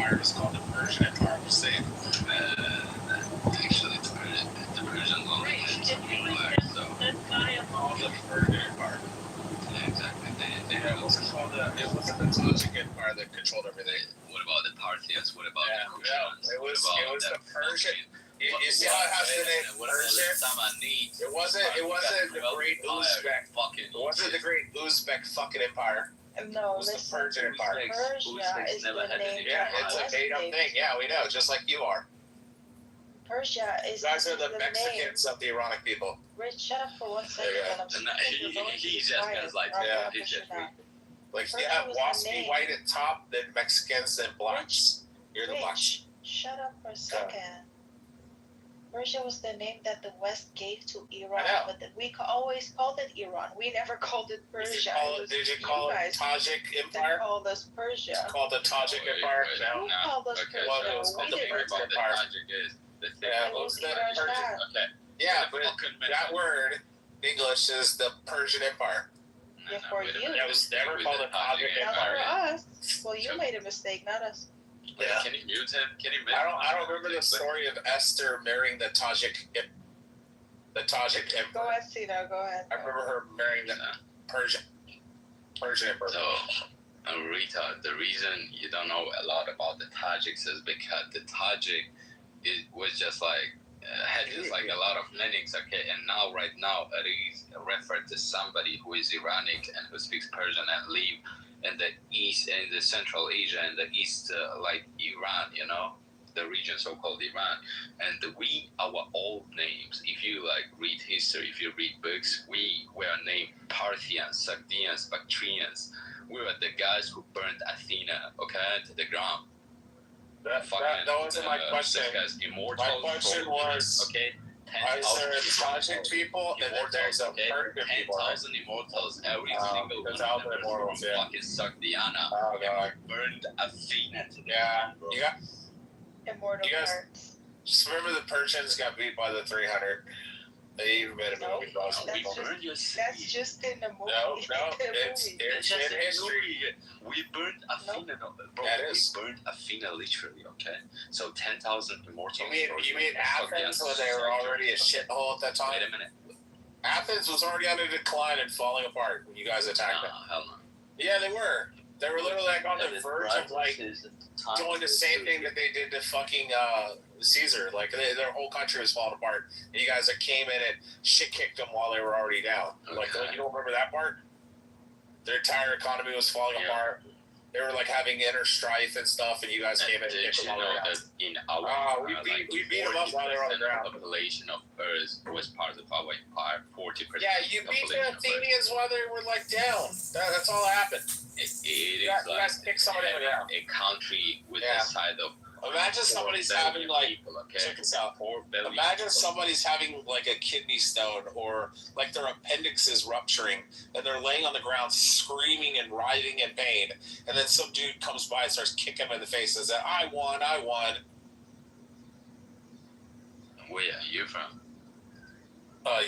empire was called the Persian Empire for safe. Actually, the Persian long empire, so Called the Persian Empire. yeah, exactly. They Yeah, it wasn't called the. It wasn't the Tajik Empire that controlled everything. What about the Parthians? What about the No, Kushans? it was What the Persian. You see how it has the name Persian? It wasn't the Great Uzbek. It wasn't the Great Uzbek fucking empire. No, It was the listen. Persian Empire. Persia is the name. Yeah, it's a made up thing. Yeah, we know, just like you are. Persia is. You guys are the name. Mexicans of the Iranic people. Rich, shut up for 1 second. Yeah. When I'm speaking, you're going to He's be just quiet. gonna like, I'm yeah, gonna he's push just it down. Like you Persia have was the waspy name. white at top, then Mexicans, then blacks. You're the blacks. Rich, shut up for a second. Persia was the name that the West gave to Iran, but we always called it Iran. We never called it Persia. Did you call it Tajik Empire? Called us Persia. It's called the Tajik Empire. No. Who called us Okay, Persia? Well, it was called We the didn't. Persian about the Empire. Tajik is the thing. Yeah, It was the Iran. Persian. Okay. Yeah, but that word English is the Persian Empire. Yeah, for you. It was never called the Tajik Not Empire. for us. Well, you made a mistake, not us. Yeah. Can you mute him? Can you mute I don't remember the story of Esther marrying the Tajik Empire. Go ahead, Cena. Go ahead. I remember her marrying the Persian Emperor. So, Rita, the reason you don't know a lot about the Tajiks is because the Tajik was just like had just like a lot of meanings, okay, and right now it is referred to somebody who is Iranic and who speaks Persian and live in the east, in the Central Asia, and the east, like Iran, you know, the region so-called Iran, and our old names, if you like read history, if you read books, we were named Parthians, Sogdians, Bactrians. We were the guys who burned Athena, okay, to the ground. That wasn't my question. My question was, okay, is there Tajik people and then there's a Persian people? 10,000 immortals, every single one all of the them immortals, from yeah. fucking Sogdiana. Oh god. Burned Athena to the Yeah. ground, bro. You got. Immortal You guys- hearts. Just remember the Persians got beat by the 300. They even made a movie about it. We That's burned your city. That's just in the movie. No, The it's movie. That's in just a history. movie. We burned Athena, bro. Yeah, it is. We burned Athena literally, okay? So 10,000 immortals. You mean Athens when they were already a shithole at that time? Wait a minute. Athens was already on a decline and falling apart when you guys attacked them. Hell no. Yeah, they were. They were literally like on the verge of like doing the same thing that they did to fucking Caesar. Like their whole country was falling apart, and you guys came in and shit kicked them while they were already down. Like you don't remember that part? Their entire economy was falling apart. They were like having inner strife and stuff, and you guys came in and kicked them all down. In our we beat them up while they were on the ground. The population of Earth was part of our empire. 40%. Yeah, you beat the Athenians while they were like down. That's all that happened. You guys picked somebody down. A country with the size of. Imagine somebody's having like. People, okay? Check this out. 4 billion. Imagine somebody's having like a kidney stone or like their appendix is rupturing and they're laying on the ground screaming and writhing in pain, and then some dude comes by and starts kicking them in the face and says, I won. Where are you from?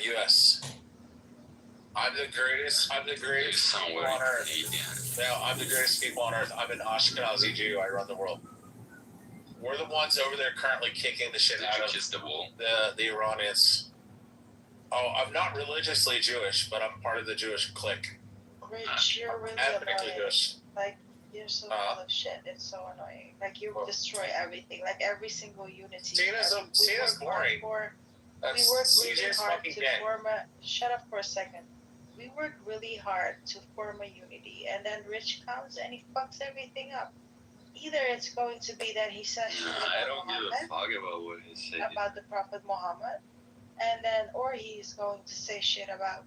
U.S. I'm the greatest people on earth. Canadian. No, I'm the greatest people on earth. I'm an Ashkenazi Jew. I run the world. We're the ones over there currently kicking the shit out of the wall. the Iranians. Oh, I'm not religiously Jewish, but I'm part of the Jewish clique. Rich, you're really Ethnically annoying. Jewish. Like, you're so full of shit. It's so annoying. Like, you destroy everything. Like, every single unity. Cena's boring. We worked really hard to form a... Shut up for a second. We worked really hard to form a unity, and then Rich comes and he fucks everything up. Either it's going to be that he says shit I don't give a fuck about what he said. About the Prophet Muhammad, and then, or he's going to say shit about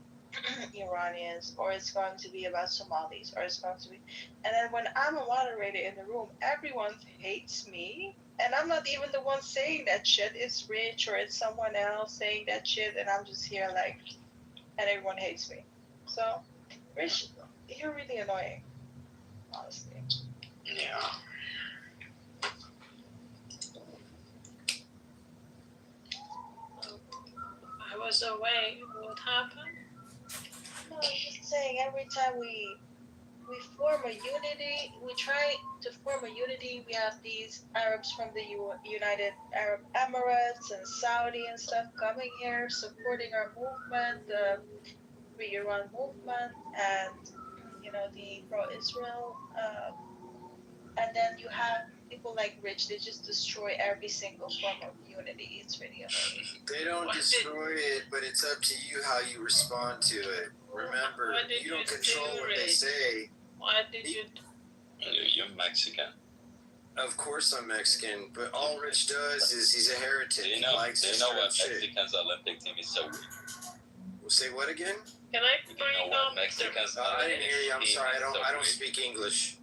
Iranians, or it's going to be about Somalis, or it's going to be, and then when I'm a moderator in the room, everyone hates me, and I'm not even the one saying that shit. It's Rich or it's someone else saying that shit, and I'm just here like, and everyone hates me. So, Rich, you're really annoying, honestly. Yeah. I was away. What happened? No, I'm just saying every time we form a unity, we try to form a unity. We have these Arabs from the United Arab Emirates and Saudi and stuff coming here, supporting our movement, the Free Iran movement, and the pro-Israel. And then you have people like Rich. They just destroy every single form of unity. It's really annoying. They don't destroy it, but it's up to you how you respond to it. Remember, you don't control what they say. Why did you? You're Mexican. Of course I'm Mexican, but all Rich does is he's a heretic. Do you know what Mexican's Olympic team is so weak? We'll say what again? Can I Do you bring know what Mexican's I didn't hear you. I'm team sorry. is so I don't weak? speak English.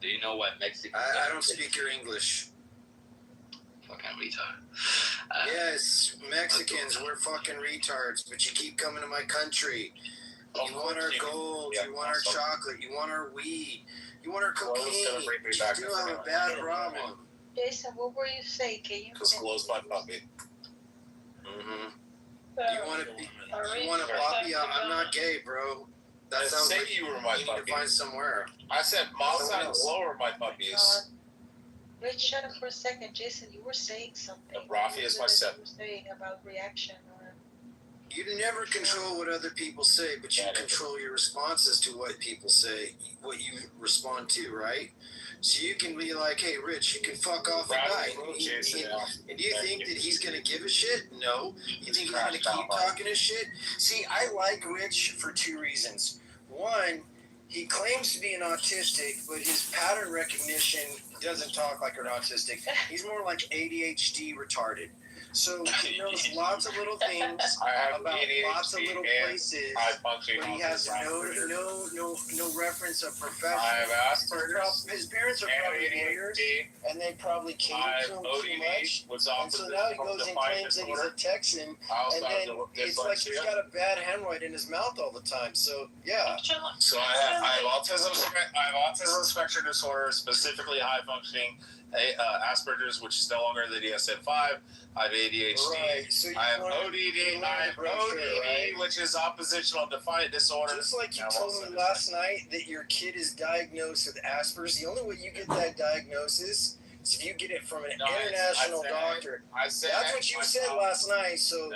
Do you know what Mexican? I don't speak your English. Fucking retard. Yes, Mexicans, we're fucking retards, but you keep coming to my country. You want our gold, you want our chocolate, you want our weed, you want our cocaine. You do have a bad problem. Jason, what were you saying? Can you Disclose my puppy. Mm-hmm. You want a puppy? I'm not gay, bro. That sounds say like you were my you puppy. need to find somewhere. I said Malsa and Lower my puppies. Rich, shut up for a second. Jason, you were saying something. Rafi is my step. You were saying about reaction. You never control what other people say, but you control your responses to what people say, what you respond to, right? So you can be like, hey, Rich, you can fuck off a guy. And do you think that he's going to give a shit? No. You think he's going to keep talking his shit? See, I like Rich for two reasons. One, he claims to be an autistic, but his pattern recognition doesn't talk like an autistic. He's more like ADHD retarded. So he knows lots of little things about lots of little places, but he has no reference of profession. I have Asperger's. His parents are probably lawyers, and they probably cater to him too much. And so now he goes and claims that he's a Texan, and then it's like he's got a bad hemorrhoid in his mouth all the time. So yeah. So I have autism. I have autism spectrum disorder, specifically high functioning Asperger's, which is no longer the DSM-5. I have ADHD. Right. So I have ODD. I have ODD, which is oppositional defiant disorder. Just like you told me last night that your kid is diagnosed with Asperger's, the only way you get that diagnosis is if you get it from an international doctor. That's what you said last night. So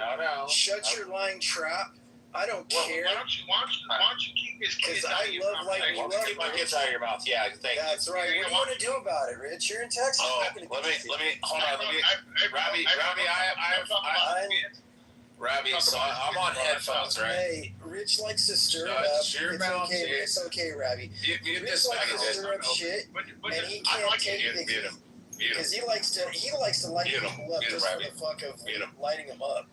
shut your lying trap. I don't care. Why don't you keep his kids out of your mouth? Why don't you keep my kids out of your mouth? Yeah, thank you. That's right. What do you want to do about it, Rich? You're in Texas. Oh, let me hold on. Robbie, so I'm on headphones, right? Hey, Rich likes to stir up. It's okay, Robbie. Mute Rich this likes to stir up shit, and he can't take things because he likes to light people up just for the fuck of lighting them up.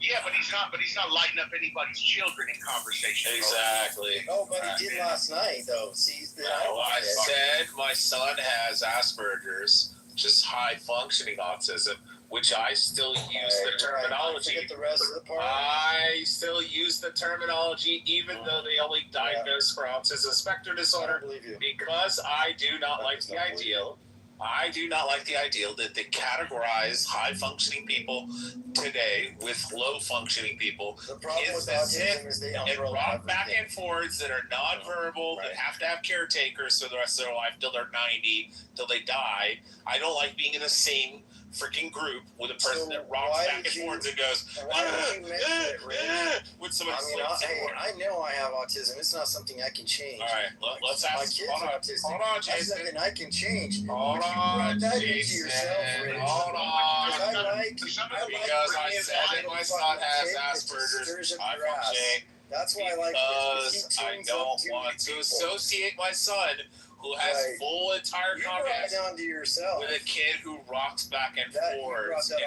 Yeah, but he's not lighting up anybody's children in conversation. Exactly. Oh, but he did last night, though. See, I said my son has Asperger's, just high functioning autism, which I still use the terminology. Get the rest of the part. I still use the terminology, even though they only diagnose for autism spectrum disorder, because I do not like the ideal. I do not like the ideal that they categorize high-functioning people today with low-functioning people. The problem with autism is they rock back and forwards that are nonverbal, that have to have caretakers for the rest of their life till they're 90, till they die. I don't like being in the same freaking group with a person that rocks back and forwards and goes, with somebody. I know I have autism. It's not something I can change. All right, let's ask. My kids are autistic. Hold on, Jason. That's something I can change. Hold on, Jason. Hold on. Because I said that my son has Asperger's. That's why I like this. Because I don't want to associate my son, who has full entire confidence, with a kid who rocks back and forwards and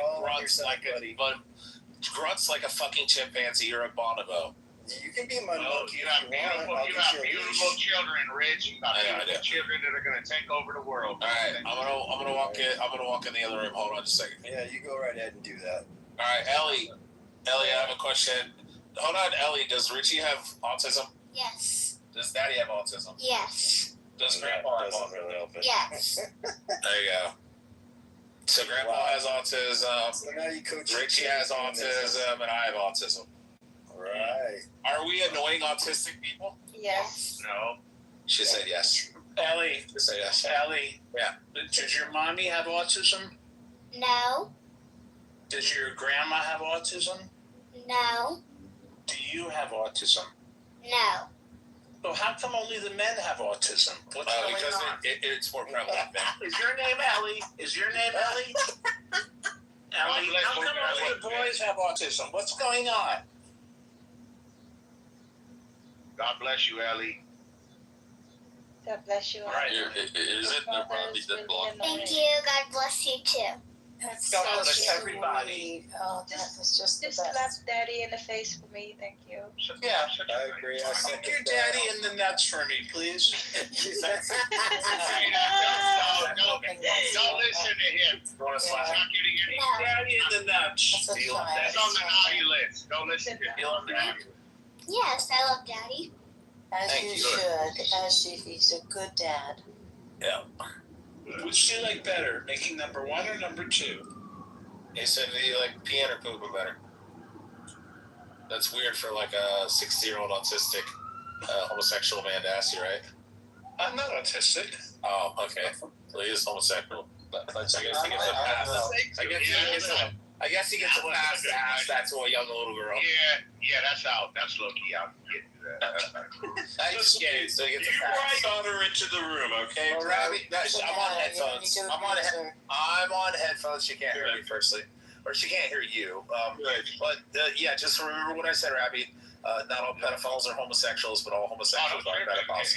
grunts like a fucking chimpanzee or a bonobo. You can be my monkey. You have beautiful children, Rich. You got beautiful children that are going to take over the world. All right, I'm gonna walk in the other room. Hold on just a second. Yeah, you go right ahead and do that. All right, Ellie, I have a question. Hold on, Ellie. Does Richie have autism? Yes. Does Daddy have autism? Yes. Does Grandpa have autism? Yes. There you go. So Grandpa has autism. So now you coach Richie has autism, and I have autism. Right. Are we annoying autistic people? Yes. No. She said yes. Ellie. Say yes. Ellie. Yeah. Does your mommy have autism? No. Does your grandma have autism? No. Do you have autism? No. So how come only the men have autism? What's going because on? it's more prevalent. Is your name Ellie? Is your name Ellie? Ellie, how come only the boys have autism? What's going on? God bless you, Ellie. God bless you. Right. Is it the Robbie that blocked? Thank you. God bless you too. That's God so bless sweet. everybody. Oh, that was just the best. Slap Daddy in the face for me. Thank you. Yeah. I agree. I Stick second your that. daddy in the nuts for me, please. Don't listen to him. He's not getting any. No. Daddy in the nuts. That's a child. That's on the naughty list. Don't listen to him. You love daddy? Yes, I love Daddy. As Thank you you. should. He's a good dad. Yeah. Which do you like better, making number 1 or number 2? He said he like peeing or pooping better. That's weird for like a 60-year-old autistic homosexual man to ask you, right? I'm not autistic. Oh, okay. So he is homosexual. But I guess he gets a pass. I guess he gets a pass to ask that to a young little girl. Yeah, that's out. That's low key out. I just get it, so he gets a pass. Brought her into the room, okay? Well, Robbie, I'm on headphones. I'm on headphones. She can't hear me, firstly. Or she can't hear you. But yeah, just remember what I said, Robbie. Not all pedophiles are homosexuals, but all homosexuals are pedophiles.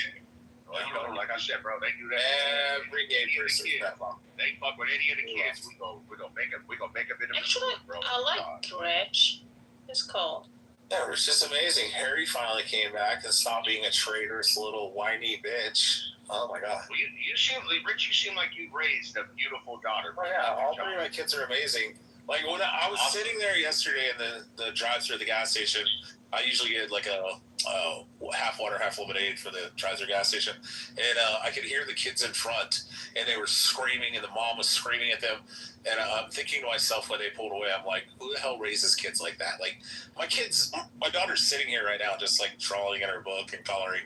Well, you know, like I said, bro, they do that. Every gay person is pedophile. They fuck with any of the kids. We gonna make a bit of Actually, bro. I like Rich. It's cold. Yeah, it was just amazing. Harry finally came back and stopped being a traitorous little whiny bitch. Oh my god. Well, you seem, Rich. You seem like you raised a beautiful daughter. Oh yeah, all 3 of my kids are amazing. Like when I was sitting there yesterday in the drive-through at the gas station, I usually get like a half water, half lemonade for the drive-through gas station, and I could hear the kids in front, and they were screaming, and the mom was screaming at them, and I'm thinking to myself when they pulled away, I'm like, who the hell raises kids like that? Like my daughter's sitting here right now, just like drawing in her book and coloring.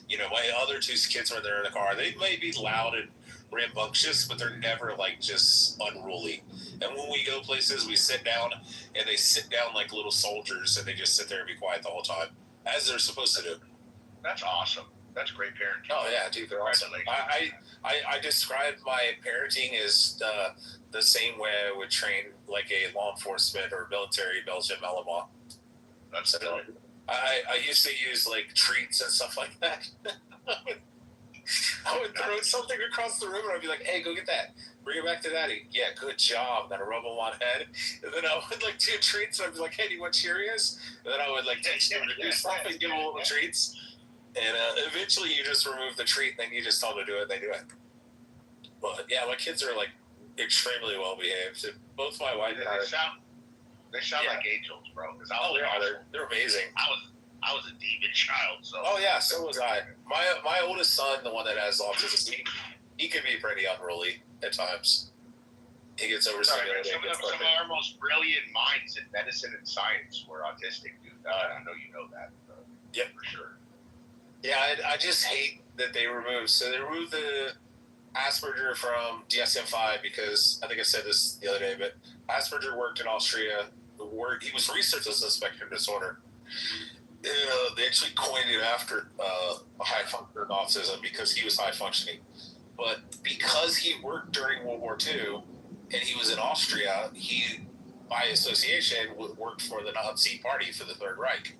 You know, my other 2 kids when they're in the car, they may be loud and rambunctious, but they're never like just unruly. And when we go places, we sit down, and they sit down like little soldiers, and they just sit there and be quiet the whole time, as they're supposed to do. That's awesome. That's great parenting. Oh yeah, dude, they're awesome. I describe my parenting as the same way I would train like a law enforcement or military Belgian Malinois. That's so, good. I used to use like treats and stuff like that. I would throw something across the room, and I'd be like, "Hey, go get that. Bring it back to Daddy." Yeah, good job. Then I rub them on head, and then I would like do treats, and I'd be like, "Hey, do you want Cheerios?" And then I would like teach them to do stuff and give them little treats. And eventually, you just remove the treat, and then you just tell them to do it, and they do it. But yeah, my kids are like extremely well behaved. Both my wife and I. They sound like angels, bro. They're amazing. I was a demon child, so. Oh yeah, so was I. My oldest son, the one that has autism, he can be pretty unruly at times. He gets overstimulated. Some of our most brilliant minds in medicine and science were autistic, dude. I know you know that. Yep, for sure. Yeah, I just hate that they removed the Asperger from DSM-5 because I think I said this the other day, but Asperger worked in Austria. He was researched as a spectrum disorder. And, they actually coined it after high functioning autism because he was high functioning. But because he worked during World War II and he was in Austria, he, by association, worked for the Nazi Party for the Third Reich.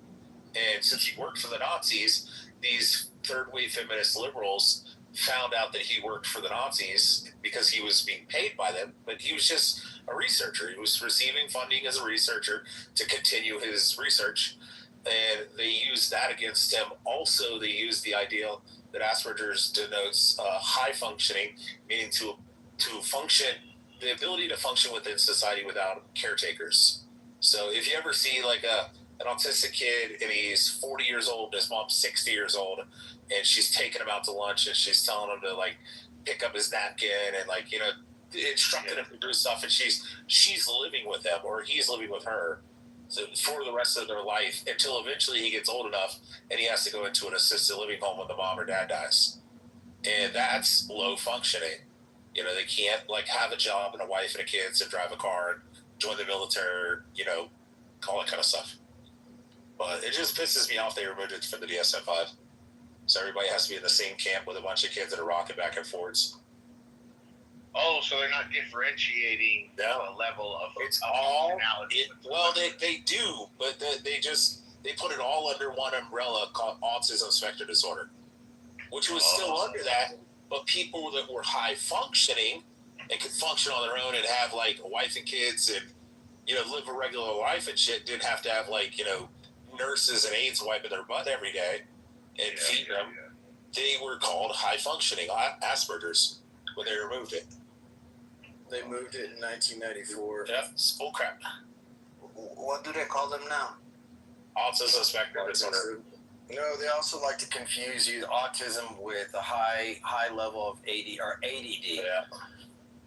And since he worked for the Nazis, these third-wave feminist liberals found out that he worked for the Nazis because he was being paid by them, but he was just a researcher. He was receiving funding as a researcher to continue his research. And they used that against him. Also, they used the idea that Asperger's denotes high functioning, meaning to function, the ability to function within society without caretakers. So if you ever see like an autistic kid and he's 40 years old, his mom's 60 years old, and she's taking him out to lunch and she's telling him to like pick up his napkin and like, you know, instructing him to do stuff, and she's living with them or he's living with her. So for the rest of their life until eventually he gets old enough and he has to go into an assisted living home when the mom or dad dies. and that's low functioning. You know, they can't like have a job and a wife and a kids and drive a car, join the military, you know, all that kind of stuff. But it just pisses me off they removed it from the DSM-5. So everybody has to be in the same camp with a bunch of kids that are rocking back and forwards. Oh, so they're not differentiating the level of it's all well, they do, but they put it all under one umbrella called autism spectrum disorder, which was still under that, but people that were high functioning and could function on their own and have like a wife and kids and, you know, live a regular life and shit, didn't have to have like, you know, nurses and aides wiping their butt every day and feed them. They were called high functioning Asperger's when they removed it. They moved it in 1994. Yep, it's bull crap. What do they call them now? Autism spectrum disorder. No, they also like to confuse you autism with a high level of ADD. Yeah.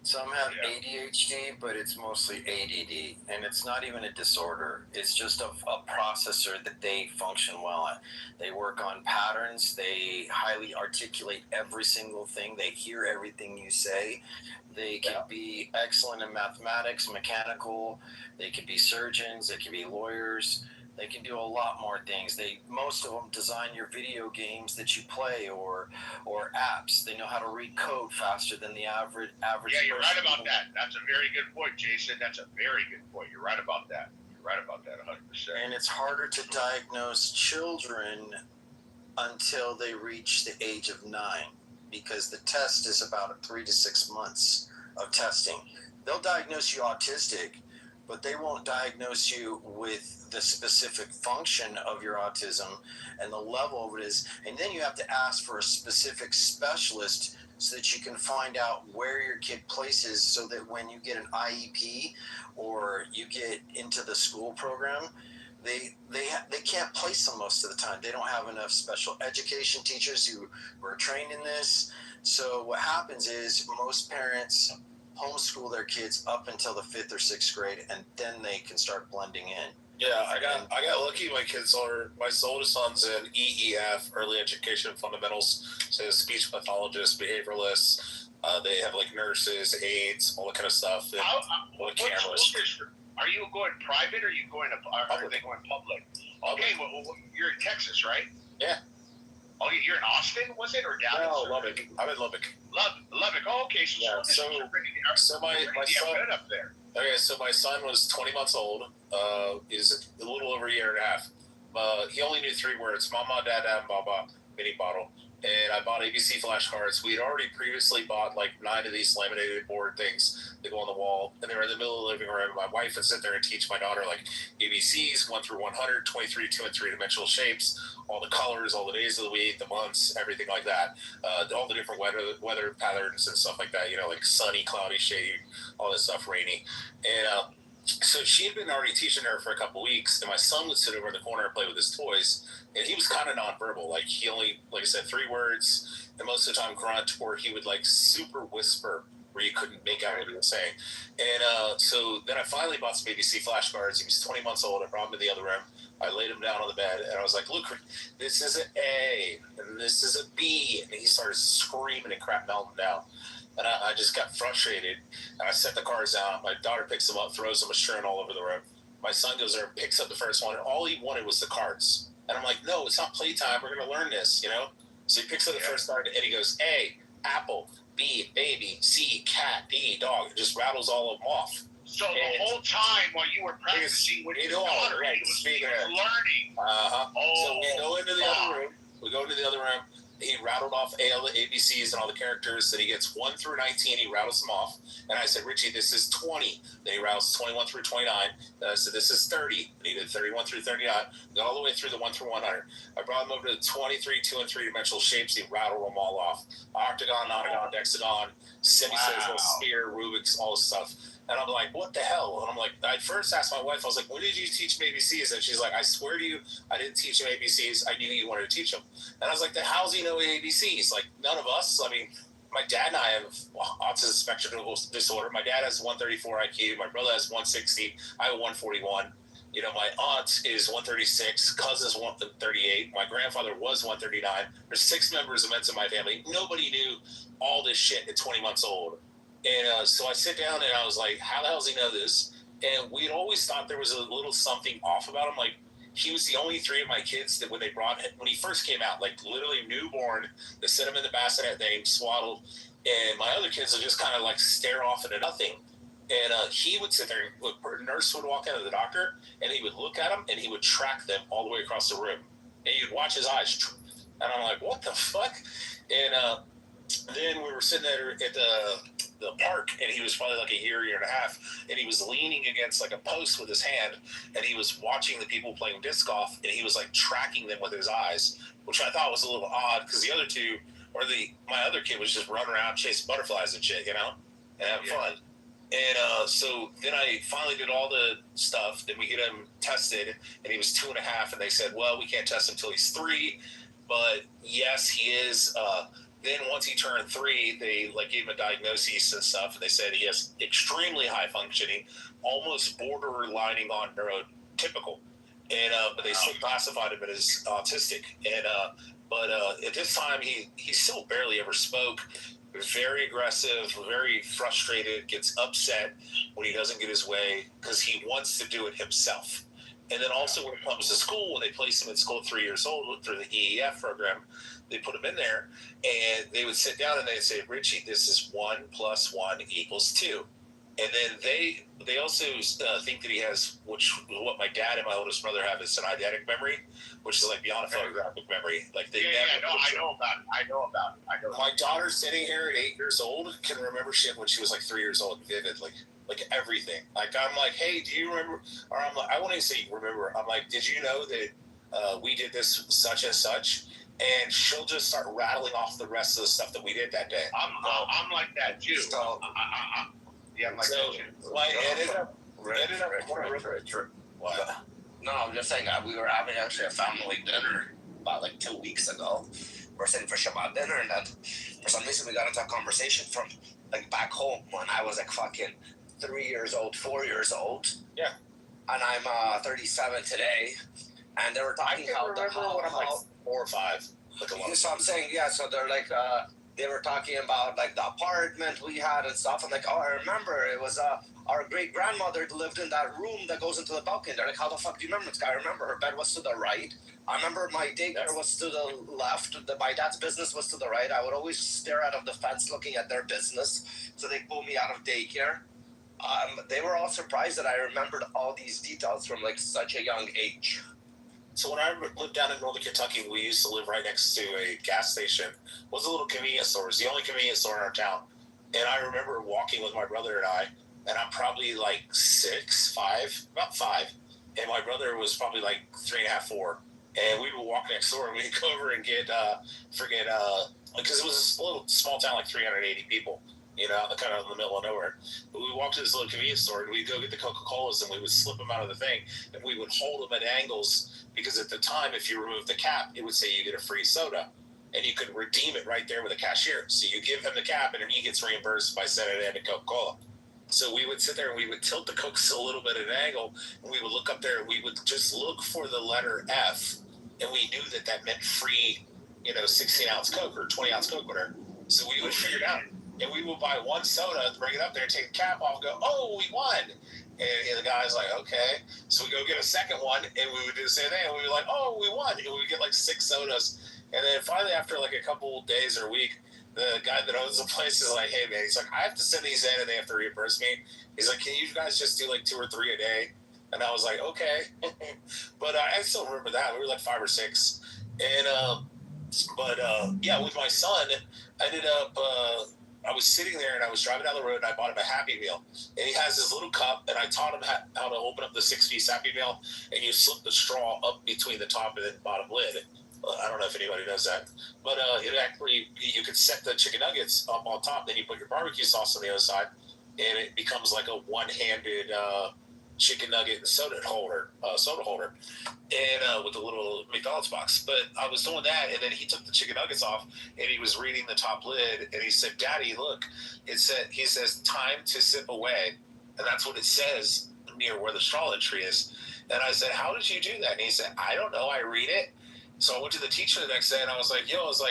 Some have ADHD, but it's mostly ADD, and it's not even a disorder. It's just a processor that they function well at. They work on patterns. They highly articulate every single thing. They hear everything you say. They can be excellent in mathematics, mechanical. They can be surgeons. They can be lawyers. They can do a lot more things. Most of them design your video games that you play or apps. They know how to read code faster than the average. Yeah, you're right about that. That's a very good point, Jason. That's a very good point. You're right about that. You're right about that 100%. And it's harder to diagnose children until they reach the age of 9, because the test is about 3 to 6 months of testing. They'll diagnose you autistic, but they won't diagnose you with the specific function of your autism and the level of it is. And then you have to ask for a specific specialist so that you can find out where your kid places, so that when you get an IEP or you get into the school program, they can't place them most of the time. They don't have enough special education teachers who are trained in this. So what happens is most parents homeschool their kids up until the 5th or 6th grade, and then they can start blending in. Yeah, I got lucky. My oldest son's in EEF, Early Education Fundamentals. So speech pathologist, behavioralists. They have like nurses, aides, all that kind of stuff. And all the cameras. Are you going private or are you going are they going public? Okay, well, you're in Texas, right? Yeah. Oh, you're in Austin, was it, or Dallas? No, Lubbock. I'm in Lubbock. Lubbock. Oh, okay. So my son up there. Okay, so my son was 20 months old. He's a little over a year and a half. He only knew 3 words: Mama, Dada, Baba, mini bottle. And I bought ABC flashcards. We had already previously bought like 9 of these laminated board things that go on the wall, and they were in the middle of the living room. My wife would sit there and teach my daughter like ABCs, 1 through 100, 23, 2 and 3 dimensional shapes, all the colors, all the days of the week, the months, everything like that. All the different weather patterns and stuff like that. You know, like sunny, cloudy, shady, all this stuff, rainy, and so she had been already teaching her for a couple weeks, and my son would sit over in the corner and play with his toys, and he was kind of nonverbal. Like, he only, like I said, 3 words, and most of the time grunt, or he would like super whisper where you couldn't make out what he was saying. And so then I finally bought some ABC flashcards. He was 20 months old. I brought him in the other room. I laid him down on the bed, and I was like, look, this is an A, and this is a B. And he started screaming and crap melting down. And I just got frustrated, and I set the cards down. My daughter picks them up, throws them astern all over the room. My son goes there and picks up the first one, and all he wanted was the cards. And I'm like, no, it's not playtime. We're going to learn this, you know? So he picks up the first card, and he goes, A, apple, B, baby, C, cat, D, dog. It just rattles all of them off. So the whole time while you were practicing with your daughter, he was learning. Uh-huh. Oh, so we go into the other room. He rattled off all the ABCs and all the characters. Then he gets 1 through 19. He rattles them off. And I said, Richie, this is 20. Then he rattles 21 through 29. Then I said, this is 30. And he did 31 through 39. Got all the way through the 1 through 100. I brought him over to the 23, 2 and 3 dimensional shapes. He rattled them all off. Octagon, nonagon, decagon, semicircle, sphere, Rubik's, all this stuff. And I'm like, what the hell? And I'm like, I first asked my wife, I was like, when did you teach him ABCs? And she's like, I swear to you, I didn't teach him ABCs. I knew you wanted to teach him. And I was like, then how's he know ABCs? Like, none of us. I mean, my dad and I have autism spectrum disorder. My dad has 134 IQ. My brother has 160. I have 141. You know, my aunt is 136, cousin's 138, my grandfather was 139. There's 6 members of Mensa in my family. Nobody knew all this shit at 20 months old. And so I sit down and I was like, how the hell does he know this? And we'd always thought there was a little something off about him. Like, he was the only 3 of my kids that when he first came out, like literally newborn, they set him in the bassinet, they swaddled, and my other kids would just kind of like stare off into nothing. And he would sit there, a nurse would walk into the doctor, and he would look at them, and he would track them all the way across the room. And you'd watch his eyes. And I'm like, what the fuck? And then we were sitting there at the park, and he was probably like a year and a half, and he was leaning against like a post with his hand, and he was watching the people playing disc golf, and he was like tracking them with his eyes, which I thought was a little odd, because the other 2, my other kid was just running around chasing butterflies and shit, you know, and having fun. And so then I finally did all the stuff. Then we get him tested, and he was 2.5, and they said, well, we can't test him until he's 3, but yes, he is. Then once he turned 3, they like gave him a diagnosis and stuff, and they said he has extremely high functioning, almost borderlining on neurotypical. And but they still classified him as autistic. And but at this time, he still barely ever spoke. Very aggressive, very frustrated, gets upset when he doesn't get his way because he wants to do it himself. And then also when it comes to school, when they place him in school at 3 years old through the EEF program, they put him in there, and they would sit down and they'd say, Richie, this is 1 + 1 = 2. And then they also think that he has, which what my dad and my oldest brother have, is an eidetic memory, which is like beyond a photographic memory. Like they I know about it. My daughter sitting here at 8 years old can remember shit when she was like 3 years old, vivid, like everything. Like I'm like, hey, do you remember? Or I'm like, I wouldn't say remember. I'm like, did you know that we did this such and such? And she'll just start rattling off the rest of the stuff that we did that day. I'm like that too. So, yeah, I'm like so that too. Like, ended up. What? No, I'm just saying we were having actually a family dinner about like 2 weeks ago. We're sitting for Shabbat dinner, and then for some reason we got into a conversation from like back home when I was like fucking 3 years old, 4 years old. Yeah. And I'm 37 today, and they were talking I'm like 4 or 5. So I'm saying, yeah. So they're like, they were talking about like the apartment we had and stuff. I'm like, oh, I remember it was our great grandmother lived in that room that goes into the balcony. They're like, how the fuck do you remember this guy? I remember her bed was to the right. I remember my daycare was to the left. My dad's business was to the right. I would always stare out of the fence looking at their business. So they pulled me out of daycare. They were all surprised that I remembered all these details from like such a young age. So when I lived down in Northern Kentucky, we used to live right next to a gas station. It was a little convenience store. It was the only convenience store in our town. And I remember walking with my brother and I, and I'm probably like about 5. And my brother was probably like 3.5, 4. And we would walk next door, and we'd go over and get, because it was a little small town, like 380 people, you know, kind of in the middle of nowhere. But we walked to this little convenience store, and we'd go get the Coca-Colas, and we would slip them out of the thing, and we would hold them at angles, because at the time, if you remove the cap, it would say you get a free soda, and you could redeem it right there with a cashier. So you give him the cap, and then he gets reimbursed by sending it in a Coca-Cola. So we would sit there and we would tilt the Cokes a little bit at an angle, and we would look up there and we would just look for the letter F, and we knew that that meant free, 16-ounce Coke or 20-ounce Coke, whatever. So we would figure it out, and we would buy one soda, bring it up there, take the cap off, and go, oh, we won. And the guy's like, okay. So we go get a second one, and we would do the same thing, and we were like, oh, we won. And we would get like 6 sodas. And then finally, after like a couple days or a week, the guy that owns the place is like, hey, man, he's like, I have to send these in, and they have to reimburse me. He's like, can you guys just do like 2 or 3 a day? And I was like, okay. But I still remember that. We were like 5 or 6. And, yeah, with my son, I ended up, I was sitting there and I was driving down the road and I bought him a Happy Meal. And he has this little cup, and I taught him how to open up the 6-piece Happy Meal, and you slip the straw up between the top and the bottom lid. I don't know if anybody knows that, but it actually, you could set the chicken nuggets up on top, then you put your barbecue sauce on the other side, and it becomes like a one-handed chicken nugget and soda holder, and with a little McDonald's box. But I was doing that, and then he took the chicken nuggets off, and he was reading the top lid, and he said, Daddy, look, he says, time to sip away, and that's what it says near where the straw entry is. And I said, how did you do that? And he said, I don't know. I read it. So I went to the teacher the next day, and I was like,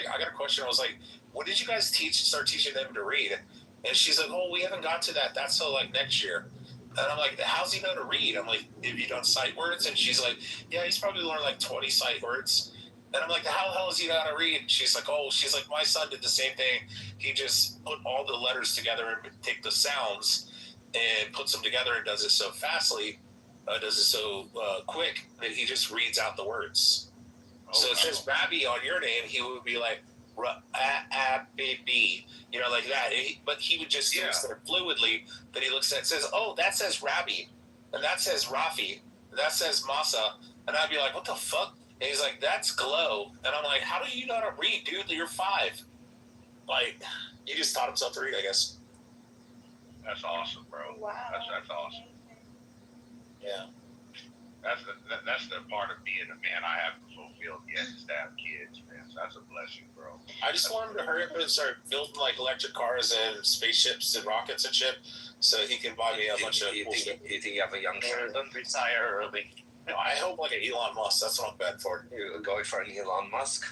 I got a question. I was like, when did you guys start teaching them to read? And she's like, oh, we haven't got to that. That's till like next year. And I'm like, how's he know to read? I'm like, have you done sight words? And she's like, yeah, he's probably learned like 20 sight words. And I'm like, how the hell is he know how to read? And she's like, my son did the same thing. He just put all the letters together and take the sounds and puts them together and does it so fastly, quick that he just reads out the words. So it says Rabbi on your name, he would be like, baby, like that. But he would just use there fluidly that he looks at and says, oh, that says Rabbi, and that says Rafi, and that says Masa. And I'd be like, what the fuck? And he's like, that's glow. And I'm like, how do you know how to read, dude? You're 5. Like, he just taught himself to read, I guess. That's awesome, bro. Wow. That's awesome. Yeah. That's the part of being a man I haven't fulfilled yet, is to have kids, man. So that's a blessing, bro. I just want him to hurry up and start building like electric cars and spaceships and rockets and shit, so he can buy me a bunch of cool stuff. You think you have a young son? Don't retire early. No, I hope like an Elon Musk. That's what I'm betting for. You're going for an Elon Musk?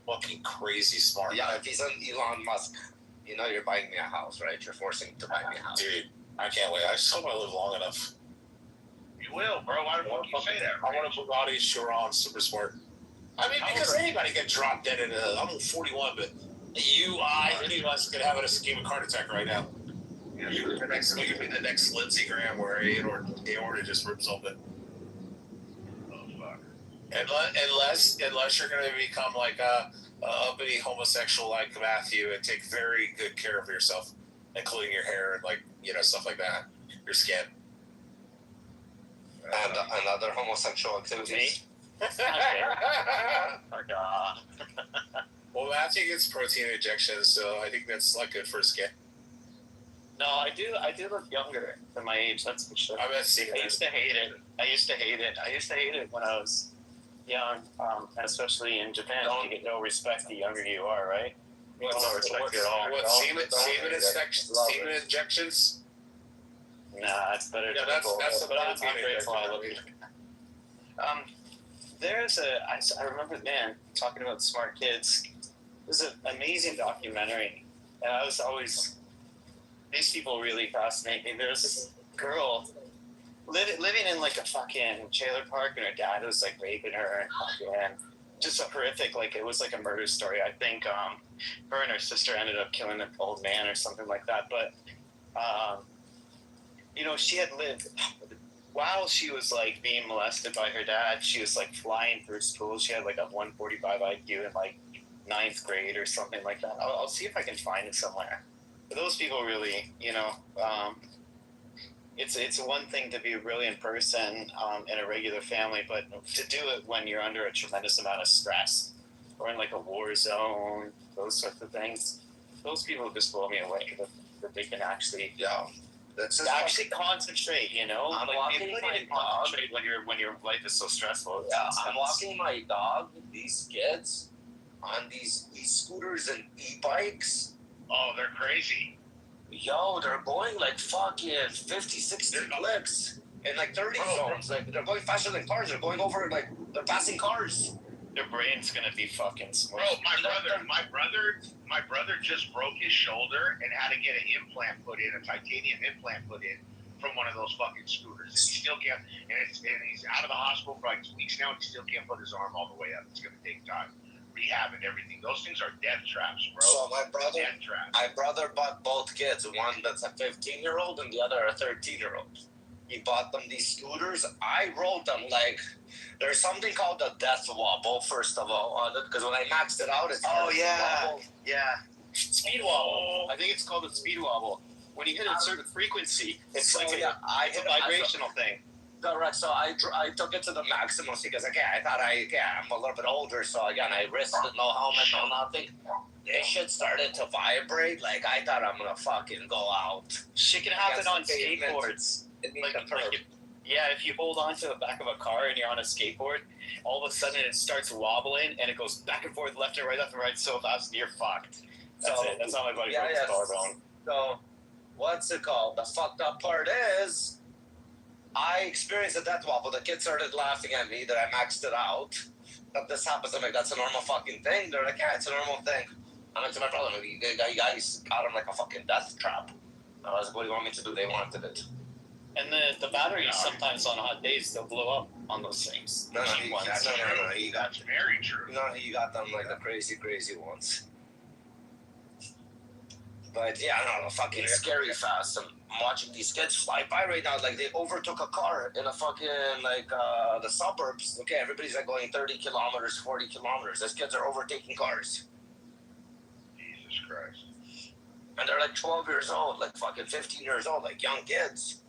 Fucking crazy smart. Yeah, if he's an Elon Musk, you're buying me a house, right? You're forcing to buy me a house. Dude, I can't wait. I just hope I live long enough. You will, bro. Why the fuck you say that? I want a Bugatti Chiron Super Sport. I mean, because anybody can drop dead in I'm 41, but any of us could have a scheme of heart attack right now. Yeah, You could be the next Lindsey Graham where aorta just rips open. Oh, fuck. Unless you're going to become like a uppity homosexual like Matthew and take very good care of yourself, including your hair and like, stuff like that, your skin. And another homosexual activity. Oh, God. Well, Matthew gets protein injections, so I think that's like good for skin. No, I do look younger than my age, that's for sure. I'm at I used to hate it when I was young, especially in Japan. You get no respect the younger you are, right? No respect at all. What, semen injections? Nah, it's better. Yeah, that's but I'm grateful I look younger. I remember, man, talking about smart kids. There's an amazing documentary, and I was always, these people really fascinate me. There's this girl living in like a fucking trailer park, and her dad was like raping her and just a horrific, like it was like a murder story. I think her and her sister ended up killing an old man or something like that. But she had lived. While she was like being molested by her dad, she was like flying through school. She had like a 145 IQ in like 9th grade or something like that. I'll see if I can find it somewhere. But those people really, it's one thing to be a brilliant person in a regular family, but to do it when you're under a tremendous amount of stress or in like a war zone, those sorts of things, those people just blow me away that they can actually actually concentrate, I'm like walking my dog concentrate when your life is so stressful. Yeah, I'm walking my dog, these kids, on these scooters and e-bikes. Oh, they're crazy. Yo, they're going like fucking 50, 60 clicks in like 30 zones. Like, they're going faster than cars. They're going over, like, they're passing cars. Their brain's gonna be fucking smart. Bro, my brother just broke his shoulder and had to get an implant put in, a titanium implant put in from one of those fucking scooters. And he still can't, and he's out of the hospital for like 2 weeks now, and he still can't put his arm all the way up. It's gonna take time. Rehab and everything. Those things are death traps, bro. So my brother bought both kids, one that's a 15-year-old and the other a 13-year-old. He bought them these scooters. I rode them like, there's something called the death wobble, first of all, because when I maxed it out, it's speed wobble. I think it's called a speed wobble. When you hit a certain frequency, it's like a vibrational thing. Correct. So I took it to the maximum because I thought I'm a little bit older, so again I risked it, no helmet, no nothing. This shit started to vibrate. Like I thought I'm gonna fucking go out. Shit can happen on skateboards. If you hold on to the back of a car and you're on a skateboard, all of a sudden it starts wobbling and it goes back and forth, left and right, so fast you're fucked. That's it. That's how my buddy broke his collarbone. So, what's it called? The fucked up part is, I experienced a death wobble. The kids started laughing at me that I maxed it out. That this happens. I'm like, that's a normal fucking thing. They're like, yeah, it's a normal thing. I'm like to my brother, you guys got him like a fucking death trap. I was like, what do you want me to do? They wanted it. And the batteries sometimes on hot days they'll blow up on those things. No, you got very true. No, you got them like the crazy ones. But yeah, no, fucking scary fast. I'm watching these kids fly by right now. Like they overtook a car in a fucking like the suburbs. Okay, everybody's like going 30 kilometers, 40 kilometers. These kids are overtaking cars. Jesus Christ. And they're like 12 years old, like fucking 15 years old, like young kids.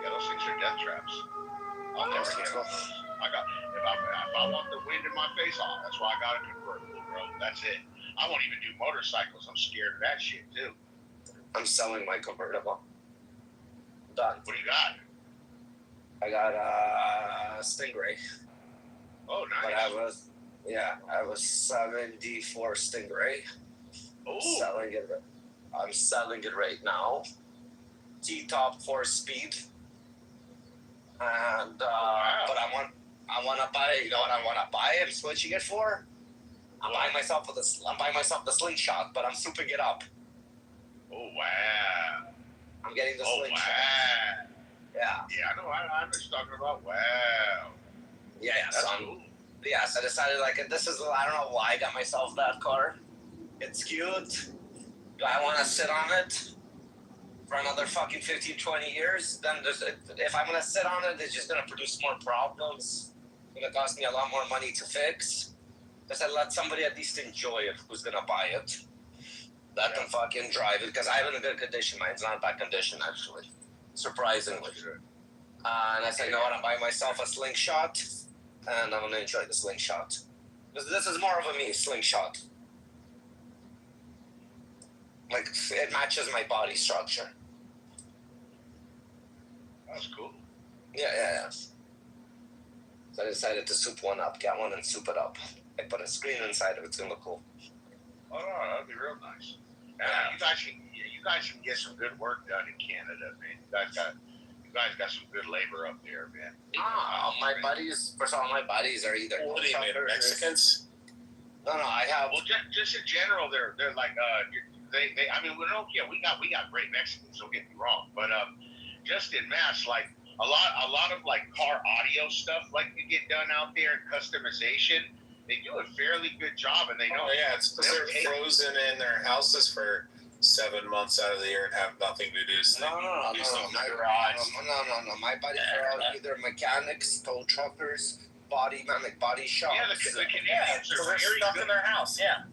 Yeah, those things are death traps. I'll never get on those. If I want the wind in my face, that's why I got a convertible, bro. That's it. I won't even do motorcycles. I'm scared of that shit too. I'm selling my convertible. Done. What do you got? I got a Stingray. Oh, nice. But I was 74 Stingray. Oh. I'm selling it right now. T-top 4-speed. And wow. But I want to buy. You know what I want to buy? I'm switching it for. I'm buying myself the slingshot, but I'm souping it up. Oh wow! I'm getting the slingshot. Wow. Yeah. Yeah, I know. I'm just talking about wow. Yeah. That's cool. Yeah, so I decided I don't know why I got myself that car. It's cute. Do I want to sit on it for another fucking 15, 20 years? Then if I'm going to sit on it, it's just going to produce more problems. It's going to cost me a lot more money to fix. I said, let somebody at least enjoy it who's going to buy it. Let them fucking drive it, because I have it in good condition. Mine's not bad condition, actually. Surprisingly. And I said, you know what, I'm buying myself a slingshot, and I'm going to enjoy the slingshot. Because this is more of a me slingshot. Like, it matches my body structure. That's cool. Yeah. So I decided to soup one up, get one and soup it up. I put a screen inside of it, it's going to look cool. Oh, no, that'd be real nice. You guys can get some good work done in Canada, man. You guys got some good labor up there, man. My buddies, first of all, my buddies are either what do you mean, Mexicans? No, I have. Well, just in general, they're like they. I mean, we got great Mexicans. Don't get me wrong, but just in mass, like a lot of like car audio stuff, like you get done out there, and customization. They do a fairly good job, and they know. Oh yeah, it's because they're frozen in their houses for 7 months out of the year and have nothing to do. So No. My buddies are all either mechanics, tow truckers, body shops. Yeah, the Canadians are they're stuck in their house. Yeah.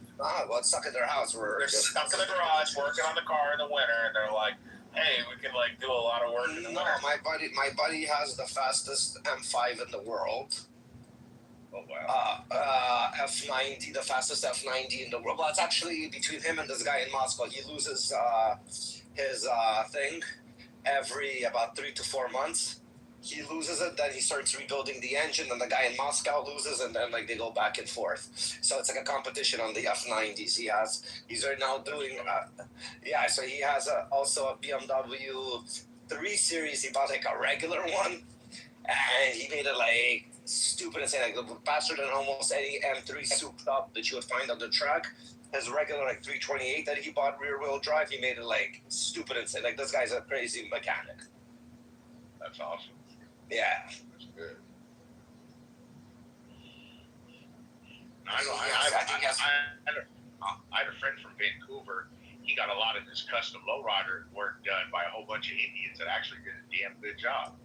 What's stuck in their house? They're stuck in the garage working on the car in the winter, and they're like, "Hey, we can like do a lot of work in the winter." My buddy has the fastest M5 in the world. Oh wow. F90, the fastest F90 in the world. Well, it's actually between him and this guy in Moscow. He loses his thing every about 3 to 4 months. He loses it, then he starts rebuilding the engine, and the guy in Moscow loses, and then like they go back and forth. So it's like a competition on the F90s. He's right now doing so he has also a BMW 3 Series. He bought like a regular one, and he made it like stupid insane, like faster than almost any M3 souped up that you would find on the track. His regular like 328 that he bought rear wheel drive, he made it like stupid insane. Like this guy's a crazy mechanic. That's awesome. Yeah. That's good. I had a friend from Vancouver. He got a lot of this custom lowrider work done by a whole bunch of Indians that actually did a damn good job.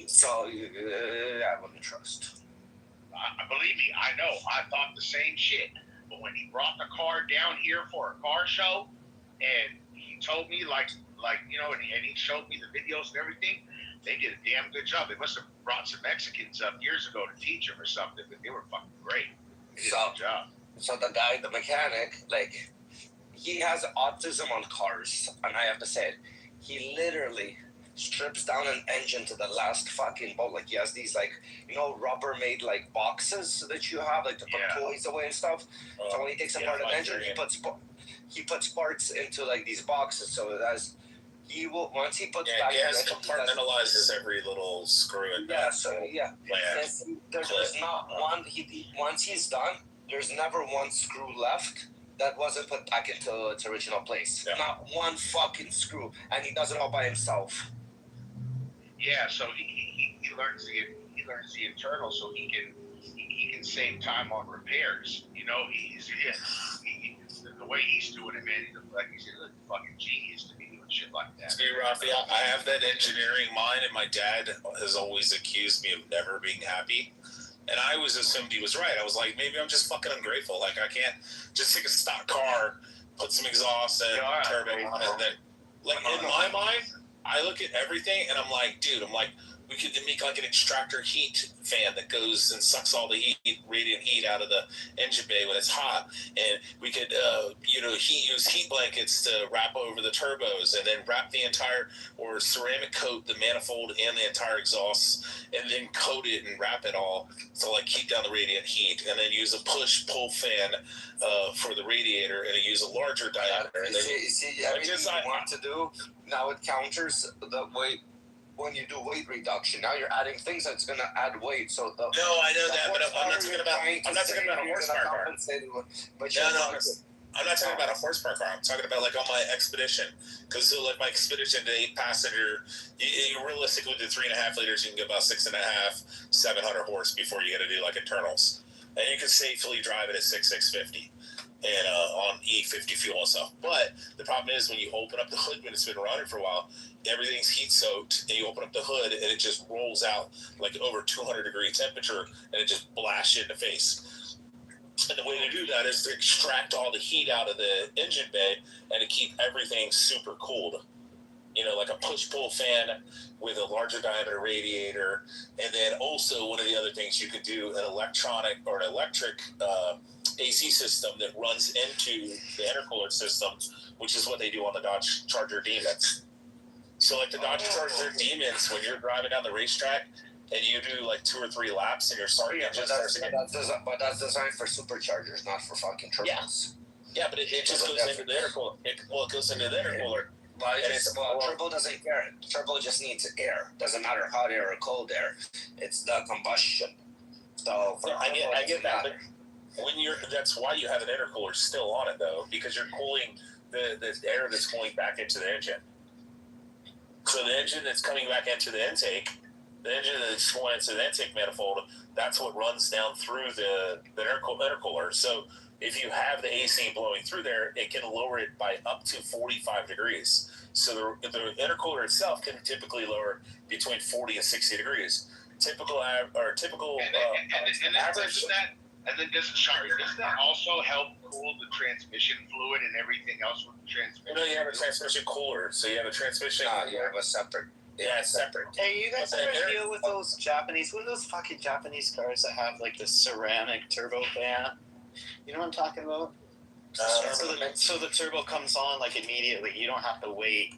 So, I wouldn't trust. Believe me, I know. I thought the same shit. But when he brought the car down here for a car show, and he told me, like and he showed me the videos and everything, they did a damn good job. They must have brought some Mexicans up years ago to teach him or something, but they were fucking great. They did a good job. So the guy, the mechanic, like, he has autism on cars, and I have to say it. He literally strips down an engine to the last fucking bolt. Like, he has these, like, Rubber-made, like, boxes that you have, like, to put toys away and stuff. So when he takes apart an engine, he puts parts into, like, these boxes. So he will, once he puts Yeah, back gas compartmentalizes every little screw in yeah, so yeah. There's not one, once he's done, there's never one screw left that wasn't put back into its original place. Yeah. Not one fucking screw, and he does it all by himself. Yeah, so he learns the internal, so he can save time on repairs. You know, the way he's doing it, man. Like he's a fucking genius to be doing shit like that. See, Rafi, I have that engineering mind, and my dad has always accused me of never being happy. And I always assumed he was right. I was like, maybe I'm just fucking ungrateful. Like, I can't just take a stock car, put some exhaust and turbo on it, and then, like, in my mind, I look at everything, and I'm like, dude, we could make like an extractor heat fan that goes and sucks all the heat, radiant heat out of the engine bay when it's hot. And we could, use heat blankets to wrap over the turbos and then wrap the entire, or ceramic coat the manifold and the entire exhaust and then coat it and wrap it all to like keep down the radiant heat. And then use a push-pull fan for the radiator and use a larger diameter. And then everything you want to do, now it counters the weight. When you do weight reduction, now you're adding things that's going to add weight. So no, I know that, but I'm not talking about. I'm not talking about a horsepower car. I'm not talking about a horsepower car. I'm talking about like on my Expedition, because so like my Expedition, the 8-passenger, you realistically do 3.5 liters, you can get about 6.5, 700 horse before you got to do like internals, and you can safely drive it at 650. And on E50 fuel and stuff. But the problem is when you open up the hood when it's been running for a while, everything's heat soaked, and you open up the hood and it just rolls out like over 200-degree temperature, and it just blasts you in the face. And the way to do that is to extract all the heat out of the engine bay and to keep everything super cooled. You know, like a push-pull fan with a larger diameter radiator. And then also one of the other things you could do, an electronic or an electric AC system that runs into the intercooler system, which is what they do on the Dodge Charger Demons. So like the Dodge Charger Demons, when you're driving down the racetrack and you do like 2 or 3 laps and you're starting but that's designed for superchargers, not for fucking turbos. Yeah, but it just goes into the intercooler. It goes into the intercooler. Turbo doesn't care. Turbo just needs air. Doesn't matter hot air or cold air. It's the combustion. So I get that. But that's why you have an intercooler still on it though, because you're cooling the air that's going back into the engine. So the engine that's coming back into the intake, the engine that's going into the intake manifold, that's what runs down through the intercooler. So if you have the AC blowing through there, it can lower it by up to 45 degrees. So the intercooler itself can typically lower between 40 and 60 degrees. Typical average. And then doesn't that also help cool the transmission fluid and everything else with the transmission? You know, you have a transmission cooler, so you have a transmission. You have a separate. Yeah, it's separate. Hey, you guys ever deal with those Japanese? What are those fucking Japanese cars that have like the ceramic turbo fan? You know what I'm talking about? So the turbo comes on like immediately. You don't have to wait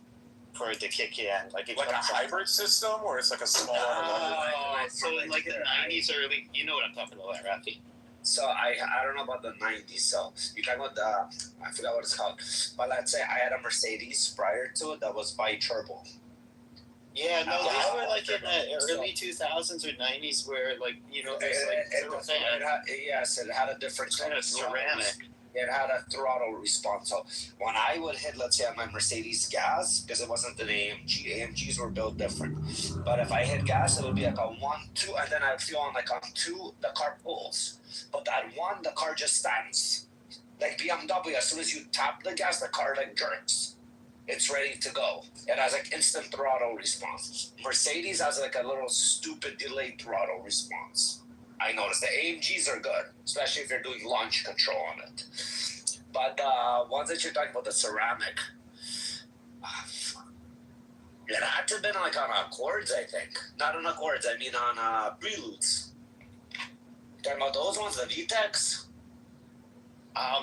for it to kick in. Like a hybrid system, or it's like a small. So in like the 90s early. You know what I'm talking about, Rafi? So I don't know about the 90s. So you're talking about I forgot what it's called. But let's say I had a Mercedes prior to it that was bi-turbo. Yeah, no, they were like in the early 2000s or 90s where like, you know, there's it had a different kind of ceramic. It had a throttle response. So when I would hit, let's say, on my Mercedes gas, because it wasn't an AMG. AMGs were built different. But if I hit gas, it would be like a 1, 2, and then I'd feel on 2, the car pulls. But at 1, the car just stands. Like BMW, as soon as you tap the gas, the car like jerks. It's ready to go. It has like instant throttle response. Mercedes has like a little stupid delayed throttle response. I noticed the AMGs are good, especially if you're doing launch control on it. But the ones that you're talking about, the ceramic, it had to have been like on Accords, I think. Not on Accords, I mean on Preludes. Talking about those ones, the VTECs?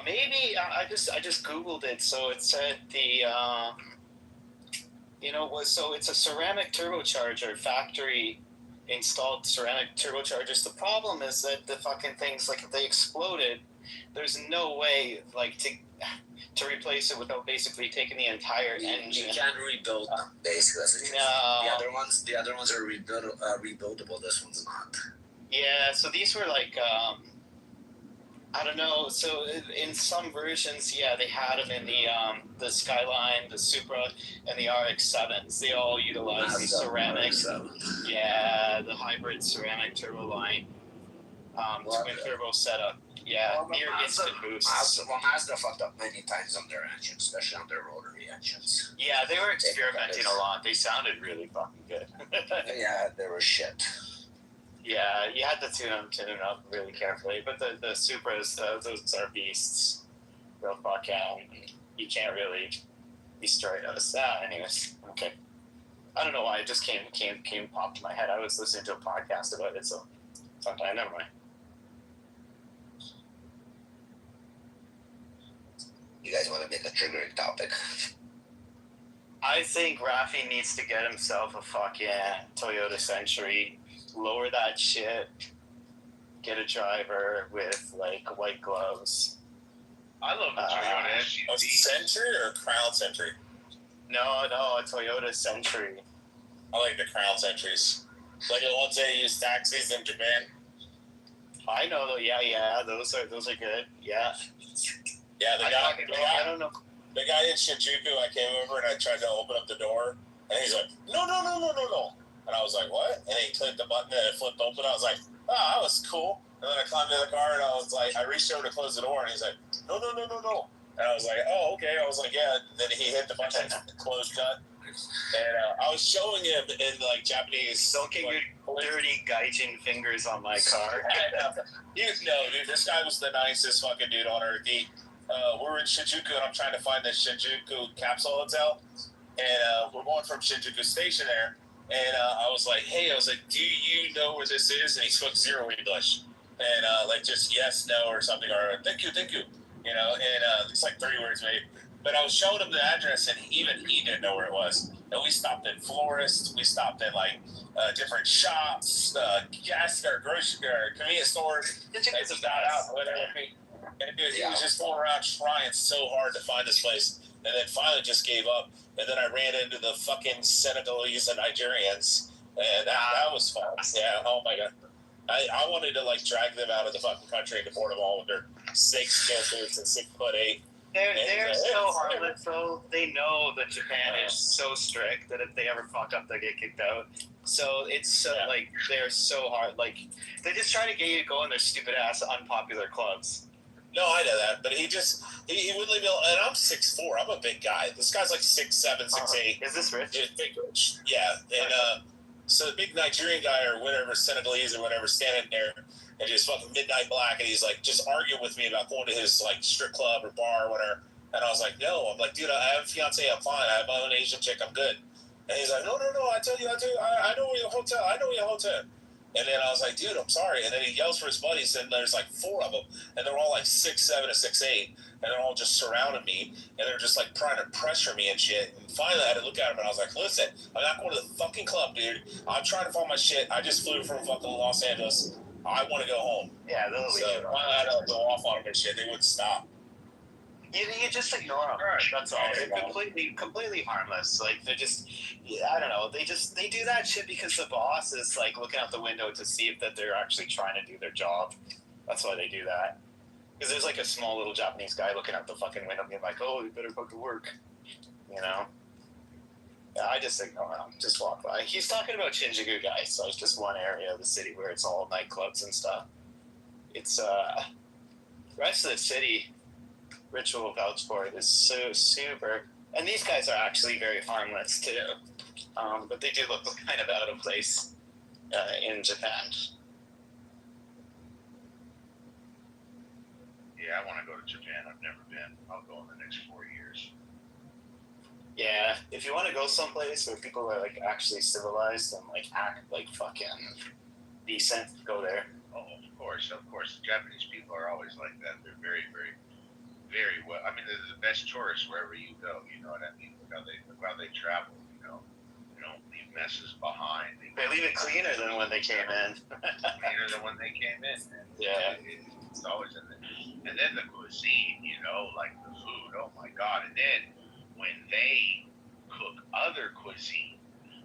Maybe I just Googled it, so it said it's a ceramic turbocharger, factory installed ceramic turbochargers. The problem is that the fucking things, like if they exploded, there's no way like to replace it without basically taking the entire engine. You can't rebuild them, basically. That's what the other ones are rebuildable. This one's not. Yeah, so these were like, I don't know. So in some versions, they had them in the Skyline, the Supra, and the RX-7s. They all utilize the ceramic. Yeah, the hybrid ceramic turbo line, twin turbo setup. Yeah, near instant boosts. Mazda fucked up many times on their engines, especially on their rotary engines. Yeah, they were experimenting a lot. They sounded really fucking good. Yeah, they were shit. Yeah, you had to tune them up really carefully. But the Supras, those are beasts. Real fuck out. You can't really destroy those. Anyways, okay. I don't know why it just came popped in my head. I was listening to a podcast about it, so sometime, never mind. You guys want to make a triggering topic? I think Rafi needs to get himself a fucking Toyota Century, lower that shit, get a driver with like white gloves. I love the Toyota SUV. A Century or a Crown Century? No, a Toyota Century. I like the Crown Centuries. Like the ones they use taxis in Japan. I know though. Yeah. Those are good. Yeah. Yeah, the guy. I don't know. The guy in Shinjuku, I came over and I tried to open up the door, and he's like, no. And I was like, what? And he clicked the button and it flipped open. I was like, that was cool. And then I climbed in the car and I was like, I reached over to close the door and he's like, no. And I was like, oh, okay. I was like, yeah. And then he hit the button and closed shut. And I was showing him in like Japanese. Don't get your dirty gaijin fingers on my car. Dude, this guy was the nicest fucking dude on earth. We're in Shinjuku and I'm trying to find the Shinjuku capsule hotel. And we're going from Shinjuku Station there. And I was like, do you know where this is? And he spoke zero English. And like just yes, no, or something, or thank you. You know, and it's like 30 words maybe. But I was showing him the address, and even he didn't know where it was. And we stopped at florists, we stopped at like different shops, gas or grocery or convenience stores. And just got out, whatever. And dude, he was just going around trying so hard to find this place, and then finally just gave up. And then I ran into the fucking Senegalese and Nigerians, and that was fun. Yeah, oh my god. I wanted to like drag them out of the fucking country and deport them all with their 6 kilters and 6'8". They're so harmless, though. They know that Japan is so strict that if they ever fuck up, they get kicked out. So it's so like they're so hard. Like they just try to get you to go in their stupid ass unpopular clubs. No, I know that, but he wouldn't leave me alone. And I'm 6'4". I'm a big guy. This guy's like 6'7", 6'8". Is this Rich? He's big Rich. Yeah, and so the big Nigerian guy or whatever, Senegalese or whatever, standing there and just fucking midnight black, and he's like just arguing with me about going to his like strip club or bar or whatever. And I was like, no. I'm like, dude, I have a fiance. I'm fine. I have my own Asian chick. I'm good. And he's like, no. I tell you, I know your hotel. And then I was like, dude, I'm sorry. And then he yells for his buddies, and there's like 4 of them, and they're all like 6'7" or 6'8", and they're all just surrounding me, and they're just like trying to pressure me and shit. And finally, I had to look at him, and I was like, listen, I'm not going to the fucking club, dude. I'm trying to find my shit. I just flew from fucking Los Angeles. I want to go home. Yeah, they'll leave you. I had to go off on them and shit. They wouldn't stop. You just ignore them. That's all. They're completely harmless. Like they're just, I don't know. They do that shit because the boss is like looking out the window to see if that they're actually trying to do their job. That's why they do that. Because there's like a small little Japanese guy looking out the fucking window, being like, "Oh, you better fucking work," you know. I just ignore him. Just walk by. He's talking about Shinjuku, guys. So it's just one area of the city where it's all nightclubs and stuff. It's rest of the city. Ritual vouch for it is so super, and these guys are actually very harmless too, but they do look kind of out of place in Japan. Yeah, I want to go to Japan. I've never been. I'll go in the next 4 years. Yeah, if you want to go someplace where people are like actually civilized and like act like fucking decent, go there. Oh, of course. The Japanese people are always like that. They're very, very, very well. I mean, they're the best tourists wherever you go. You know what I mean? Look how they travel. You know, they don't leave messes behind. They leave it cleaner than when they came in. Cleaner than when they came in. And yeah, it's always in there. And then the cuisine. You know, like the food oh my God. And then when they cook other cuisine,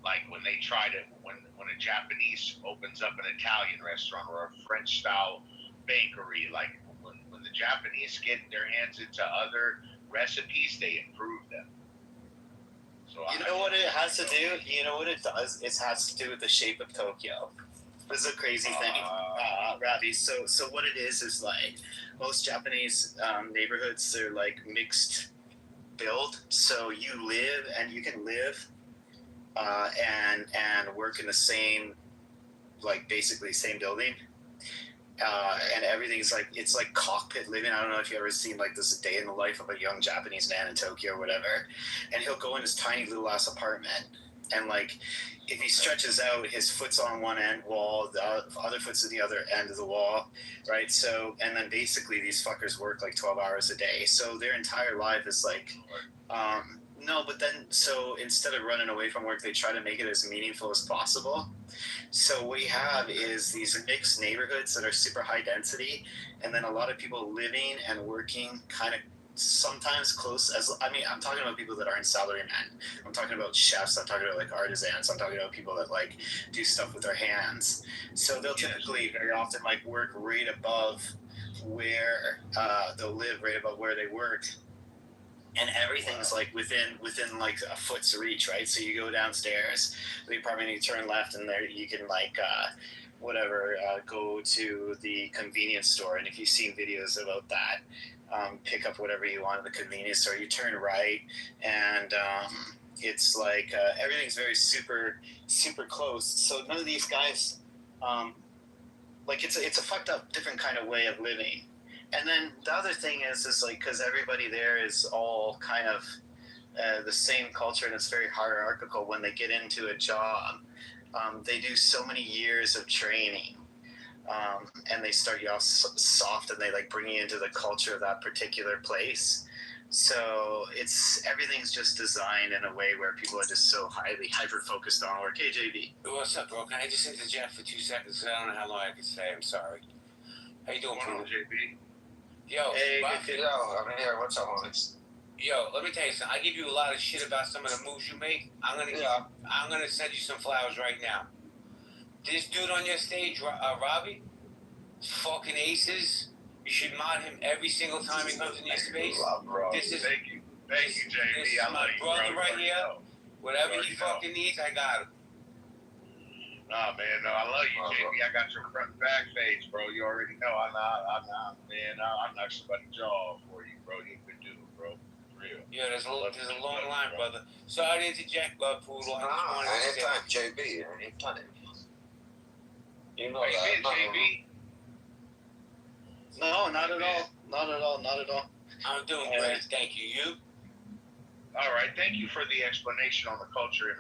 like when they try to, when a Japanese opens up an Italian restaurant or a French style bakery, like when the Japanese get their hands into other recipes, they improve them. So you know what it has to do? You know what it does? It has to do with the shape of Tokyo. This is a crazy thing, Ravi. So what it is like most Japanese neighborhoods, they're like mixed build. So you can live and work in the same, like basically same building. And everything's like, it's like cockpit living. I don't know if you've ever seen like this day in the life of a young Japanese man in Tokyo or whatever. And he'll go in his tiny little ass apartment, and like if he stretches out, his foot's on one end wall, the other foot's at the other end of the wall, right? So, and then basically these fuckers work like 12 hours a day. So their entire life is like, no, but then, so instead of running away from work, they try to make it as meaningful as possible. So what we have is these mixed neighborhoods that are super high density, and then a lot of people living and working kind of sometimes close as, I mean, I'm talking about people that aren't salarymen. I'm talking about chefs. I'm talking about like artisans. I'm talking about people that like do stuff with their hands. So they'll typically very often like work right above where they'll live right above where they work. And everything's like within like a foot's reach, right? So you go downstairs, the apartment, you turn left, and there you can like go to the convenience store. And if you've seen videos about that, pick up whatever you want at the convenience store. You turn right, and it's like everything's very super close. So none of these guys, like it's a fucked up different kind of way of living. And then the other thing is like, because everybody there is all kind of the same culture, and it's very hierarchical. When they get into a job, they do so many years of training, and they start you off soft, and they like bring you into the culture of that particular place. So everything's just designed in a way where people are just so highly hyper focused on work. Hey, JB. What's up, bro? Can I just interject for 2 seconds? I don't know how long I can stay. I'm sorry. How you doing, JB? Yo, hey, yo, I'm here. What's up, homies? Yo, let me tell you something. I give you a lot of shit about some of the moves you make. I'm gonna send you some flowers right now. This dude on your stage, Robbie, fucking aces. You should mod him every single time he comes in your space. This is thank you, JB. This is my brother right here. Whatever he fucking needs, I got him. Nah, man, no, I love you, JB. I got your front and back face, bro. You already know. I'm not, man. I knock somebody's jaw for you, bro. You can do it, bro. Real. Yeah, there's a long line, brother. Sorry to interject, Poodle. Anytime, JB. Anytime. You know that. JB? No, not at all. Not at all. I'm doing great. Thank you. You? All right. Thank you for the explanation on the culture in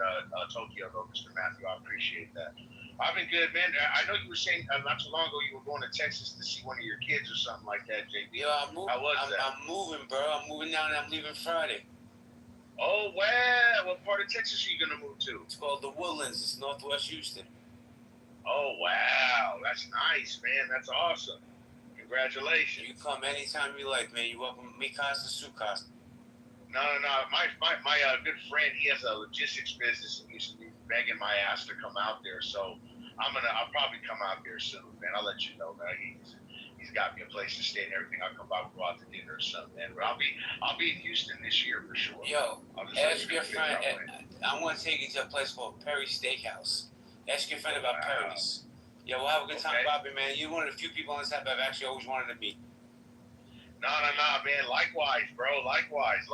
Tokyo, though, Mr. Matthew. I appreciate that. I've been good, man. I know you were saying not too long ago you were going to Texas to see one of your kids or something like that, JB. Yo, I'm moving. I'm moving, bro. I'm moving down and I'm leaving Friday. Oh, wow. What part of Texas are you going to move to? It's called the Woodlands. It's northwest Houston. Oh, wow. That's nice, man. That's awesome. Congratulations. You come anytime you like, man. You're welcome. Mi casa, su casa. No. My good friend, he has a logistics business, and he's begging my ass to come out there. So I'll probably come out there soon, man. I'll let you know, man. He's got me a place to stay and everything. I'll come by and go out to dinner or something, man. But I'll be in Houston this year for sure. Yo, ask your friend. I want to take you to a place called Perry's Steakhouse. Ask your friend about Perry's. Yeah, we'll have a good time, Bobby, man. You're one of the few people on this app I've actually always wanted to meet. No, man. Likewise, bro. Likewise.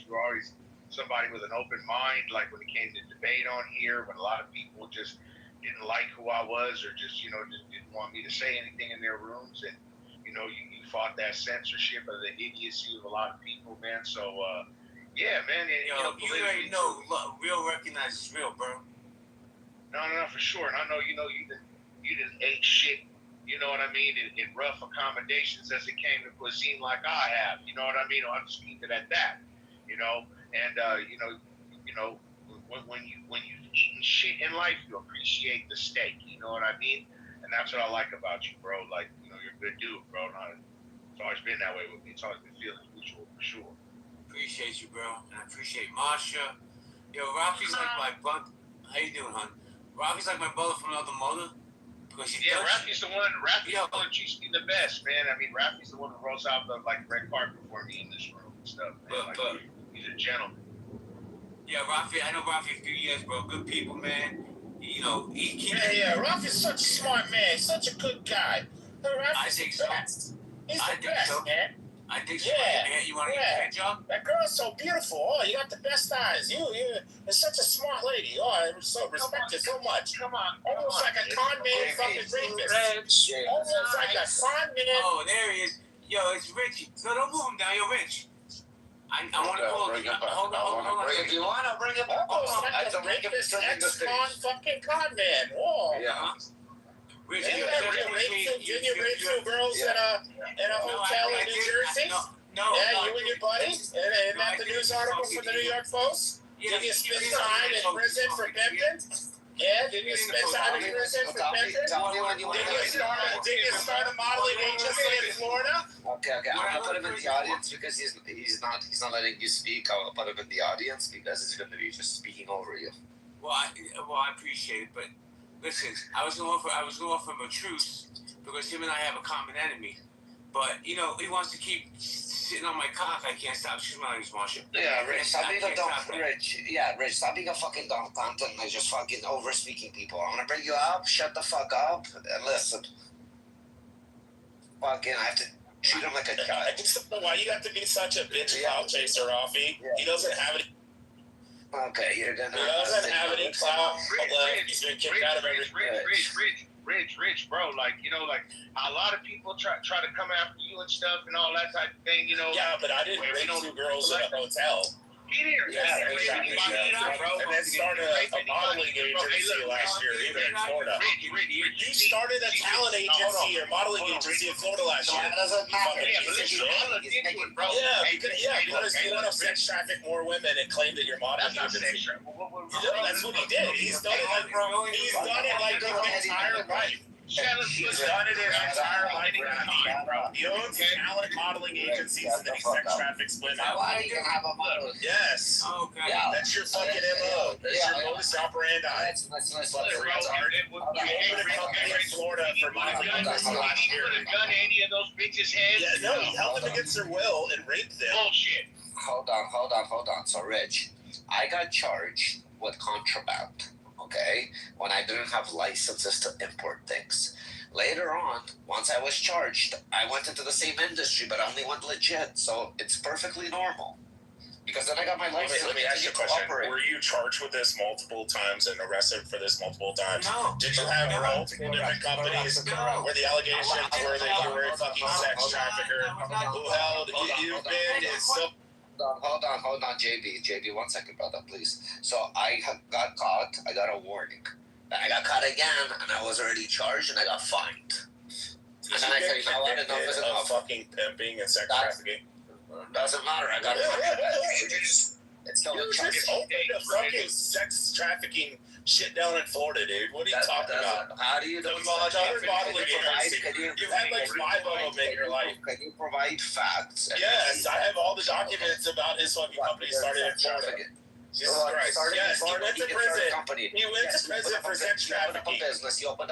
You're always somebody with an open mind. Like when it came to debate on here, when a lot of people just didn't like who I was, or just didn't want me to say anything in their rooms, and you fought that censorship of the idiocy of a lot of people, man. So yeah, man. And, you already know. Look, real recognizes real, bro. No, for sure. And I know you didn't ate shit. You know what I mean? In rough accommodations as it came to cuisine like I have. You know what I mean? I'll just keep it at that. And when you've eaten shit in life, you appreciate the steak. You know what I mean? And that's what I like about you, bro. Like, you're a good dude, bro. It's always been that way with me. It's always been feeling mutual for sure. appreciate you, bro. And I appreciate Marsha. Yo, Rafi's like my brother. How you doing, hon? Rafi's like my brother from another mother. Rafi's the one treats me the best, man. I mean, Rafi's the one who rolls out the red carpet for me in this room and stuff. Man. He's a gentleman. Yeah, Rafi, I know Rafi a few years, bro. Good people, man. You know, he keeps... Rafi's such a smart man. Such a good guy. I think so. He's the best, man. I think so. Yeah. You want to get a hand job? That girl's so beautiful. Oh, you got the best eyes. You're such a smart lady. Oh, I respect you so much. Come on. Almost like a con man fucking rapist. Almost like a con man. Oh, there he is. Yo, it's Rich. No, don't move him down. Yo, Rich. I want to call him. Hold on. If you want to bring him up, I don't make him ex-con fucking con man. Whoa. Yeah. Rich, you raped two girls in a hotel in New Jersey? No. Yeah, you and your buddy? And that the news article from the New York Post? Did you spend time in prison for pimping? Yeah, did you spend time in prison for pimping? Did you start a modeling agency in Florida? Okay. I'm gonna put him in the audience because he's not letting you speak. I'll put him in the audience because he's gonna be just speaking over you. Well, I appreciate it, but listen, I was gonna offer him a truce because him and I have a common enemy. But he wants to keep sitting on my cock. I can't stop smiling, Marsha. Yeah, Rich, stop being a dumb Rich. Yeah, Rich, stop being a fucking dumb cunt and just fucking over speaking people. I'm gonna bring you up, shut the fuck up, and listen. Fucking, I have to treat him like a child. I just don't know why you have to be such a bitch clout chaser, Rafi. Yeah. He doesn't have any. Okay, you're gonna. He doesn't have any clout. He's been kicked out of everything. Rich, bro. Like a lot of people try to come after you and stuff and all that type of thing. Yeah, but I didn't rape two girls in a hotel. He didn't. And then started a modeling agency last year, even in Florida. You started a talent agency or modeling agency in Florida last year. That doesn't matter. Yeah, because you want to sex traffic more women and claim that you're modeling agency. That's what he did. He's done it like his entire life. He's done it his entire life. He owns talent modeling agencies and then he sex traffics women. Why do you have a model? Yes. Okay. Yeah, that's your fucking MO. That's your modus operandi. Let's You opened a company in Florida for modeling agency last year. Could have done any of those bitches' heads. Yeah, no, he held them against their will and raped them. Bullshit. Hold on. So, Rich, I got charged with contraband. Okay, when I didn't have licenses to import things. Later on, once I was charged, I went into the same industry, but I only went legit, so it's perfectly normal. Because then I got my license. Let me ask you a question. Were you charged with this multiple times and arrested for this multiple times? No. Did you have multiple different companies where the allegations were that you were a fucking sex trafficker who held you've been is still... Hold on, JB, 1 second, brother, please. So I got caught, I got a warning. Then I got caught again, and I was already charged, and I got fined. And then I said, you know what, enough is enough. Fucking pimping and sex trafficking. Doesn't matter, I got it's still you just opened a fucking sex trafficking shit down in Florida, dude. What are you talking about? How do you the other modeling agency? You've had like 5 of them in your life. Can you provide facts? Yes, I have all the documents about his fucking company started in Florida. Jesus Christ. Yes, he went to prison. He went to prison for sex trafficking. He went to prison for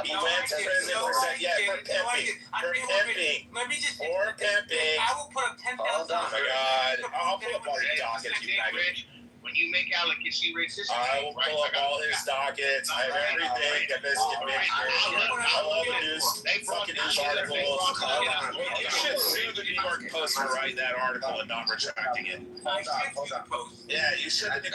pimping. For pimping. I will put up $10,000. Oh my God. I'll pull up all your dockets, you maggot. When you make allocacy rates, I will pull up all his dockets. I have everything of this conviction. I love the news, fucking news articles. You should sue the New York Post for writing that article and not retracting it. Hold on. Yeah, you should sue the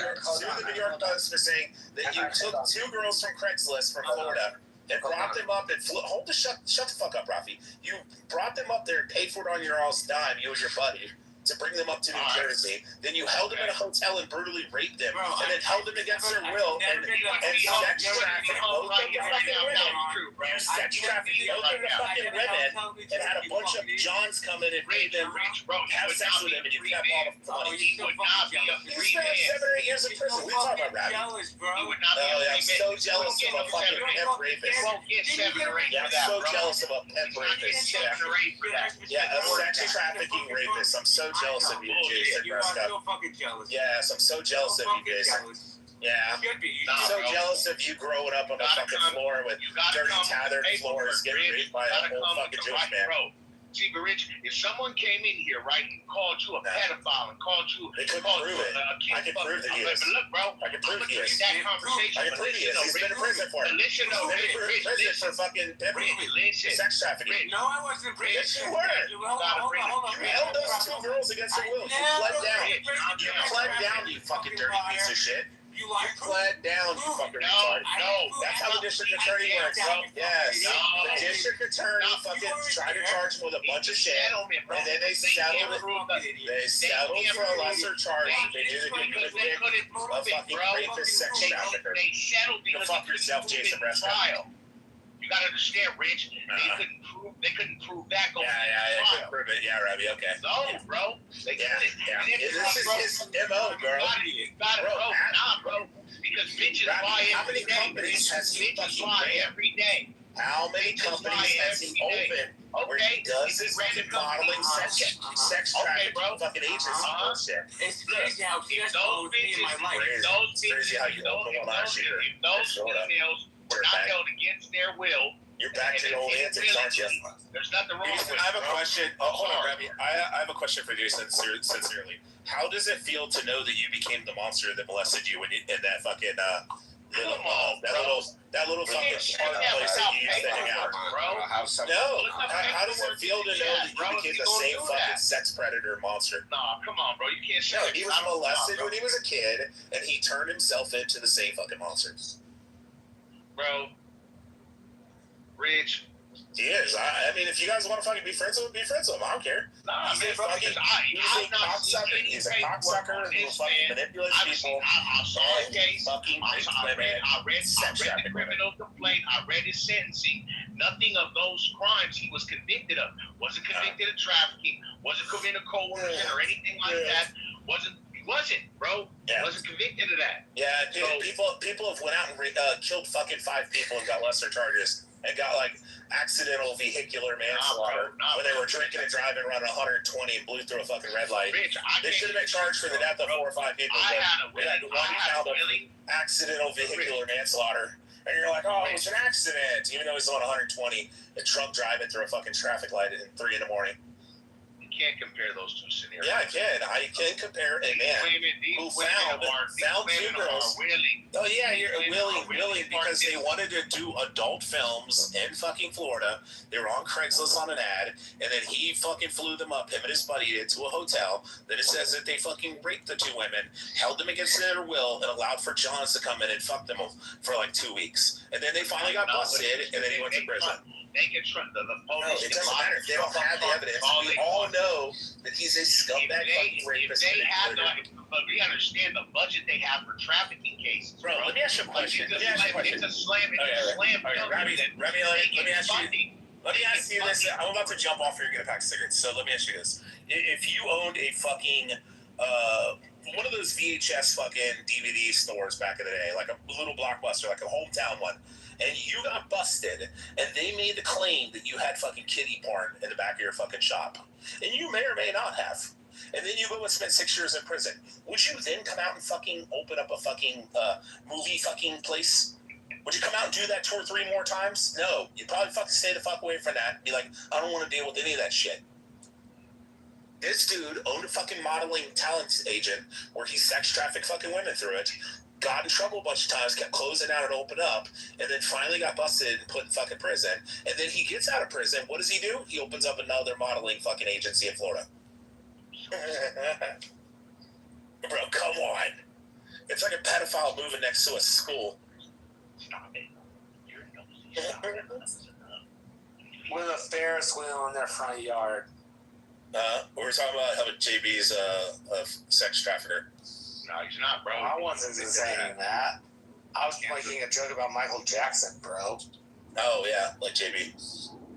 New York Post for saying that you took 2 girls from Craigslist from Florida and brought them up and shut the fuck up, Rafi. You brought them up there and paid for it on your all's dime, you and your buddy, to bring them up to New Jersey. Then you held them in a hotel and brutally raped them, and then held them against their will and sex trafficked both of the fucking women. You sex trafficked both of the fucking women and had a bunch of Johns come in and made them have sex with them, and you kept all the money. You spent like 7 or 8 years in prison. We talking about Rafi. I'm so jealous of a fucking pimp rapist. Yeah, I'm so jealous of a pimp rapist. Yeah, a sex trafficking rapist. I'm so jealous of you, Jason. You are so fucking jealous. Yes, I'm so jealous of you, Jason. Yeah. I'm so jealous of you growing up on the fucking floor with dirty, tattered floors, getting raped by a old fucking Jewish man. Bro. See, but Rich, if someone came in here, right, and called you a pedophile and called you... They couldn't prove it. I can prove that he is. But look, bro, I can prove he is. that conversation. I can prove he is. He's been in prison for it. Listen, no, He's been in prison for fucking sex trafficking. No, I wasn't in prison. Yes, you were. Hold on. You held those two girls against their will. You pled down. You pled down, you fucking dirty piece of shit. You pled down, you fucking retard. No. That's how the district attorney works. Yes. The district attorney fucking tried to charge him with a bunch of shit, and then they settled it. They settled for a lesser charge. They did a good convict of fucking rapist, sex trafficker. They settled Go because fuck yourself, Jason Bresco. You gotta understand, Rich. They couldn't prove that. Yeah, they couldn't prove it. Yeah, Robbie. Okay. No, bro. They couldn't. This is his MO, bro. Bro. Because bitches buy how many companies has he fucking every day? How many companies has he opened where he does this fucking modeling, sex trafficking, fucking agency bullshit? It's crazy how stressful it was in my life. It's crazy how you opened one last year. Those females were not held against their will. You're back to the old antics, aren't you? There's nothing wrong with it. I have a question. Hold on, Rabbi. I have a question for you sincerely. How does it feel to know that you became the monster that molested you in that fucking that little fucking park place that you used to hang out? No. How does it feel to know that you became the same fucking sex predator monster? Nah, come on, bro. You can't say that. He was molested when he was a kid, and he turned himself into the same fucking monster. Bro. Rich. He is. I mean, if you guys want to fucking be friends with him, be friends with him. I don't care. Nah, he's a cocksucker. He's a cocksucker who will fucking manipulate people. I saw his case. I read the criminal complaint. I read his sentencing. Nothing of those crimes he was convicted of. Wasn't convicted of trafficking. Wasn't convicted of coercion or anything like that. He wasn't, bro. Yeah. Wasn't convicted of that. Yeah, dude. People have went out and killed fucking 5 people and got lesser charges. And got like accidental vehicular manslaughter when they were drinking and driving around 120 and blew through a fucking red light. Rich, they should have been charged for the death of 4 or 5 people. I had one count of accidental vehicular manslaughter. And you're like, oh, it was an accident. Even though he's on 120 and drunk driving through a fucking traffic light at 3 in the morning. You can't compare those two scenarios. Yeah, I can compare a man who found 2 girls. Oh yeah, you're willing because they wanted to do adult films in fucking Florida. They were on Craigslist on an ad, and then he fucking flew them up, him and his buddy did, to a hotel. Then it says that they fucking raped the 2 women, held them against their will, and allowed for Johns to come in and fuck them for like 2 weeks. And then they finally got busted, and then he went to prison. They can trust the police. It doesn't matter. They don't have the evidence. We all know that he's a scumbag fucking rapist. But we understand the budget they have for trafficking cases. Bro, let me ask you a question. It's a slam. Remy, let me ask you this. I'm about to jump off here and get a pack of cigarettes. So let me ask you this. If you owned a fucking one of those VHS fucking DVD stores back in the day, like a little Blockbuster, like a hometown one, and you got busted, and they made the claim that you had fucking kiddie porn in the back of your fucking shop, and you may or may not have, and then you go and spend 6 years in prison, would you then come out and fucking open up a fucking movie fucking place? Would you come out and do that 2 or 3 more times? No. You'd probably fucking stay the fuck away from that and be like, I don't want to deal with any of that shit. This dude owned a fucking modeling talent agent where he sex trafficked fucking women through it, got in trouble a bunch of times, kept closing down and open up, and then finally got busted and put in fucking prison. And then he gets out of prison. What does he do? He opens up another modeling fucking agency in Florida. Bro, come on. It's like a pedophile moving next to a school. Stop it. You're nosy. With a Ferris wheel in their front yard. We were talking about how JB's a sex trafficker. No, he's not, bro. I wasn't saying that. I was making a joke about Michael Jackson, bro. Oh, yeah, like JB.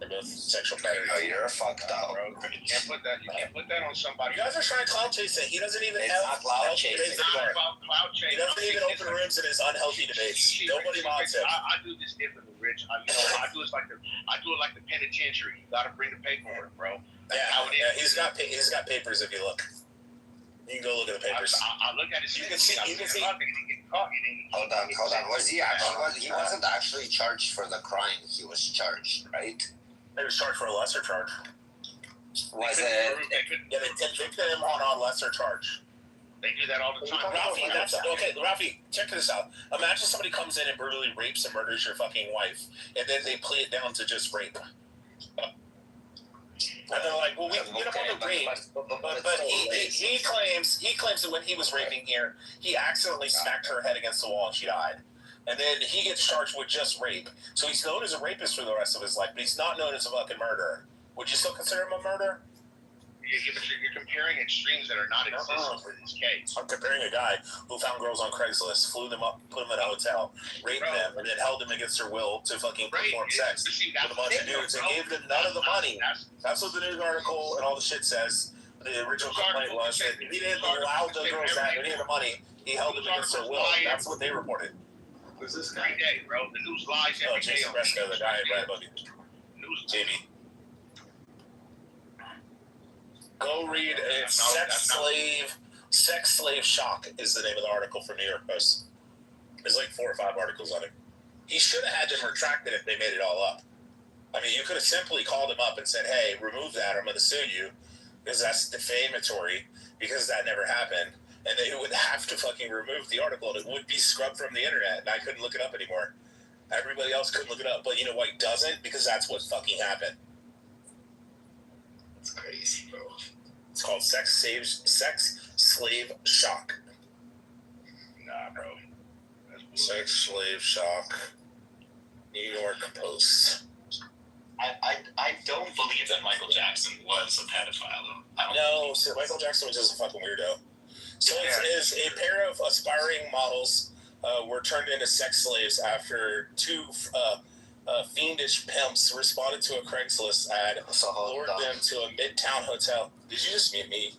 They're both sexual predators. Oh, you're fucked up. Bro, you can't put that on somebody. You guys are trying to cloud chase it. He doesn't even It's have not cloud healthy chasing. debates anymore. Cloud chase. He doesn't even open rooms in his unhealthy debates. Nobody mods him. I do this differently, Rich. I do it like the penitentiary. You got to bring the paperwork, bro. That's how it is. He's got papers if you look. You can go look at the papers. I look at it. You can see. Hold on. Was he actually? He wasn't actually charged for the crime. He was charged, right? He was charged for a lesser charge. Was it? Yeah, they convicted him on a lesser charge. They do that all the time. Ralphie, check this out. Imagine somebody comes in and brutally rapes and murders your fucking wife, and then they plea it down to just rape. And they're like, well, we can get him on the rape, but he claims that when he was raping here, he accidentally smacked her head against the wall and she died. And then he gets charged with just rape. So he's known as a rapist for the rest of his life, but he's not known as a fucking murderer. Would you still consider him a murderer? You're comparing extremes that are not existent for this case. I'm comparing a guy who found girls on Craigslist, flew them up, put them in a hotel, raped them, and then held them against their will to fucking perform sex with a bunch of dudes and gave them none of the money. That's what the news article and all the shit says. The original complaint was that he didn't allow the girls to have any of the money. He held them against their will. That's what they reported. Who's this guy? Every day, bro. The news lies every day. Jason Bresco, the guy right above you. JB. Go read it. Sex Slave Shock is the name of the article from New York Post. There's like 4 or 5 articles on it. He should have had them retracted if they made it all up. I mean, you could have simply called him up and said, hey, remove that or I'm going to sue you because that's defamatory because that never happened. And they would have to fucking remove the article and it would be scrubbed from the internet and I couldn't look it up anymore. Everybody else couldn't look it up. But you know why he doesn't? Because that's what fucking happened. It's crazy, bro. It's called Sex Slave Shock. Nah, bro. Sex Slave Shock. New York Post. I don't believe that Michael Jackson was a pedophile, though. No, so Michael Jackson was just a fucking weirdo. So it is a pair of aspiring models were turned into sex slaves after 2 fiendish pimps responded to a Craigslist ad, lured them to a midtown hotel. Did you just mute me?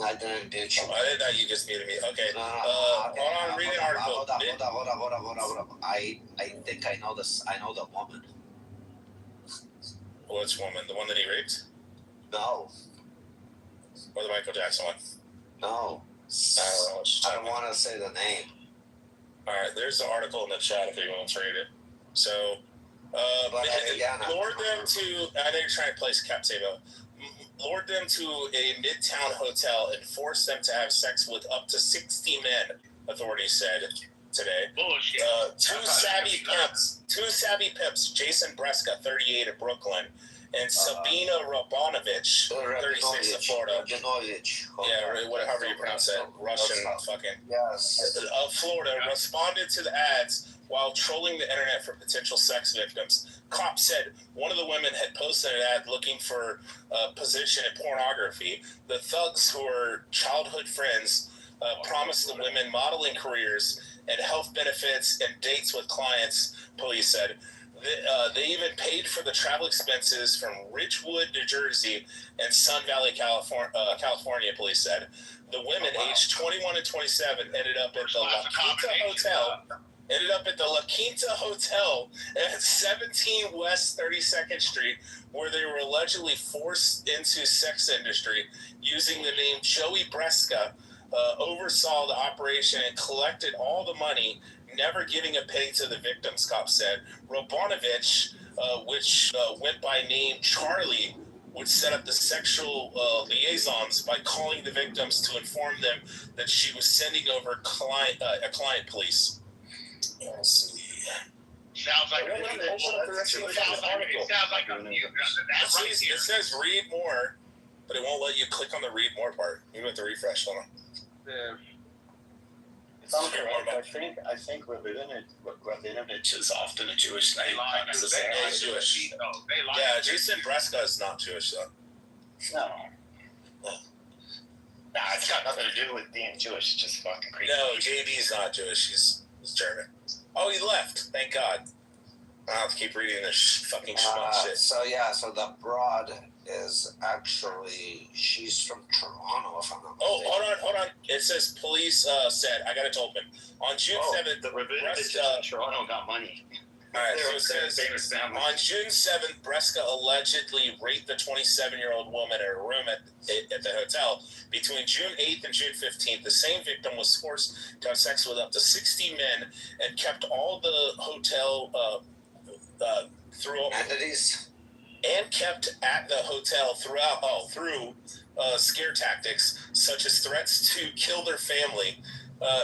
I didn't mute you. I didn't know you just muted me. Okay. Hold on, read an article. Hold on. I think I know this. I know the woman. Which woman? The one that he raped? No. Or the Michael Jackson one? No. I don't want to say the name. Alright, there's the article in the chat if anyone wants to read it. So, lured them to, I know you're trying to place Cap Sabo, lured them to a midtown hotel and forced them to have sex with up to 60 men, authorities said today. Bullshit. Two savvy pimps, Jason Bresca, 38 of Brooklyn, and Sabina Rabonovich, 36 of Florida. However you pronounce it. Russian fucking. Yes. Of Florida responded to the ads while trolling the internet for potential sex victims. Cops said one of the women had posted an ad looking for a position in pornography. The thugs, who were childhood friends, promised the women modeling careers and health benefits and dates with clients, police said. They even paid for the travel expenses from Ridgewood, New Jersey, and Sun Valley, California, police said. The women, aged 21 and 27, ended up at the La Quinta Hotel at 17 West 32nd Street, where they were allegedly forced into sex industry using the name Joey Bresca, oversaw the operation and collected all the money, never giving a penny to the victims, cops said. Rabonovich, which went by name Charlie, would set up the sexual liaisons by calling the victims to inform them that she was sending over a client police. Let's see. Sounds like it says read more, but it won't let you click on the read more part. You have to refresh on it. Yeah. I think Rabinovich is often a Jewish name. He's Jewish. Yeah, Jason Bresca is not Jewish though. No. Nah, it's got nothing to do with being Jewish. It's just fucking crazy. No, JB's not Jewish. He's German. Oh, he left. Thank God. I'll have to keep reading this fucking schmuck shit. So the broad is actually, she's from Toronto, if I'm not mistaken. Hold on. It says police said, I got it open. On June 7th, the Rabbinic Toronto got money. All right, so it says, on June 7th, Breska allegedly raped the 27-year-old woman in a room at the hotel. Between June 8th and June 15th, the same victim was forced to have sex with up to 60 men and kept all the hotel entities, and kept at the hotel through scare tactics such as threats to kill their family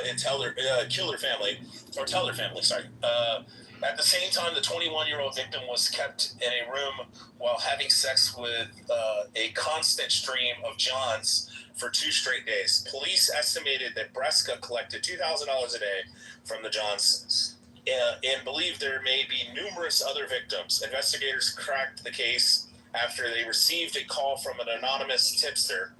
and tell their family. Sorry. At the same time, the 21-year-old victim was kept in a room while having sex with a constant stream of Johns for 2 straight days. Police estimated that Breska collected $2,000 a day from the Johns and believe there may be numerous other victims. Investigators cracked the case after they received a call from an anonymous tipster,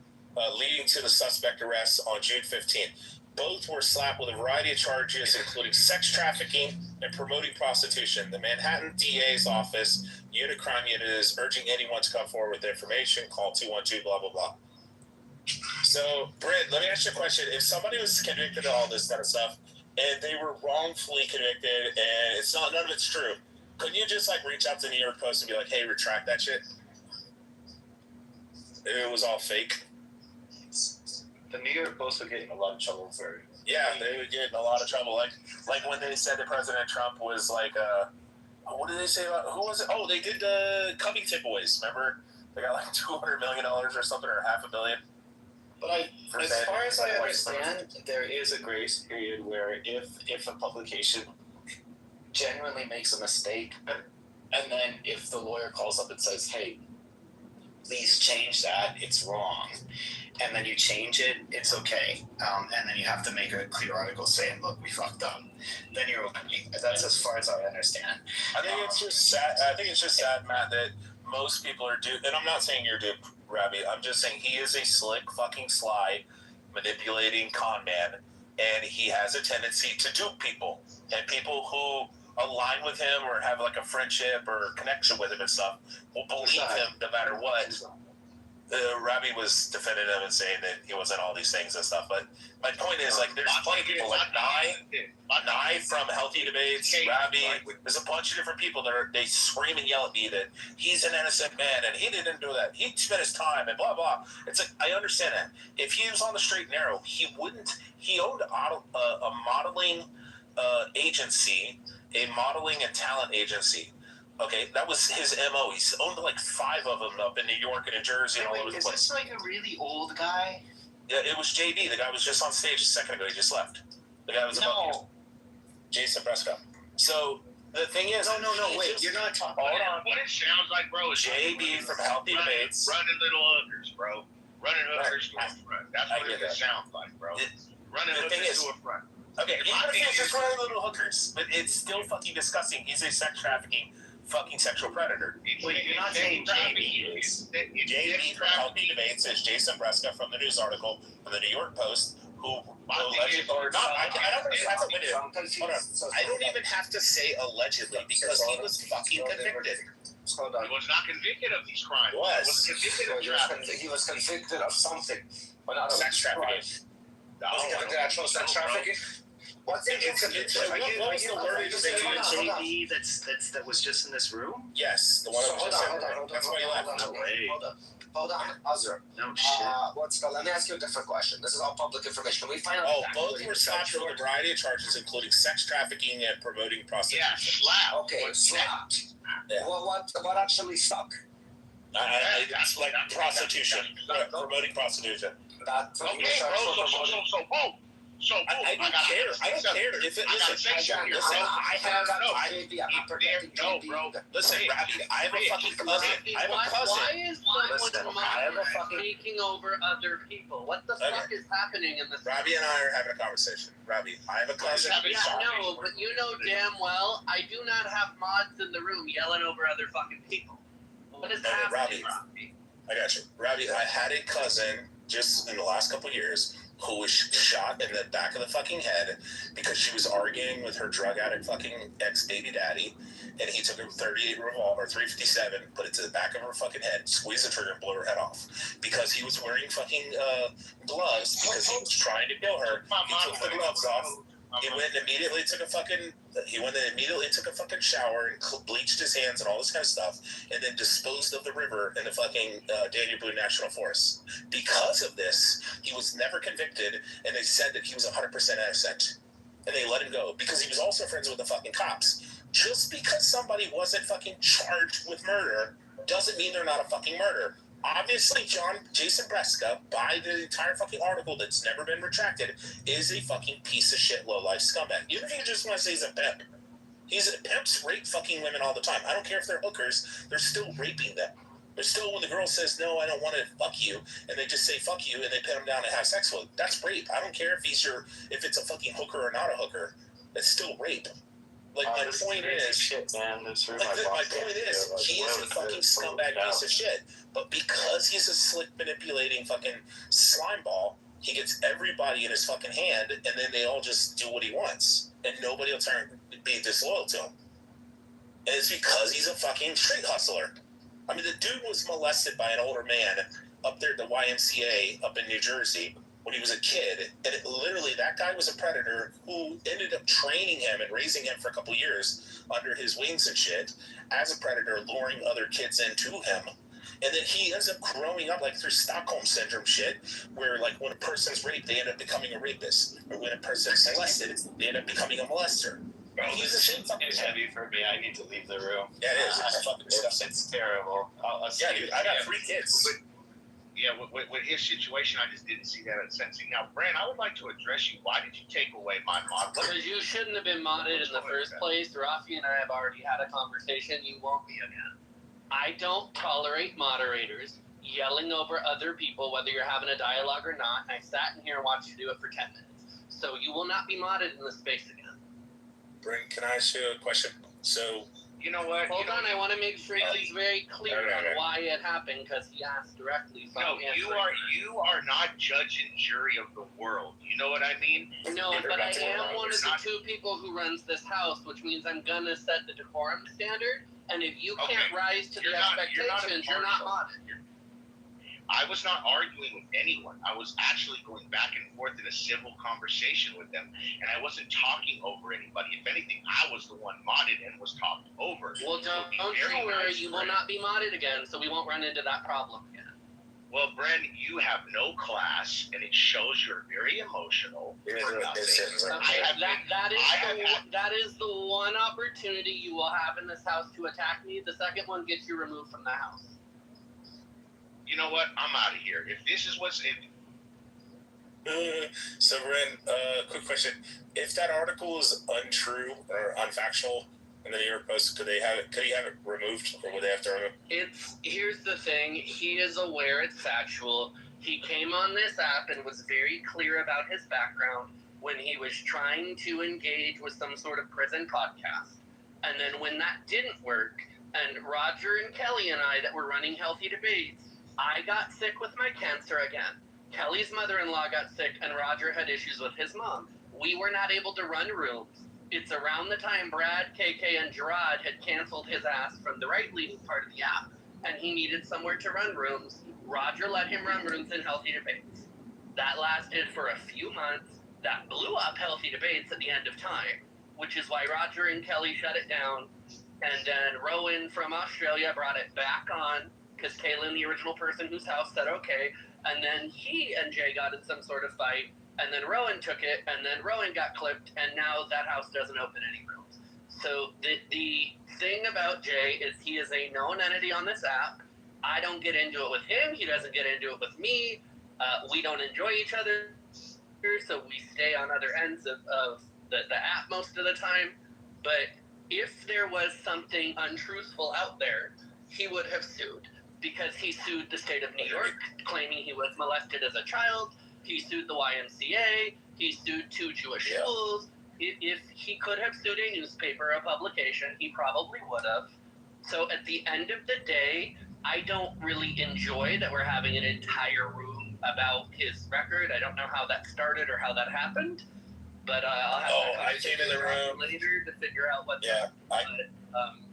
leading to the suspect arrest on June 15th. Both were slapped with a variety of charges, including sex trafficking and promoting prostitution. The Manhattan DA's office, Unit Crime Unit, is urging anyone to come forward with information. Call 212, blah, blah, blah. So, Britt, let me ask you a question. If somebody was convicted of all this kind of stuff, and they were wrongfully convicted, and none of it's true, couldn't you just, reach out to the New York Post and be like, hey, retract that shit? It was all fake. The New York Post would get in a lot of trouble for it. Yeah, they would get in a lot of trouble. Like when they said that President Trump was what did they say about, who was it? Oh, they did the Covington boys, remember? They got $200 million or something, or $500 million. But as far as I understand, there is a grace period where if a publication genuinely makes a mistake, and then if the lawyer calls up and says, hey, please change that, it's wrong, and then you change it, it's okay, and then you have to make a clear article saying, look, we fucked up, then you're okay. That's as far as I understand. I think it's just sad, Matt, that most people are duped, and I'm not saying you're duped, Robbie, I'm just saying he is a slick, fucking sly, manipulating con man, and he has a tendency to dupe people, and people who align with him or have a friendship or connection with him and stuff will believe him no matter what. Robbie was defending him and saying that he wasn't all these things and stuff, but my point is, there's plenty of people like Nye from Healthy Debates, Robbie, there's a bunch of different people that they scream and yell at me that he's an innocent man and he didn't do that, he spent his time and blah blah. It's I understand that. If he was on the straight and narrow, he owned a modeling agency, a modeling and talent agency. Okay, that was his MO. He's owned 5 of them up in New York and New Jersey and all over the place. Is this a really old guy? Yeah, it was JB. The guy was just on stage a second ago. He just left. The guy was above Jason Breska. So the thing is, no. Wait, you're not talking. Hold on. What it sounds like, bro, is JB from Healthy Debates. Running little hookers, bro. Running hookers to a front. That's what it sounds like, bro. Running hookers to a front. Okay, even if he's just running little hookers, but it's still fucking disgusting. He's a sex trafficking fucking sexual predator. Wait, you're not saying JB is? JB from Healthy Debates is Jason Breska from the news article from the New York Post, who allegedly, I don't even have to say allegedly because he was fucking convicted. Hold on. He was not convicted of these crimes. He was convicted of trafficking. He was convicted of something, but not sex trafficking. Was he convicted of actual sex trafficking? What's it? What was the word JB that was just in this room? Yes, the one that was just in the room. That's why you left. No way. Hold on, Azra. No shit. Let me ask you a different question. This is all public information. Can we find out? Both were slapped with a variety of charges, including sex trafficking and promoting prostitution. Yeah, slapped. Okay, slapped. Yeah. What actually stuck? It's prostitution. Promoting prostitution. I don't care. I don't care. Listen, I have a fucking cousin. Why is someone taking over other people? What the fuck is happening in this? Robbie and I are having a conversation. Robbie, I have a cousin. Yeah, no, but you know damn well I do not have mods in the room yelling over other fucking people. What is happening, Robbie? I got you. Robbie, I had a cousin just in the last couple of years who was shot in the back of the fucking head because she was arguing with her drug addict fucking ex-baby daddy, and he took a .38 revolver, 357, put it to the back of her fucking head, squeezed the trigger, and blew her head off. Because he was wearing fucking gloves because he was trying to kill her. He took the gloves off. He went and immediately took a fucking shower and bleached his hands and all this kind of stuff, and then disposed of the river in the fucking Daniel Boone National Forest. Because of this, he was never convicted, and they said that he was 100% innocent, and they let him go because he was also friends with the fucking cops. Just because somebody wasn't fucking charged with murder doesn't mean they're not a fucking murderer. Obviously, Jason Breska, by the entire fucking article that's never been retracted, is a fucking piece of shit, low-life scumbag. Even if you just want to say he's a pimp. Pimps rape fucking women all the time. I don't care if they're hookers, they're still raping them. They're still, when the girl says, no, I don't want to fuck you, and they just say fuck you, and they pin them down and have sex with them. That's rape. I don't care if it's a fucking hooker or not a hooker. It's still rape. Like, my point is, shit, man. my point is, he is a fucking scumbag piece of shit. But because he's a slick, manipulating fucking slime ball, he gets everybody in his fucking hand, and then they all just do what he wants, and nobody will be disloyal to him. And it's because he's a fucking street hustler. I mean, the dude was molested by an older man up there at the YMCA up in New Jersey when he was a kid, and literally that guy was a predator who ended up training him and raising him for a couple years under his wings and shit as a predator, luring other kids into him. And then he ends up growing up like through Stockholm Syndrome shit, where like when a person's raped, they end up becoming a rapist, or when a person's molested, they end up becoming a molester. Bro, he's the same fucking heavy for me. I need to leave the room. Yeah, it is. It's fucking disgusting. It's terrible. Yeah, dude, I got 3 kids. With his situation, I just didn't see that at sentencing. Now, Brand, I would like to address you. Why did you take away my mod? Because you shouldn't have been modded in the first place. Rafi and I have already had a conversation. You won't be again. I don't tolerate moderators yelling over other people, whether you're having a dialogue or not. I sat in here and watched you do it for 10 minutes. So you will not be modded in this space again. Brent, can I ask you a question? So, you know what? Hold on, I want to make sure he's very clear on why it happened, because he asked directly. So no, you are not judge and jury of the world. You know what I mean? No, but I am one of the 2 people who runs this house, which means I'm gonna set the decorum standard. And if you can't rise to the expectations, you're not modded. I was not arguing with anyone. I was actually going back and forth in a civil conversation with them, and I wasn't talking over anybody. If anything, I was the one modded and was talked over. Well, don't you worry. You will not be modded again, so we won't run into that problem again. Well, Bren, you have no class, and it shows you're very emotional. That is the one opportunity you will have in this house to attack me. The second one gets you removed from the house. You know what? I'm out of here. If this is what's in. So, Ren, quick question: if that article is untrue or unfactual in the New York Post, could he have it removed, or would they have to remove it? Here's the thing: he is aware it's factual. He came on this app and was very clear about his background when he was trying to engage with some sort of prison podcast, and then when that didn't work, and Roger and Kelly and I that were running Healthy Debates. I got sick with my cancer again. Kelly's mother-in-law got sick, and Roger had issues with his mom. We were not able to run rooms. It's around the time Brad, KK, and Gerard had canceled his ass from the right-leaning part of the app, and he needed somewhere to run rooms. Roger let him run rooms in Healthy Debates. That lasted for a few months. That blew up Healthy Debates at the end of time, which is why Roger and Kelly shut it down. And then Rowan from Australia brought it back on, because Kaylin, the original person whose house, said okay, and then he and Jay got in some sort of fight, and then Rowan took it, and then Rowan got clipped, and now that house doesn't open any rooms. So the thing about Jay is he is a known entity on this app. I don't get into it with him. He doesn't get into it with me. We don't enjoy each other, so we stay on other ends of the app most of the time. But if there was something untruthful out there, he would have sued. Because he sued the state of New York, claiming he was molested as a child. He sued the YMCA. He sued 2 Jewish schools. If he could have sued a newspaper, a publication, he probably would have. So at the end of the day, I don't really enjoy that we're having an entire room about his record. I don't know how that started or how that happened, but I'll have I came in the room later to figure out what.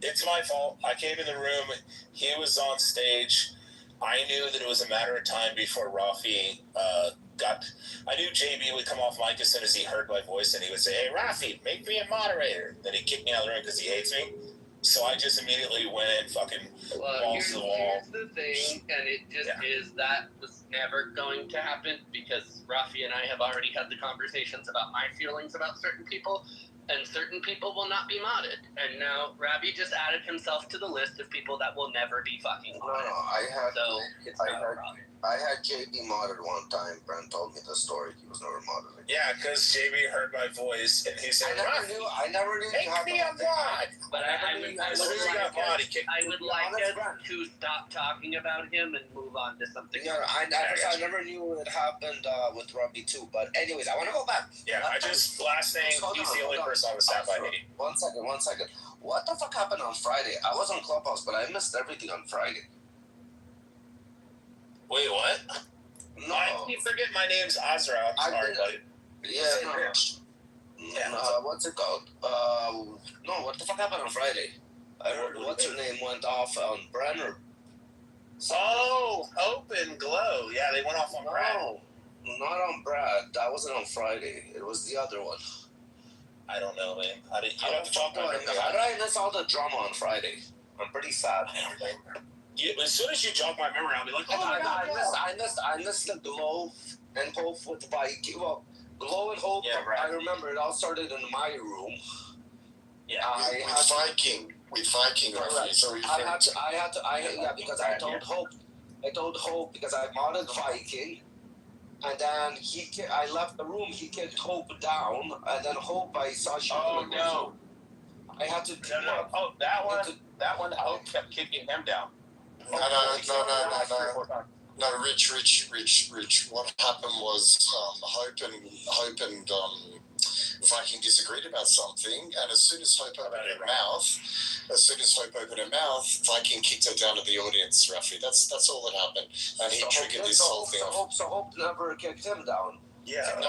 It's my fault. I came in the room. He was on stage. I knew that it was a matter of time before Rafi I knew JB would come off mic as soon as he heard my voice, and he would say, "Hey, Rafi, make me a moderator." Then he'd kick me out of the room because he hates me. So I just immediately went in, fucking balls to the wall. Here's the thing, and it just is that was never going to happen because Rafi and I have already had the conversations about my feelings about certain people, and certain people will not be modded. And now Ravi just added himself to the list of people that will never be fucking modded. I had JB modded one time. Brent told me the story. He was never modded again. Yeah, because JB heard my voice and he said, I never knew make me a mod. But I would like us to stop talking about him and move on to something else. I never knew it happened with Robbie too. But anyways, I want to go back. Yeah, last thing, he's the only person on the staff I hate. 1 second. What the fuck happened on Friday? I was on Clubhouse, but I missed everything on Friday. Wait, what? No. You forget my name's Azra. I'm sorry, buddy. What's it called? No, what the fuck happened on Friday? I heard what's her name went off on Brenner. Oh, Hope and Glow. Yeah, they went off on Brad. No, not on Brad. That wasn't on Friday. It was the other one. I don't know, man. How did I miss all the drama on Friday? I'm pretty sad. I don't remember. As soon as you jog my memory, I'll be like, I missed the Glow and Hope with Viking. Well, Glow and Hope. Yeah, right. I remember it all started in my room. Yeah, with Viking. Right. So because I told Hope because I modded Viking, and then I left the room. He kicked Hope down, and then Hope I saw she. Oh no! I had to. No. Oh, that one. Hope kept kicking him down. No, Rich. What happened was Hope and Viking disagreed about something, and as soon as Hope opened her mouth, Viking kicked her down to the audience. Rafi, that's all that happened, and he triggered this whole thing. So Hope never kicked him down. Yeah,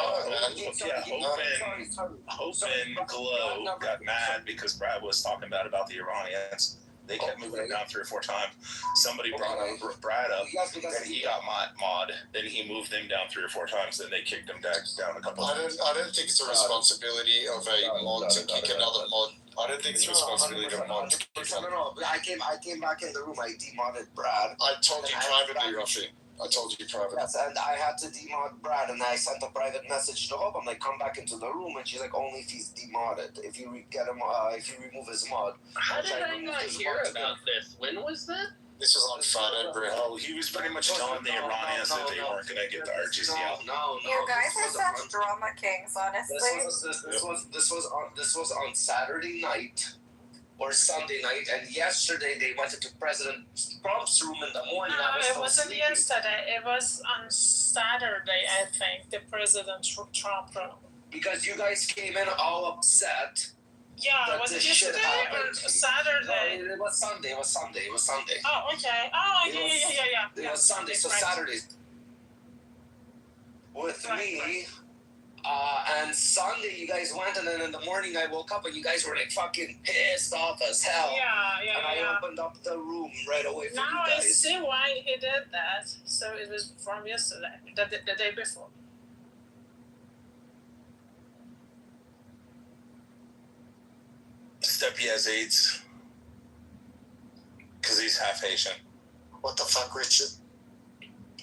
Hope and Glow got mad because Brad was talking about the Iranians. They kept moving him down 3 or 4 times. Somebody brought Brad up, then he got mod. Then he moved them down 3 or 4 times. Then they kicked him down a couple. I don't think it's a responsibility of a mod to kick another mod. I don't think it's a responsibility of a mod to kick another. No. I came back in the room. I demotted Brad. I told you privately, Rafi. I told you privately. Yes, and I had to demod Brad, and I sent a private message to Hope. I'm like, come back into the room, and she's like, only if he's demodded. If you if you remove his mod. How did I not hear about this? When was that? This was on Friday, bro. Oh, he was pretty much telling the Iranians that they weren't going to get the RGC out. No. You guys are such drama kings, honestly. This was on Saturday night. Or Sunday night, and yesterday they went into President Trump's room in the morning. No, it wasn't yesterday. It was on Saturday, I think, the President Trump room. Because you guys came in all upset. Yeah, was it yesterday or Saturday? No, it was Sunday. Oh, okay. Oh, yeah. It was Sunday, so right. Saturday. With me. And Sunday you guys went, and then in the morning I woke up and you guys were like fucking pissed off as hell. Yeah. And I opened up the room right away for you guys. Now I see why he did that. So it was from yesterday, the day before. Steppy has AIDS. Because he's half Haitian. What the fuck, Richard?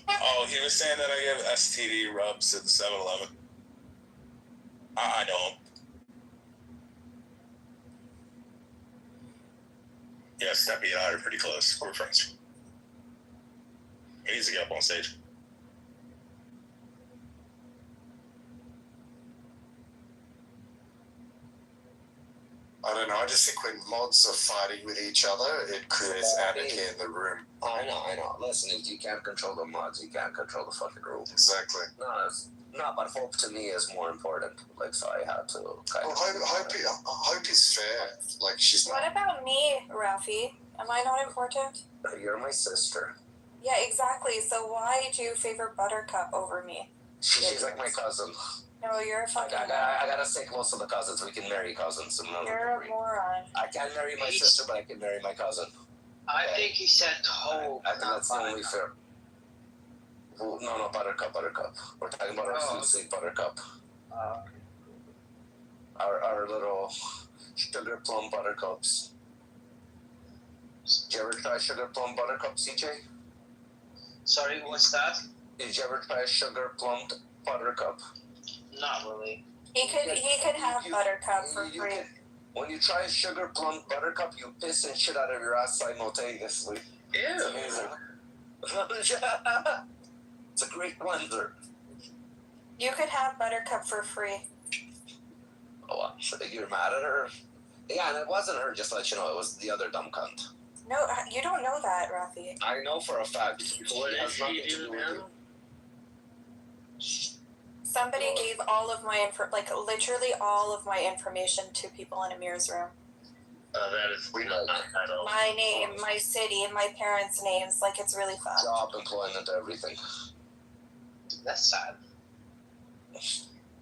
Oh, he was saying that I give STD rubs at the 7-Eleven. I know him. Yeah, Steppy and I are pretty close. We're friends. He needs to get up on stage. I don't know. I just think when mods are fighting with each other, it creates anarchy in the room. I know. Listen, if you can't control the mods, you can't control the fucking rules. Exactly. No, but Hope to me is more important. Like, so I had to kind of... Hope is fair. Like, she's not... What about me, Rafi? Am I not important? You're my sister. Yeah, exactly. So why do you favor Buttercup over me? She's like my cousin. No, you're a fucking I gotta say close to the cousins. We can marry cousins. You're a moron. I can't marry my sister, but I can marry my cousin. I think he said Hope. I think that's the only fair. No, Buttercup. We're talking about our sweet Buttercup. Our little sugar plum buttercups. Did you ever try sugar plum buttercups, CJ? Sorry, what's that? Did you ever try sugar plum buttercup? Not really. He could have Buttercup for free. When you try sugar plum buttercup, you piss and shit out of your ass simultaneously. Ew. It's amazing. It's a great blender. You could have Buttercup for free. Oh, you're mad at her? Yeah, and it wasn't her, just to let you know, it was the other dumb cunt. No, you don't know that, Rafi. I know for a fact. What did she do now? Somebody gave all of my literally all of my information to people in Amir's room. That is not at all. My name, my city, my parents' names. Like, it's really fun. Job, employment, everything. That's sad.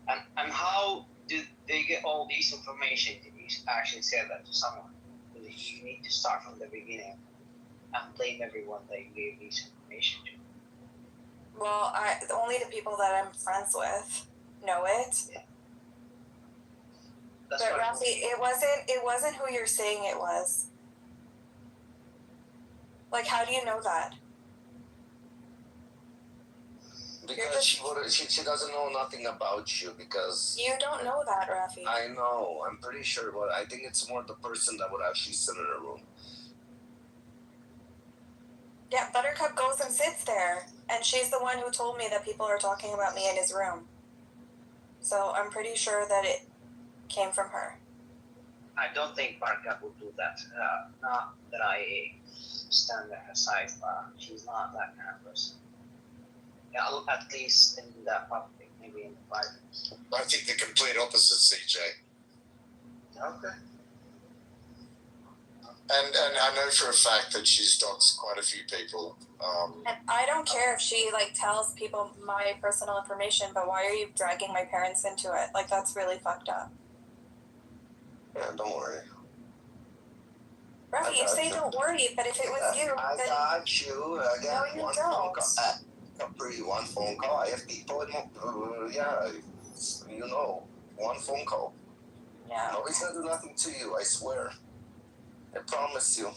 And how did they get all these information? Did you actually say that to someone? You need to start from the beginning and blame everyone that you gave these information to. Well, only the people that I'm friends with know it. Yeah. But Rafi, it wasn't who you're saying it was. Like, how do you know that? Because she doesn't know nothing about you, because... You don't know that, Rafi. I know, I'm pretty sure, but I think it's more the person that would actually sit in a room. Yeah, Buttercup goes and sits there, and she's the one who told me that people are talking about me in his room. So I'm pretty sure that it came from her. I don't think Buttercup would do that. Not that I stand at her side, but she's not that kind of person. Yeah, at least in the public, maybe in the private. I think the complete opposite, CJ. Okay. And I know for a fact that she's doxed quite a few people. And I don't care if she tells people my personal information, but why are you dragging my parents into it? Like, that's really fucked up. Yeah, don't worry. Rafi, you say don't worry, but if it was you, I then... got you. I got no, one you don't. phone call. One phone call. I have people in one phone call. Yeah. Nobody's gonna do nothing to you, I swear. I promise you.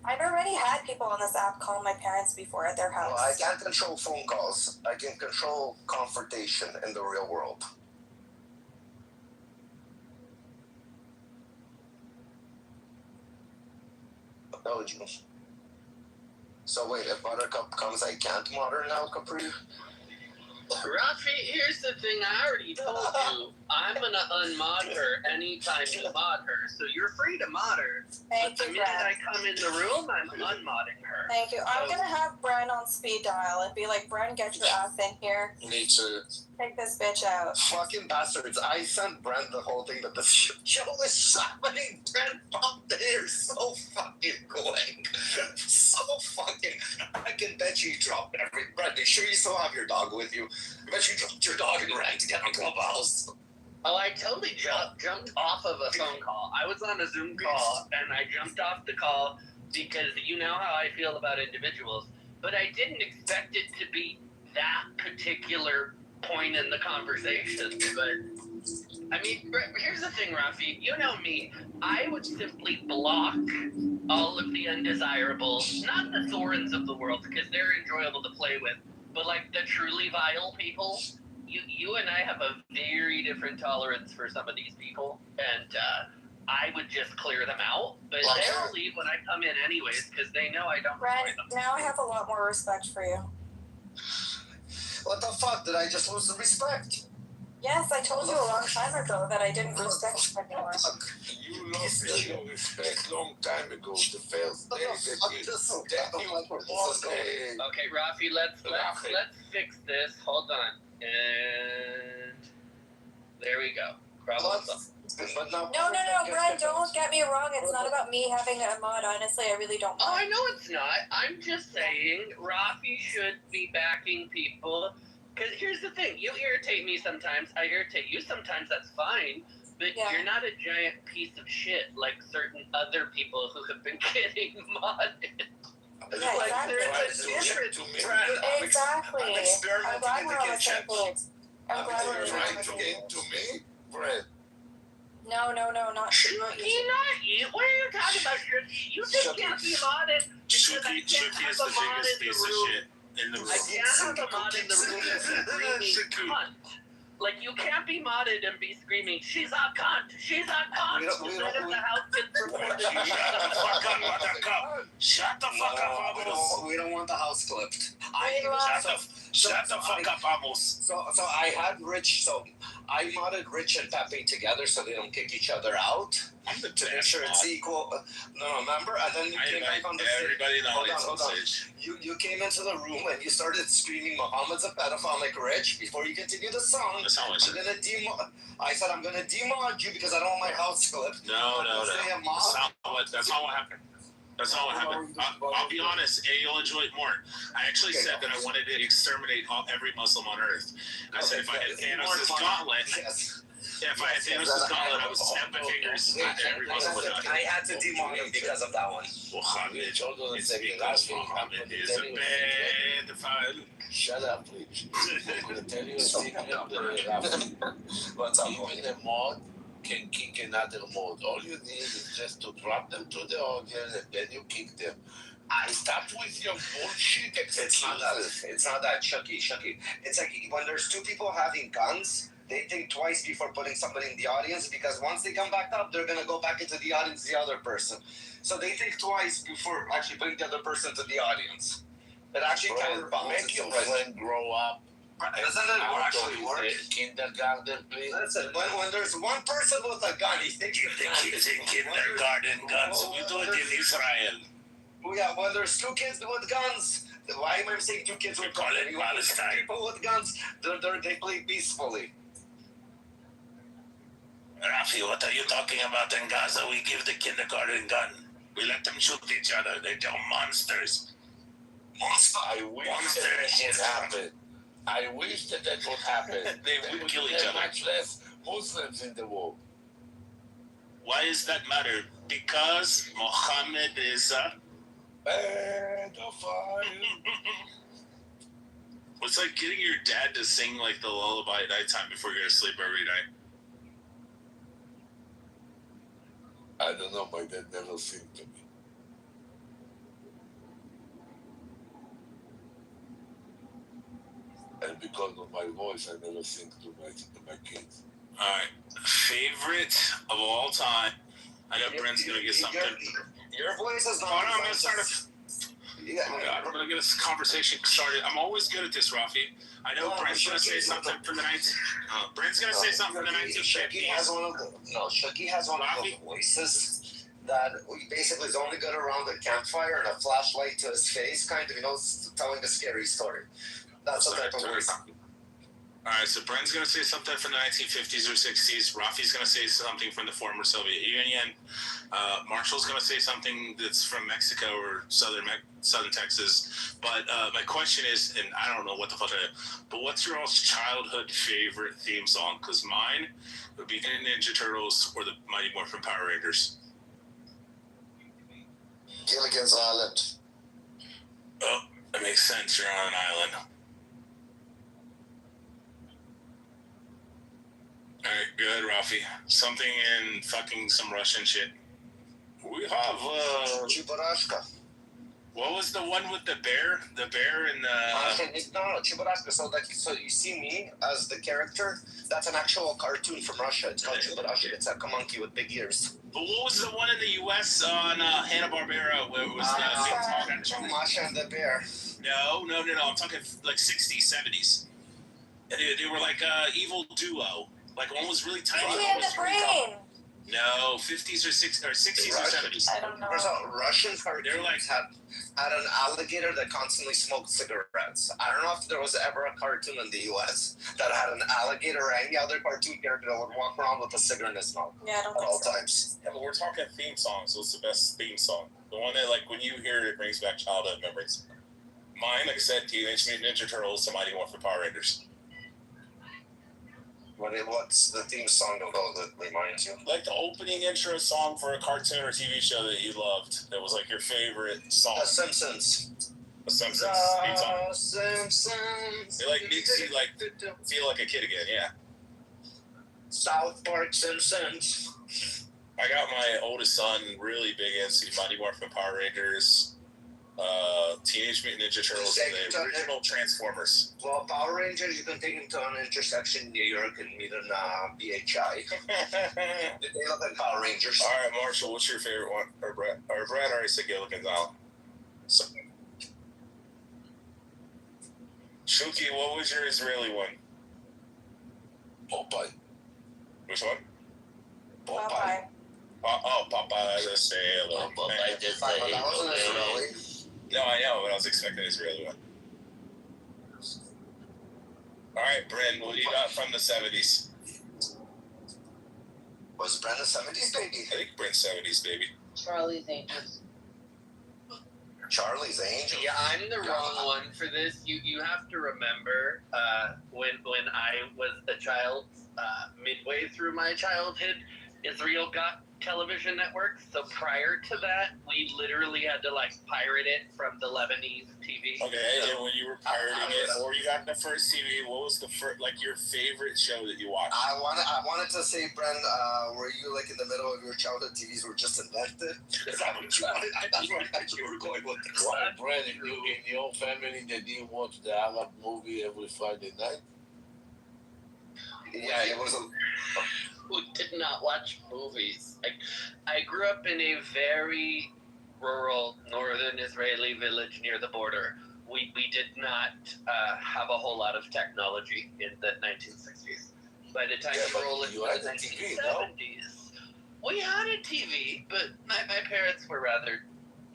I've already had people on this app call my parents before at their house. Well, I can't control phone calls. I can control confrontation in the real world. I told you. So wait, if Buttercup comes, I can't mod her now, Capri? Rafi, here's the thing. I already told you. I'm gonna unmod her anytime you mod her, so you're free to mod her. Thank but you, the minute Brad. I come in the room, I'm unmodding her. Thank you. I'm gonna have Bren on speed dial and be like, Bren, get your ass in here. Me too. Take this bitch out. Fucking bastards. I sent Brent the whole thing that the show is happening. Brent popped there so fucking quick. So fucking... I can bet you dropped every... Brent, you sure you still have your dog with you? I bet you dropped your dog and ran to get on Clubhouse. Oh, I totally jumped off of a phone call. I was on a Zoom call, and I jumped off the call because you know how I feel about individuals. But I didn't expect it to be that particular point in the conversation. But, I mean, here's the thing, Rafi. You know me. I would simply block all of the undesirables, not the Thorns of the world, because they're enjoyable to play with, but, like, the truly vile people. You and I have a very different tolerance for some of these people, and I would just clear them out. But they'll leave when I come in anyways, because they know I don't Brent, now I have a lot more respect for you. What the fuck? Did I just lose the respect? Yes, I told you a long time ago that I didn't respect you anymore. You lost your respect long time ago. The first day that you Okay, Rafi, let's fix this. Hold on. And there we go. Problem solved. But no, Brent, don't get me wrong. It's not about me having a mod. Honestly, I really don't mind. Oh, I know it's not. I'm just saying Rafi should be backing people. Because here's the thing. You irritate me sometimes. I irritate you sometimes. That's fine. But you're not a giant piece of shit like certain other people who have been getting modded. Yeah, like, exactly. there's a difference. Exactly. I'm glad we're on the same page. I'm glad we're on the same page. To me, Brent. No, not Shuki, not you. What are you talking about, Shuki? You just can't be modded because I can't have a mod in the room. I can't have a mod in the room that's screaming cunt. Like, you can't be modded and be screaming, she's a cunt, she's a cunt. Then if the house gets reported, shut the fuck up, buttercup. Shut the fuck up, Amos. We don't want the house clipped. Shut the fuck up, Amos. So I had Rich, so I modded Rich and Pepe together so they don't kick each other out. I'm the to make sure it's equal. No, remember? And then you came back on the stage. Everybody in the audience on stage. You came into the room and you started screaming, Muhammad's a pedophile like Rich. Before you continue the song, I said I'm gonna demod you because I don't want my house clipped. No. That's not what happened. That's not what happened. I'll be honest, and you'll enjoy it more. I actually said that I wanted to exterminate every Muslim on earth. I said if I had Thanos' gauntlet, if I had Thanos' gauntlet, I would snap my fingers and every Muslim would die. I had to demod him because of that one. Muhammad is a pedophile. Shut up, please. I'm going to tell you a secret. What's up, the mod can kick another mod. All you need is just to drop them to the audience and then you kick them. Stop with your bullshit excuses. It's not that, Chucky. It's like when there's two people having guns, they think twice before putting somebody in the audience because once they come back up, they're going to go back into the audience, the other person. So they think twice before actually putting the other person to the audience. It actually kind of make your friend grow up. Doesn't it actually work? Kindergarten, please. Listen, when there's one person with a gun, he thinks the kids in kindergarten guns. We do it in Israel. Yeah, when there's two kids with guns, why am I saying two kids with guns? People with guns, they play peacefully. Rafi, what are you talking about in Gaza? We give the kindergarten gun. We let them shoot each other. They're monsters. I wish that would happen. I wish that would happen. They would kill each other. Much less Muslims in the world. Why does that matter? Because Muhammad is a pedophile. It's like getting your dad to sing like the lullaby at nighttime before you go to sleep every night. I don't know. My dad never sang to me. And because of my voice, I never sing to my kids. All right. Favorite of all time. I know Brent's going to get something. Your voice is not... Oh, no, I'm going to start I'm going to get this conversation started. I'm always good at this, Rafi. I know Brent's going to say something from the 19... Brent's going to say something from the 1950s. Shuki has one of the voices that basically is only good around the campfire and a flashlight to his face, kind of, telling a scary story. That's the type of voice. All right, so Brent's going to say something from the 1950s or 60s. Rafi's going to say something from the former Soviet Union. Marshall's going to say something that's from Mexico or southern Texas. But my question is, and I don't know what the fuck but what's your all's childhood favorite theme song? Because mine would be the Ninja Turtles or the Mighty Morphin Power Rangers. Gilligan's Island. Oh, that makes sense. You're on an island. Alright, good, Rafi. Something in fucking some Russian shit. We have, Chibarashka. What was the one with the bear? The bear and the... No, Chibarashka. So you see me as the character? That's an actual cartoon from Russia. It's called Chibarashka. It's a monkey with big ears. But what was the one in the U.S. on Hanna-Barbera where it was Masha and the Bear. No. I'm talking like 60s, 70s. They were like evil duo. Like one was really tiny. Pinky and the Brain. No, 50s or 60s or 70s. I don't know. There's a Russian cartoon They're like had an alligator that constantly smoked cigarettes. I don't know if there was ever a cartoon in the U.S. that had an alligator or any other cartoon character that would walk around with a cigarette in his mouth Yeah, I don't at think all so. times. Yeah, but we're talking theme songs. What's the best theme song? The one that, like, when you hear it, it brings back childhood memories. Mine, like I said, Teenage Mutant Ninja Turtles, Mighty Morphin Power Rangers. What's the theme song that reminds you? Like the opening intro song for a cartoon or TV show that you loved. That was like your favorite song. The Simpsons. The Simpsons theme song. Simpsons. It like makes you like feel like a kid again. Yeah. South Park Simpsons. I got my oldest son really big into Mighty Morphin Power Rangers, Teenage Mutant Ninja Turtles, and the original Transformers. Well, Power Rangers, you can take him to an intersection in New York and meet an BHI. They look like Power Rangers. All right, Marshall, what's your favorite one? Or Brad already said Gilligan's Island. So, Shuki, what was your Israeli one? Popeye. Which one? Popeye. Popeye the Sailor. Popeye the That wasn't Israeli. No, I know, but I was expecting an Israeli one. All right, Bryn, what do you got from the 70s? Was Brent a 70s baby? I think Bryn's 70s, baby. Charlie's Angels. Charlie's Angels. Yeah, I'm the wrong one for this. You have to remember when I was a child, midway through my childhood, Israel got television networks. So prior to that, we literally had to like pirate it from the Lebanese TV. Okay, and when you were pirating it, or you got the first TV, what was the first, like your favorite show that you watched? I wanted to say, Brent, were you like in the middle of your childhood TVs were just invented? Is that what you wanted? That's what I thought you were going with the Why, Brent, in your family, they didn't watch the Arab movie every Friday night? Yeah, it was a... Who did not watch movies? Like, I grew up in a very rural northern Israeli village near the border. We did not have a whole lot of technology in the 1960s. By the time you roll into the 1970s, we had a TV, but my parents were rather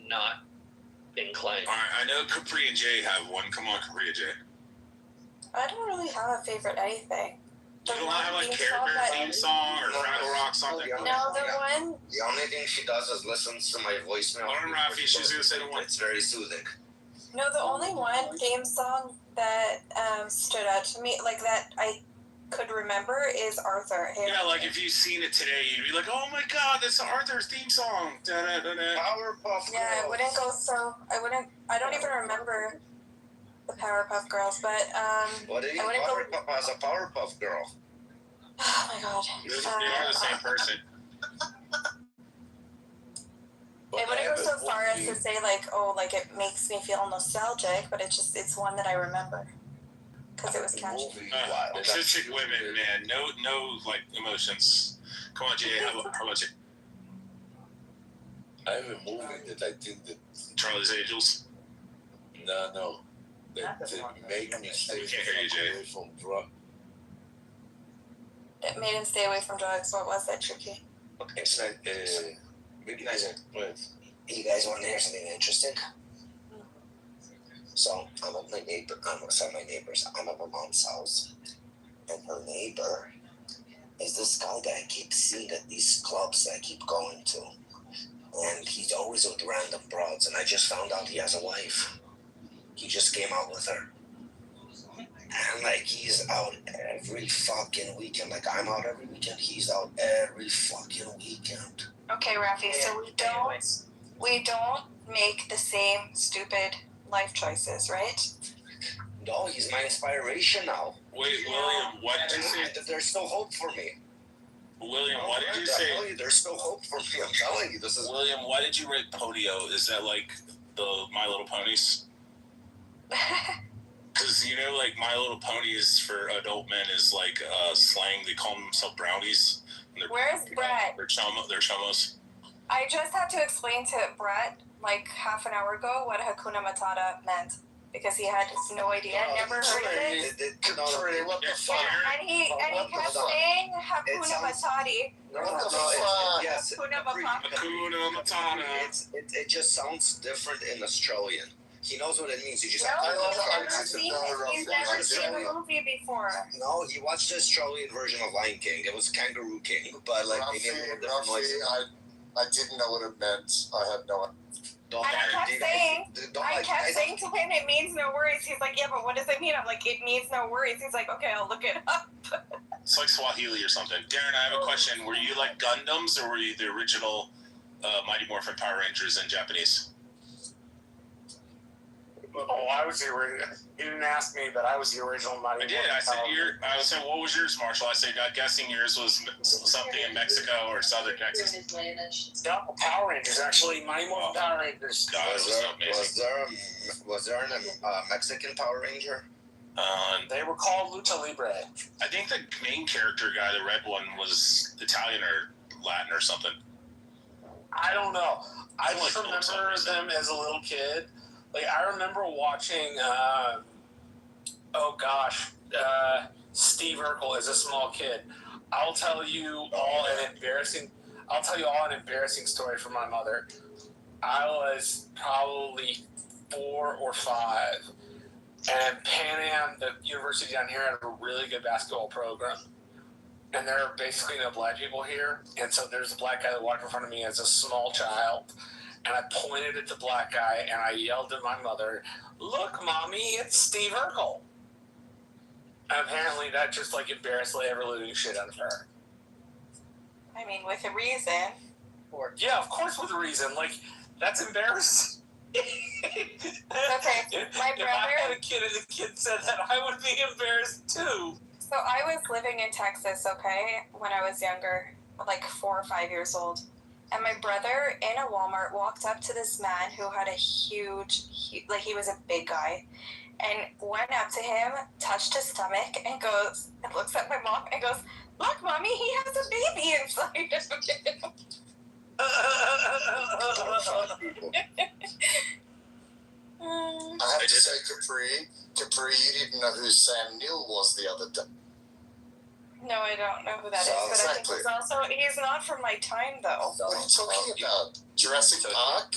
not inclined. All right, I know Capri and Jay have one. Come on, Capri and Jay. I don't really have a favorite anything. You don't have like Care Bear theme song or Fraggle Rock something? No, the one. The only thing she does is listens to my voicemail. Lauren Rafi, she's gonna say the one. It's very soothing. No, the only one theme song that stood out to me, like that I could remember, is Arthur. Yeah, like if you've seen it today, you'd be like, "Oh my God, that's Arthur's theme song." Powerpuff Yeah, I wouldn't go so. I don't even remember the Powerpuff Girls, but What do you Powerpuff as a Powerpuff Girl? Oh my God. You are the same person. I wouldn't go so far as to say like, oh, like it makes me feel nostalgic, but it's one that I remember because it was catchy. Autistic women, man, no like emotions. Come on, Jay, how about you? I have a movie that I think that Charlie's Angels. No, that make me stay away from drugs. It made him stay away from drugs. What was that, Tricky? It's like, you guys want to hear something interesting? So I'm at my neighbors. I'm at my mom's house, and her neighbor is this guy that I keep seeing at these clubs that I keep going to, and he's always with random broads. And I just found out he has a wife. He just came out with her. And like he's out every fucking weekend. Like I'm out every weekend. He's out every fucking weekend. Okay, Rafi. So we don't make the same stupid life choices, right? No, he's my inspiration now. Wait, William, what did you say? There's still hope for me. William, what did you say? There's still hope for me. I'm telling you, this is. William, why did you write Podio? Is that like the My Little Ponies? Because, you know, like My Little Ponies for adult men is like slang. They call themselves brownies. Where's Brett? They're chumos. I just had to explain to Brett like half an hour ago what Hakuna Matata meant. because he had no idea, never heard of it. What the fuck? And he kept saying Hakuna Matata. Yes, Hakuna Matata. Hakuna Matata. It just sounds different in Australian. He knows what it means. He just He's never seen the movie before. No, he watched the Australian version of Lion King. It was Kangaroo King, but like they made a little different noise. I didn't know what it meant. I had no idea. I kept saying to him, it means no worries. He's like, yeah, but what does it mean? I'm like, it means no worries. He's like, okay, I'll look it up. It's like Swahili or something. Darren, I have a question. Were you like Gundams, or were you the original Mighty Morphin Power Rangers in Japanese? Oh, I was the original. You didn't ask me, but I was the original Mighty Morphin. I did. I said, what was yours, Marshall? I said, I'm guessing yours was something in Mexico or southern Texas. No, Power Rangers, actually. Mighty Morphin Power Rangers. God, it was so amazing. Was there a Mexican Power Ranger? They were called Lucha Libre. I think the main character guy, the red one, was Italian or Latin or something. I don't know. I just remember them as a little kid. Like, I remember watching, Steve Urkel as a small kid. I'll tell you all an embarrassing story from my mother. I was probably 4 or 5, and Pan Am, the university down here, had a really good basketball program. And there are basically no black people here, and so there's a black guy that walked in front of me as a small child. And I pointed at the black guy, and I yelled at my mother, "Look, Mommy, it's Steve Urkel." And apparently that just, like, embarrassed the ever-living shit out of her. I mean, with a reason. Yeah, of course with a reason. Like, that's embarrassing. Okay, my If I brother... had a kid and the kid said that, I would be embarrassed, too. So I was living in Texas, okay, when I was younger, like 4 or 5 years old. And my brother in a Walmart walked up to this man who had a huge, he was a big guy, and went up to him, touched his stomach, and goes, and looks at my mom and goes, "Look, Mommy, he has a baby inside of him." I have to say, Capri, you didn't know who Sam Neill was the other day. No, I don't know who that is, but I think he's not from my time, though. What are you talking about? Jurassic Park?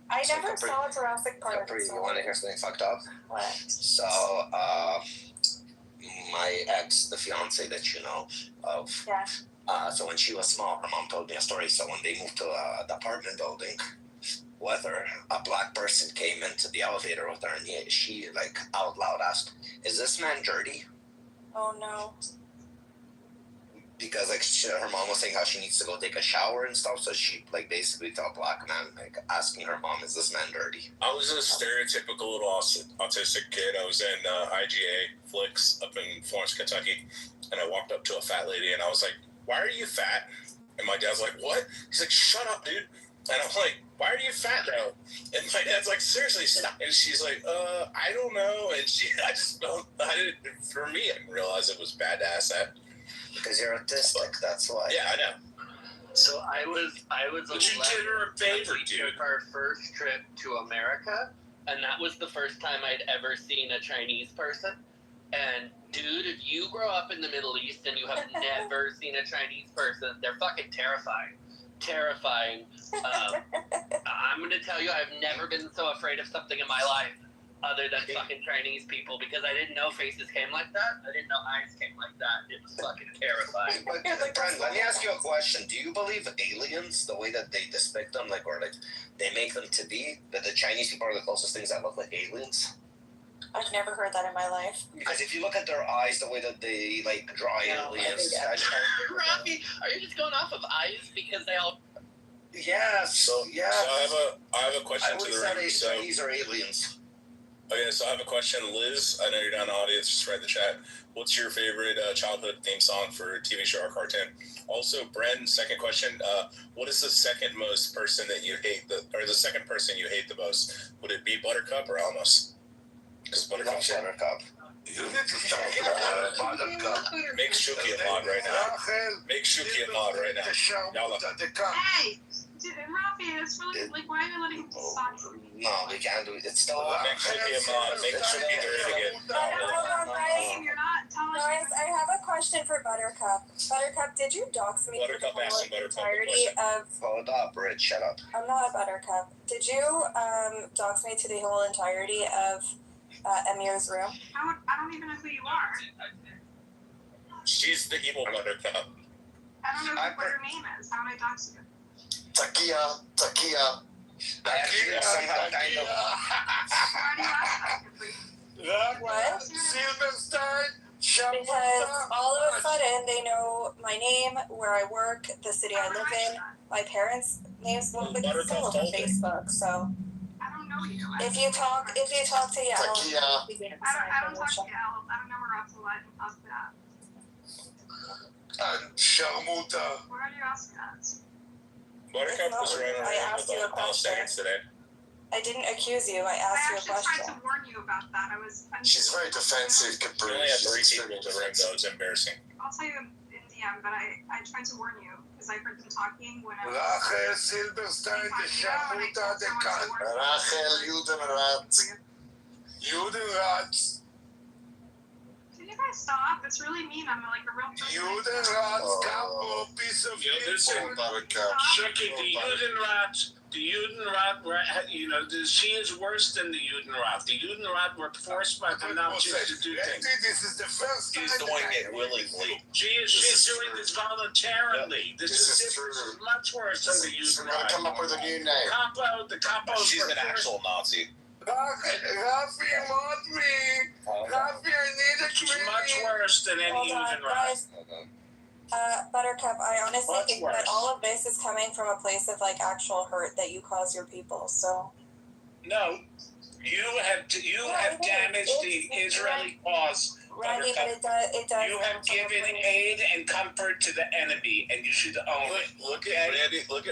I never saw Jurassic Park. Capri, you want to hear something fucked up? What? So, my ex, the fiance that you know of, so when she was small, her mom told me a story. So when they moved to the apartment building with her, a black person came into the elevator with her, and she, like, out loud asked, "Is this man dirty?" Oh, no. Because, like, her mom was saying how she needs to go take a shower and stuff, so she, like, basically told a black man, like, asking her mom, "Is this man dirty?" I was a stereotypical little autistic kid. I was in IGA Flicks up in Florence, Kentucky, and I walked up to a fat lady, and I was like, "Why are you fat?" And my dad's like, "What?" He's like, "Shut up, dude." And I'm like, "Why are you fat, though?" And my dad's like, "Seriously, stop." And she's like, I don't know. And for me, I didn't realize it was bad to ask that. Because you're autistic, that's why. Yeah, I know. So I was But you did her a favor, dude. We took our first trip to America, and that was the first time I'd ever seen a Chinese person. And dude, if you grow up in the Middle East and you have never seen a Chinese person, they're fucking terrifying. I'm gonna tell you, I've never been so afraid of something in my life other than fucking Chinese people, because I didn't know faces came like that. I didn't know eyes came like that. It was fucking terrifying. Brent, let me ask you a question. Do you believe aliens, the way that they depict them, like, or like they make them to be, that the Chinese people are the closest things that look like aliens? I've never heard that in my life. Because if you look at their eyes, the way that they, like, draw aliens... Robbie, are you just going off of eyes because they all... Yes. So I have a question to the room. Chinese or aliens. Okay, so I have a question. Liz, I know you're down in the audience, just write in the chat. What's your favorite childhood theme song for a TV show or cartoon? Also, Bren, second question. What is the second most person that you hate, the second person you hate the most? Would it be Buttercup or Almos? Because Buttercup's Buttercup. Make Shuki a mod right now. Make Shuki a mod right now. Hey, Dude, Rafi, it's really like, why are you letting him stop? No, we can't do it. It's still Make sure you again. You're not telling Guys, I have a question for Buttercup. Buttercup, did you dox me Buttercup for asked the Buttercup a entirety of... Hold up, Rich, shut up. I'm not a Buttercup. Did you dox me to the whole entirety of Emir's room? I don't even know who you are. She's the evil Buttercup. I don't know what her name is. How would I dox you? Takia. I actually somehow kind of... Why do you ask that? What? Silverstein, Because all of a sudden they know my name, where I work, the city I live in, my parents' names look like it's still on Facebook. So I don't know you. if you talk to Yael, I don't talk to Yael. I don't know her off the line. How's that? and Sharmuta. Why do you ask that? Buttercup was running I around asked with you a all Palestinians today. I didn't accuse you. I asked you a I actually question. tried to warn you about that. She's very defensive, We Capri. only had She's 3 people to ring, though. It's embarrassing. I'll tell you in DM, but I tried to warn you because I heard them talking when I was. Rachel Silverstein, the Sharmuta, the Khan. Rachel Judenrat. Judenrat. Can you guys stop? It's really mean. I'm like a real person. Judenrat, Capo, piece of The Judenrat, you know, she is worse than the Judenrat. The Judenrat were forced by the Nazis to do things. This is the first time. He's doing it willingly. She's doing this voluntarily. This is much worse than the We're gonna Judenrat. come up with a new name. The Capos She's were an actual Nazi. Rafi, want me. Rafi, I need a She's cleaning. much worse than any Hold on, Judenrat. guys. Buttercup, I honestly Much think worse. that all of this is coming from a place of like actual hurt that you cause your people. So No, you have damaged the Israeli cause. Randy, but it does. You have given aid and comfort to the enemy, and you should own it. Look at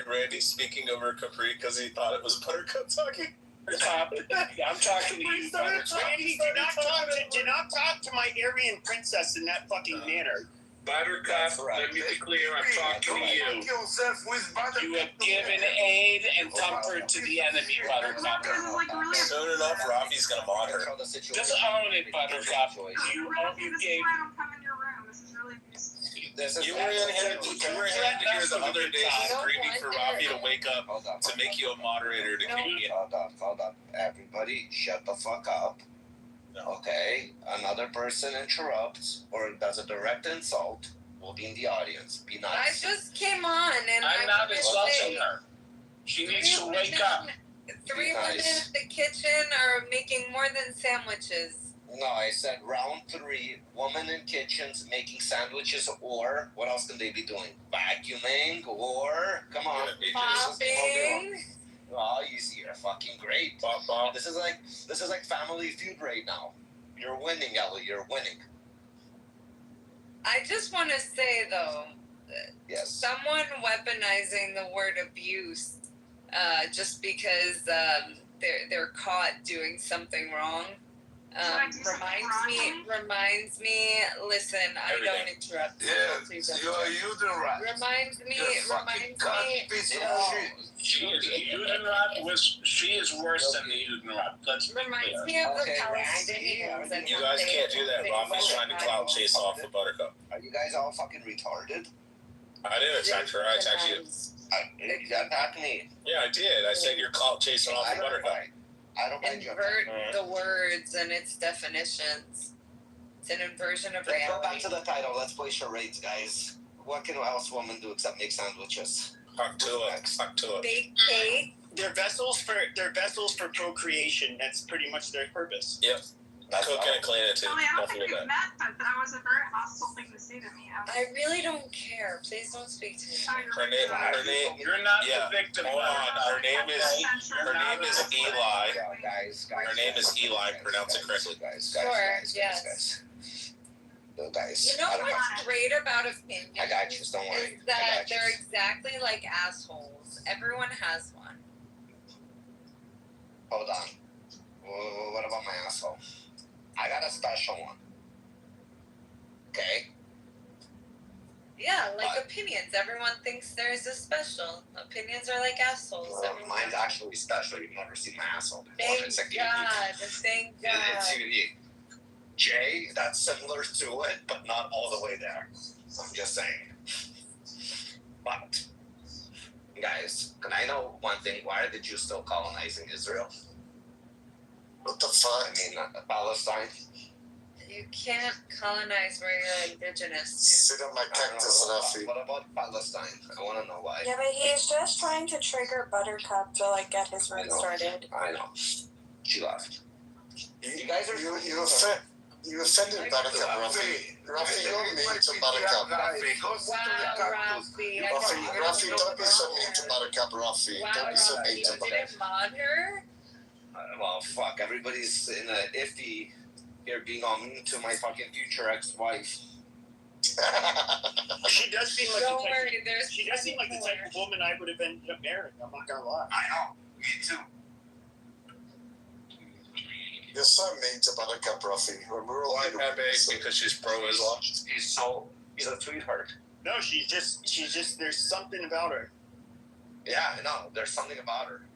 Randy speaking over Capri because he thought it was Buttercup talking. I'm talking to you, Buttercup. Randy, do not talk to my Aryan princess in that fucking manner. Buttercup, let me be clear, I'm talking to you. Yourself with You have given aid and comfort to the enemy, Buttercup. Soon enough, Rafi's gonna mod her. Just own it, Buttercup. You gave. You were in here the other day screaming for Rafi to wake up to make you a moderator to kick it. Hold up. Everybody, shut the fuck up. Okay? Another person interrupts or does a direct insult, will be in the audience. Be nice. I just came on and I'm not insulting her. She needs to wake up. 3 women in the kitchen are making more than sandwiches. No, I said round 3, woman in kitchens making sandwiches, or what else can they be doing? Vacuuming, or come on, Mopping. Oh, you're fucking great. This is like Family Feud right now. You're winning, Ellie. You're winning. I just want to say though, yes, someone weaponizing the word abuse, just because they're caught doing something wrong. Reminds me. Listen, I don't interrupt. Yeah, you are Judenrat. Reminds me. She is a Judenrat. She is worse than the Judenrat. Let's be Reminds clear. me of the Palestinians. And You guys can't do that. Rafi's trying to clout chase off the Buttercup. Are you guys all fucking retarded? I didn't attack her. I attacked you. You attacked me. Yeah, I did. I said you're clout chasing off the Buttercup. I don't mind you. Invert the words and its definitions. It's an inversion of Let's reality. go back to the title. Let's play charades, guys. What can else women do except make sandwiches? Talk to it. Bake cake. They're vessels for procreation. That's pretty much their purpose. Yep. Cooking and cleaning too. I don't Nothing think with we've that. met, but that was a very hostile thing to say to me. I really don't care. Please don't speak to me. Her name. You're not Yeah. the victim. Hold on. Her name is Eli. Guys. Her name is Eli. Pronounce it correctly. Guys. Yes. No, guys. You know what's great about opinions? I got you. Don't worry. Is that they're exactly like assholes. Everyone has one. Hold on. What about my asshole? I got a special one. Okay? Yeah, like opinions. Everyone thinks theirs is special. Opinions are like assholes. Mine's actually special. You've never seen my asshole before. Thank It's like God. Thank God. It's unique. Jay, that's similar to it, but not all the way there. I'm just saying. But, guys, can I know one thing? Why are the Jews still colonizing Israel? What the fuck? I mean, Palestine. You can't colonize where you're indigenous. Sit on my cactus, Rafi. What about Palestine? I want to know why. Yeah, but he's just trying to trigger Buttercup to like get his room started. I know. She left. You guys are you offended Buttercup, Rafi. Rafi, you're mean to Buttercup. Rafi, don't be so mean to Buttercup, Rafi. Don't be so mean to Buttercup. Didn't mod her? Well, fuck. Everybody's in a iffy here being on mean to my fucking future ex-wife. She does seem like Don't the type. worry, there's She does seem like the type of woman I would have been married. I'm not gonna lie. I know. Me too. You're so mean to Buttercup, Rafi. We're all because she's pro-Islam. He's a sweetheart. No, she's just. There's something about her. Yeah, I know. There's something about her.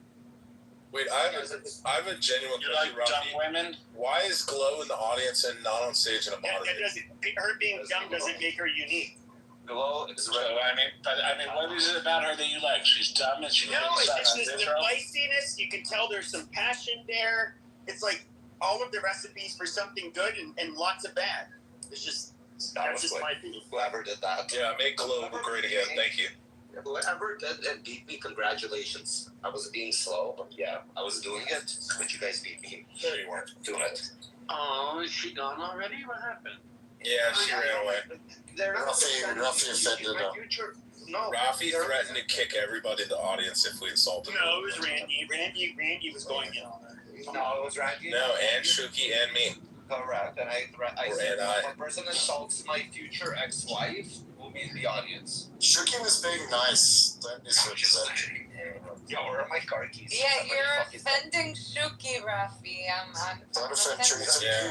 Wait, I have a genuine question, like dumb Rafi. women? Why is Glow in the audience and not on stage in a That moderator? doesn't. Her being dumb doesn't make her unique. Glow is So, I mean, what is it about her that you like? She's dumb and she No, thinks it's just that the feistiness. You can tell there's some passion there. It's like all of the recipes for something good and lots of bad. It's just that's just my opinion. Whoever did that. Yeah, make Glow look great again. Thank you. Whoever did and beat me, congratulations. I was being slow, but yeah, I was doing it. But you guys beat me. No, you weren't. Do it. Oh, is she gone already? What happened? Yeah, she ran away. Rafi offended her. No, Rafi threatened to kick everybody in the audience if we insulted her. No, it was Randy. Randy was going in on her. No, it was Randy. No, and Shuki and me. Correct. And I said, if a person insults my future ex-wife, will be in the audience. Shuki was being nice. Don't be so upset. Yo, where are my car keys? Yeah, you're offending Shuki, Rafi. Don't offend Shuki. Yeah,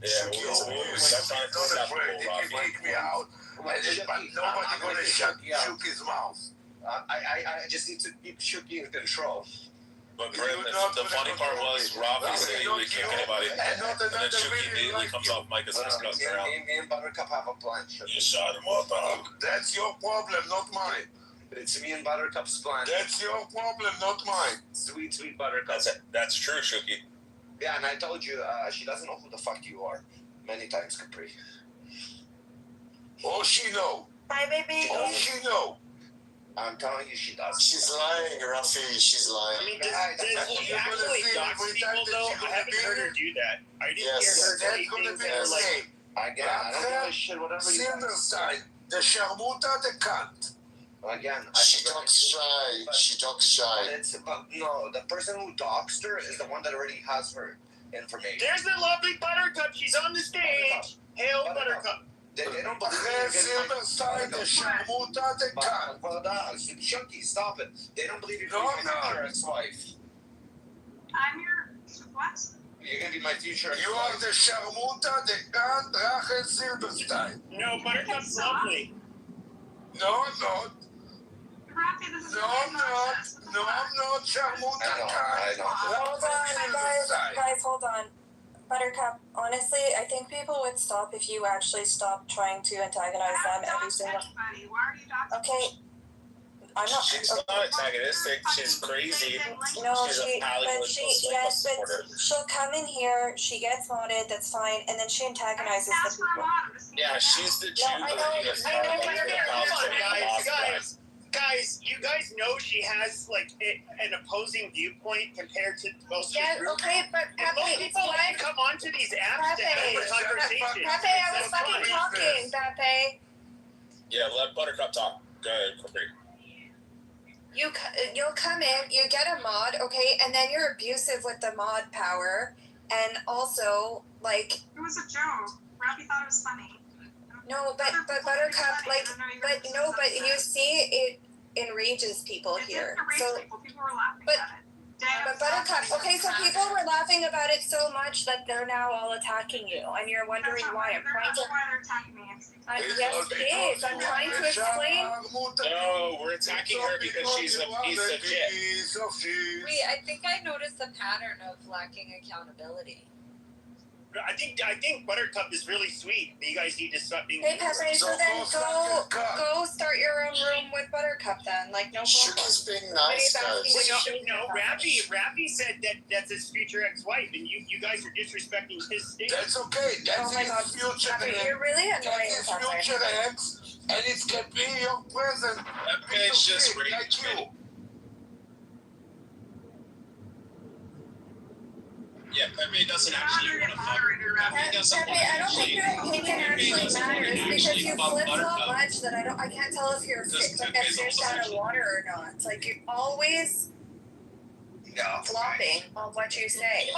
that's not acceptable, Rafi. Kick me out. Nobody's gonna shut Shuki's mouth. I just need to keep Shuki in control. But Brent, the funny part was Rafi said he would kick anybody, and then Shuki immediately comes off mic and starts cussing around. Me and Buttercup have a plan. You shot him up, That's your problem, not mine. It's me and Buttercup's plan. That's your problem, not mine. Sweet Buttercup. That's true, Shuki. Yeah, and I told you, she doesn't know who the fuck you are. Many times, Capri. Oh, she know. Bye, baby. Oh, she know. I'm telling you, she does. She's lying, Rafi. She's lying. I mean, does she actually dox people, though? I haven't heard her do that. I didn't hear her say things that are like... Again, I don't give a shit, whatever you Silverstein, the Sharmuta, the cunt. Again, she talks shy. She talks shy. But no, the person who doxed her is the one that already has her information. There's the lovely Buttercup. She's on the stage. Hail Buttercup. They don't believe Silverstein, the Sharmuta, the cunt. Shuki, stop it. They don't believe you're No, future ex-wife. I'm your what? You're gonna be my future ex-wife. You are the Sharmuta, the cunt, Rachel Silverstein. No, Buttercup's lovely. No, I'm not. Rafi, this is No, I'm not. No, I'm not. Sharmuta, cunt. Hold on, guys, hold on. Buttercup, honestly, I think people would stop if you actually stopped trying to antagonize them every single. Why are you doxing? Okay, I'm not. She's not antagonistic. She's crazy. No, she's a Hollywood yes, but she'll come in here, she gets modded, that's fine, and then she antagonizes the people. Yeah, she's the Jew. No, I know. Guys, you guys know she has like an opposing viewpoint compared to most of the group. Okay, but most people come onto these apps to have a conversation. Pepe, I was fucking talking, Pepe. Yeah, let Buttercup talk. Go ahead, Capri. You'll come in, you get a mod, okay, and then you're abusive with the mod power, and also, like... It was a joke. Rafi thought it was funny. No, but Buttercup, like, but you see, it enrages people here. People were laughing at it. But Buttercup, okay, so people were laughing about it so much that they're now all attacking you, and you're wondering why. I'm trying to. Yes, it is. I'm trying to explain. No, we're attacking her because she's a piece of shit. Wait, I think I noticed a pattern of lacking accountability. I think Buttercup is really sweet. You guys need to stop being. Hey, Pepe, so then go start your own room with Buttercup then. Like, no problem. She's being nice, guys. No, Rappy said that's his future ex-wife, and you guys are disrespecting his state. That's okay. That's his future ex. You're really annoying. That's his future ex, and it can be your present. Pepe's just like you. Yeah, Pepe doesn't actually want to fuck her. Pepe doesn't Pepe, I don't think your opinion actually matters because you flip so much that I can't tell if you're a fish out of water or not. It's like you're always flopping on what you say.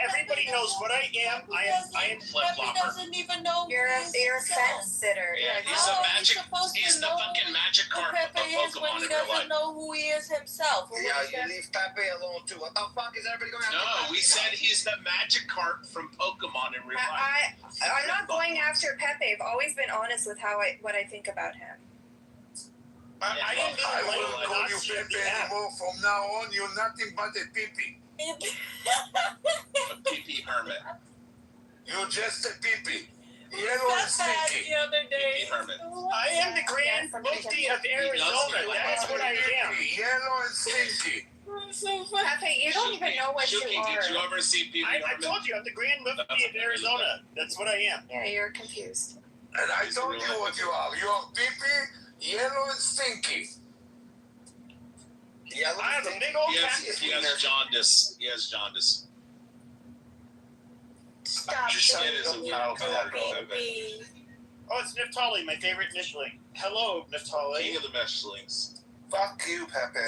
Everybody knows what I am. I am flip-flopper. Doesn't even know you're a fence sitter. Yeah, he's the fucking magic card of Pokemon when he in real life. doesn't know who he is himself. Yeah, you leave Pepe alone too. What the fuck is everybody going No, after? we said he's the magic card from Pokemon in real life. I'm not going after Pepe. I've always been honest with what I think about him. I won't call you Pepe anymore. From now on, you're nothing but a pee-pee. A pee-pee hermit. You're just a pee-pee. Yellow and stinky. The other day. Pee-pee hermit. I am the Grand Mufti of Arizona. That's what I am. Yellow and stinky. Pepe, you don't even know what you are. Did you ever see pee-pee I told you, I'm the Grand Mufti of Arizona. That's what I am. Yeah, you're confused. And I told you what you are. You are pee-pee, yellow and stinky. Yellow I have a big old cactus. He has jaundice. He has jaundice. Stop. Your skin is a cow. Oh, it's Neftali, my favorite Michelin. Hello, Neftali. King of the Michelins. Fuck you, Pepe.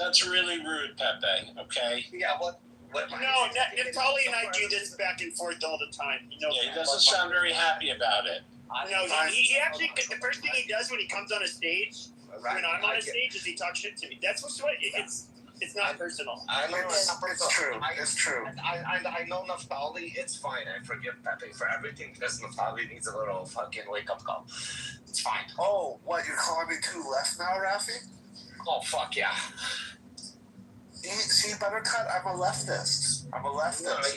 That's really rude, Pepe. Okay. Yeah. What? No, Neftali and I do this back and forth all the time. You know. Yeah, he doesn't sound very happy about it. No, he actually. The first thing he does when he comes on a stage, when I'm on a stage, is he talks shit to me. That's what's what. It's not personal. I know it's true. It's true. I know Naftali. It's fine. I forgive Pepe for everything because Naftali needs a little fucking wake up call. It's fine. Oh, what? You're calling me too left now, Rafi? Oh fuck yeah. See, Buttercut, I'm a leftist. No,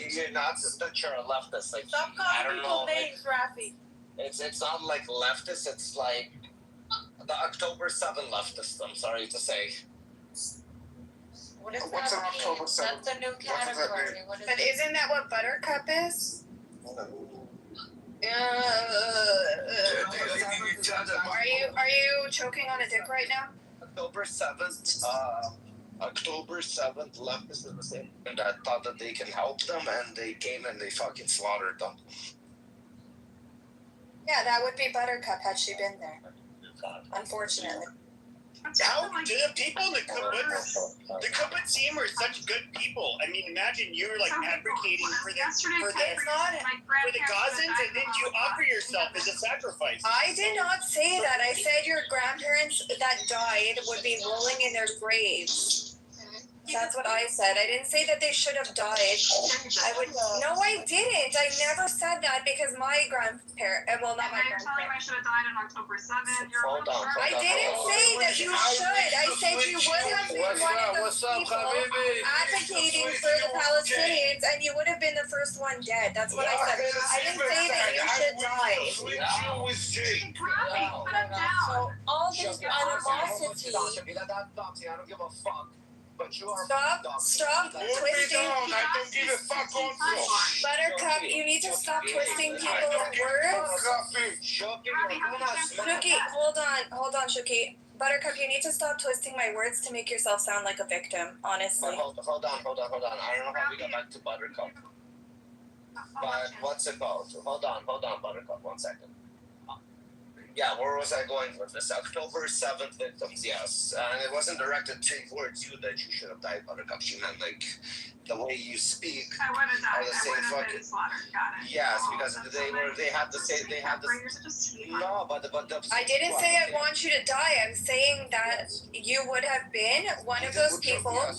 you're not. That you're a leftist. Like, Stop I calling don't people know. names, Rafi. It's not like leftist. It's like the October 7 leftist. I'm sorry to say. What is What's that an mean? October 7? That's a new category. What is But it? isn't that what Buttercup is? Are you choking on a dick right now? October 7th. October 7th, leftists in the same and I thought that they can help them, and they came and they fucking slaughtered them. Yeah, that would be Buttercup had she been there. Unfortunately. How do the people in the Kibbutz team are such good people? I mean, imagine you're like advocating for the Gazans, and then you offer yourself as a sacrifice. I did not say that. I said your grandparents that died would be rolling in their graves. That's what I said. I didn't say that they should have died. No, I didn't. I never said that because my grandparents, well, not my grandparents. You're telling me I should have died on October 7th. I didn't say that you should. I said you would have been one of those people advocating for the Palestinians, and you would have been the first one dead. That's what I said. I didn't say that you should die. So all this animosity. I don't give a fuck. But you are Stop twisting. I don't give a fuck also. Buttercup, you need to stop twisting people's words. Shuki, hold on, Shuki. Buttercup, you need to stop twisting my words to make yourself sound like a victim, honestly. Hold on. I don't know how we got back to Buttercup. But what's it called? Hold on, Buttercup, 1 second. Yeah, where was I going with this? October 7th victims, yes. And it wasn't directed towards you that you should have died, Buttercup. She meant like the way you speak I would have died. are the same I would have fucking. been slaughtered. Got it. Yes, because they had the same. They had the. No, but the. I didn't say I want you to die. I'm saying that you would have been one of those people who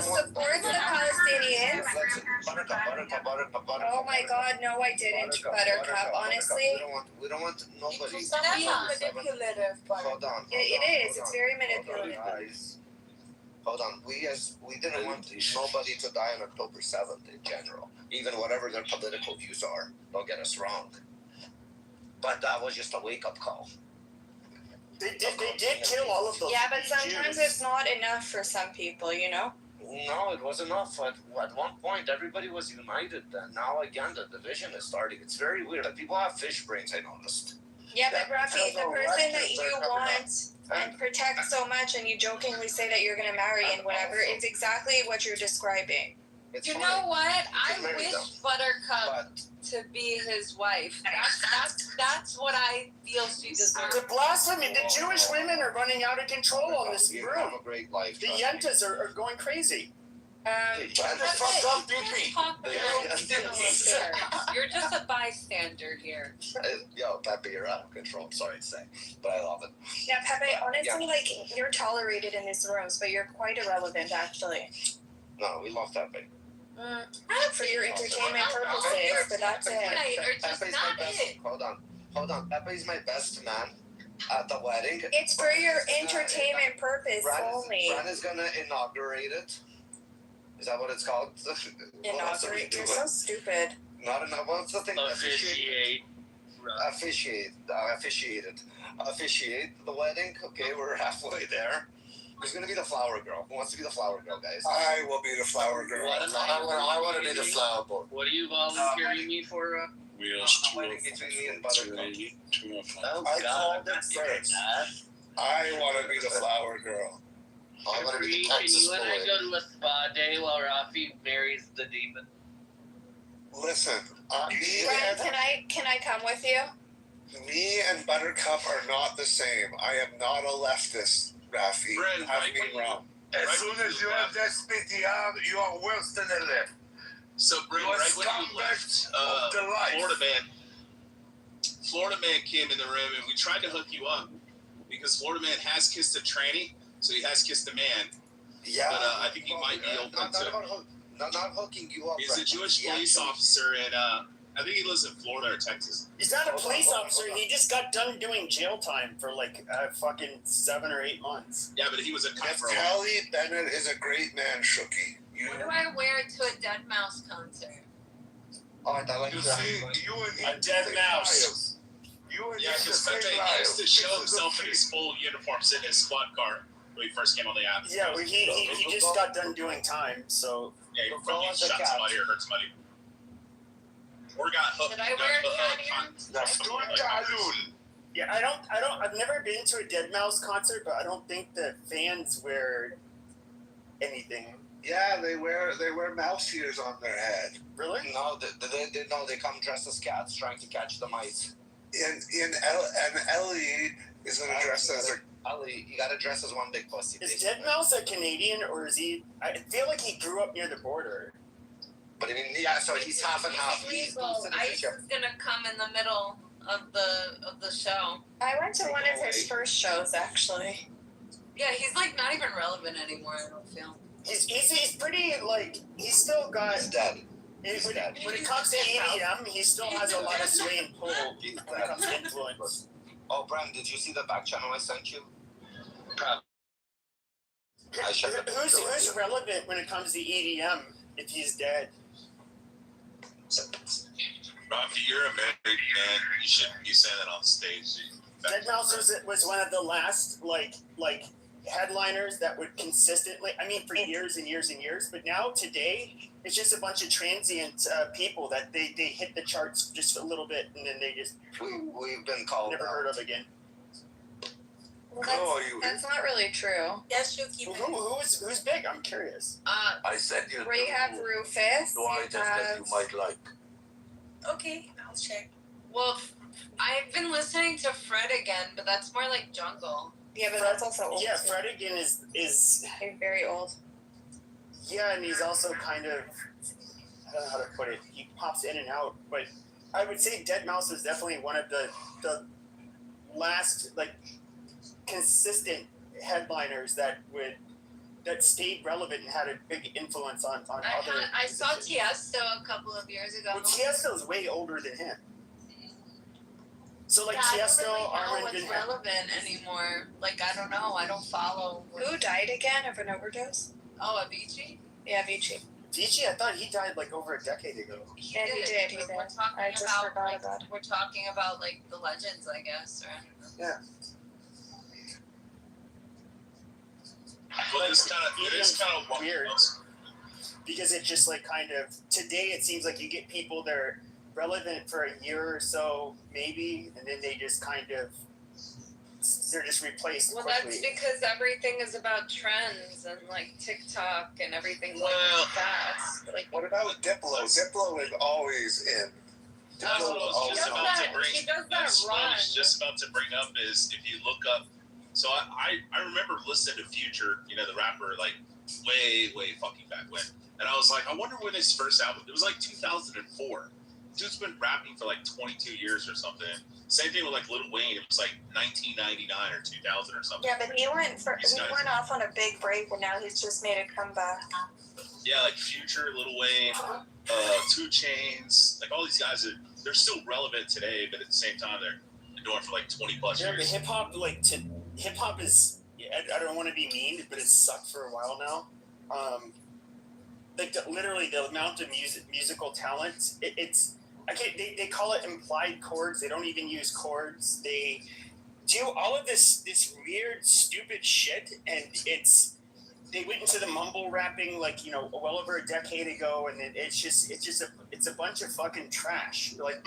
supports the Palestinians. Oh my God, no, I didn't, Buttercup. Honestly, We don't want nobody. It's manipulative, Hold on. It is. It's very manipulative. Hold on. We didn't want nobody to die on October 7th in general, even whatever their political views are. Don't get us wrong. But that was just a wake-up call. They did kill all of those. Yeah, but sometimes Jews. it's not enough for some people, you know? No, it was enough. At one point, everybody was united. Then now again, the division is starting. It's very weird. Like, people have fish brains. I noticed. Yeah, but Rafi, the person that you want and protect so much, and you jokingly say that you're gonna marry and whatever, it's exactly what you're describing. You know what? I wish Buttercup to be his wife. That's what I feel she deserves. The blasphemy! The Jewish women are running out of control on this You room. have a great life. The Yentas are going crazy. You're just a bystander here. Yo, Pepe, you're out of control. I'm sorry to say, but I love it. Yeah, Pepe, honestly, like, you're tolerated in these rooms, but you're quite irrelevant, actually. No, we love Pepe. For your entertainment purposes, but that's it. Pepe's my best. Hold on. Pepe's my best man at the wedding. It's for your entertainment purpose only. Fran is gonna inaugurate it. Is that what it's called? Inaugurate? You're so stupid. Not enough. What's the thing? Officiate. Officiate the wedding. Okay, we're halfway there. Who's gonna be the flower girl? Who wants to be the flower girl, guys? I will be the flower girl. I want to be the flower boy. What are you volunteering me for? Wheels between me and Buttercup. Oh, I God. called it first. I want to be the flower girl. I want to be the Can Texas you and I boy. go to a spa day while Rafi marries the demon? Listen, Brian, can I come with you? me and Buttercup are not the same. I am not a leftist, Rafi. Brent, Have right me when wrong. As soon as you have that PTR, you are worse than the left. So, Brent, right when you left Florida Man came in the room and we tried to hook you up because Florida Man has kissed a tranny, so he has kissed a man. Yeah. But I think he might be open to. Not hooking you up. He's a Jewish police officer, and I think he lives in Florida or Texas. He's not a police officer. He just got done doing jail time for like fucking 7 or 8 months. Yeah, but he was a cop for a while. Kelly Bennett is a great man, Shooky. What do I wear to a Dead Mouse concert? Oh, I like you that. see, you and a dead mouse. You and Yeah, because Pepe used to show himself in his full uniforms in his squad car when he first came on the app. Yeah, well, he just got done doing time, so. Yeah, he fucking shot somebody or hurt somebody. Or got hooked. Did I wear a Yeah, I've never been to a Dead Mouse concert, but I don't think the fans wear anything. Yeah, they wear mouse ears on their head. Really? No, they come dressed as cats trying to catch the mice. And Ellie is gonna dress as a. Ellie, you gotta dress as one big pussy. Is Dead Mouse a Canadian or is he? I feel like he grew up near the border. But I mean, yeah, so he's half and half. Ice is gonna come in the middle of the show. I went to one of his first shows, actually. Yeah, he's like not even relevant anymore. I don't feel. He's pretty like he's still got. He's dead. When it comes to EDM, he still has a lot of sway and pull when it comes to influence. Oh, Bram, did you see the back channel I sent you? Who's relevant when it comes to EDM if he's dead? Rafi, you're a married man. You shouldn't be saying that on stage. Dead Mouse was one of the last like headliners that would consistently, I mean, for years and years and years, but now today it's just a bunch of transient people that they hit the charts just a little bit and then they just we've been called never heard of again. Well, that's not really true. Yes, Shuki. Who's big? I'm curious. I said you. We have Rufus. that you might like. Okay, I'll check. Well, I've been listening to Fred again, but that's more like jungle. Yeah, but that's also old. Yeah, Fred again is very old. Yeah, and he's also kind of, I don't know how to put it, he pops in and out, but I would say Deadmau5 is definitely one of the last, like, consistent headliners that stayed relevant and had a big influence on other. I saw Tiesto a couple of years ago. Well, Tiesto's way older than him. So, like, yeah, Tiesto, I don't really know Armin what's relevant anymore. Like, I don't know. I don't follow. Who died again of an overdose? Oh, Avicii? Yeah, Avicii. Avicii, I thought he died like over a decade ago. Yeah, he did. We're talking I just about, forgot like, about it. we're talking about like the legends, I guess, right? Yeah. Well, it's kind of weird because it just like kind of today it seems like you get people that are relevant for a year or so maybe, and then they just kind of they're just replaced. Well, quickly. that's because everything is about trends and like TikTok and everything like fast. Like, what about Diplo? Diplo is always in. Diplo was just about to bring. He does that That's what I run. was just about to bring up is if you look up. So I remember listening to Future, you know, the rapper, like way fucking back when, and I was like, I wonder when his first album. It was like 2004. Dude's been rapping for like 22 years or something. Same thing with like Lil Wayne. It was like 1999 or 2000 or something. Yeah, but he went off on a big break, and now he's just made a comeback. Yeah, like Future, Lil Wayne, 2 Chainz, like all these guys they're still relevant today, but at the same time they're doing it for like 20 plus Yeah, years. hip hop is. I don't want to be mean, but it's sucked for a while now. Like literally the amount of musical talent. It's. They call it implied chords. They don't even use chords. They do all of this weird, stupid shit, and they went into the mumble rapping like, you know, well over a decade ago, and it's a bunch of fucking trash. Like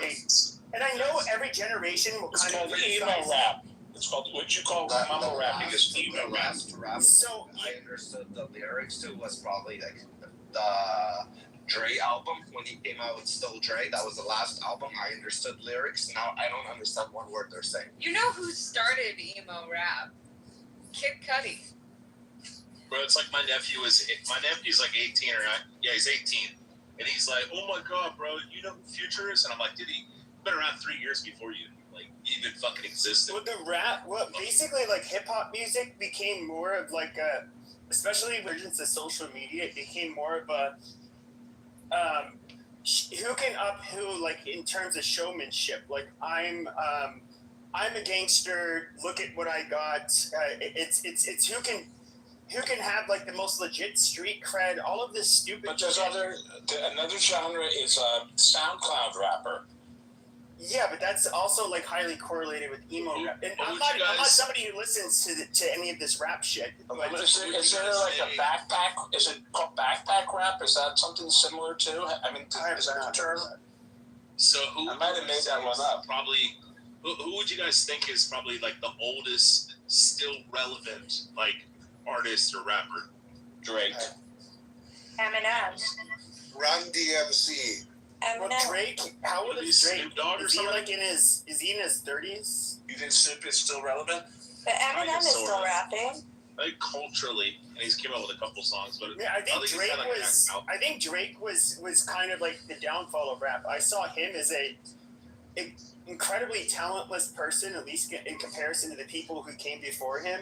and I know every generation will kind of emo rap. It's called what you call mumble rapping is emo rap. So I understood the lyrics too was probably like the Dre album when he came out with Still Dre. That was the last album. I understood lyrics. Now I don't understand one word they're saying. You know who started emo rap? Kid Cudi. Bro, it's like my nephew's like 18 or 9. Yeah, he's 18. And he's like, oh my God, bro, you know who Future is? And I'm like, he's been around 3 years before you like even fucking existed. Well, basically like hip hop music became more of like especially emergence of social media, it became more of a who can up who, like in terms of showmanship. Like I'm a gangster. Look at what I got. It's who can have like the most legit street cred. All of this stupid. But there's another genre is SoundCloud rapper. Yeah, but that's also like highly correlated with emo rap. And I'm not somebody who listens to any of this rap shit. But is there like a backpack? Is it called backpack rap? Is that something similar to? I mean, is that a term? So who? I might have made that one up. Probably. Who would you guys think is probably like the oldest, still relevant, like artist or rapper? Drake. Eminem. Run DMC. Well, Drake, how old is Drake? Is he like in his 30s? You think Snoop is still relevant? But Eminem is still rapping. Like culturally, and he's came out with a couple songs, but yeah, I think Drake was kind of like the downfall of rap. I saw him as a incredibly talentless person, at least in comparison to the people who came before him,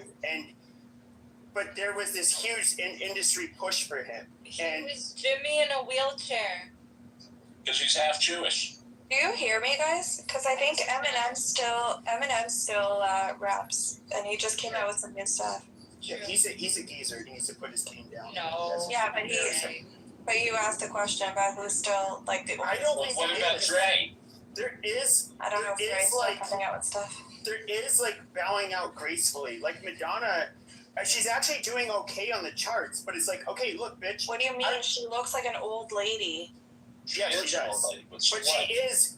but there was this huge industry push for him. And he was Jimmy in a wheelchair. Because he's half Jewish. Do you hear me, guys? Because I think Eminem still raps, and he just came out with some new stuff. Yeah, he's a geezer. He needs to put his cane down. No. Yeah, but you asked a question about who's still like the. I don't think. What about Dre? There is. I don't know if Dre's still coming out with stuff. There is like bowing out gracefully, like Madonna. She's actually doing okay on the charts, but it's like, okay, look, bitch. What do you mean? She looks like an old lady. Yeah, she does.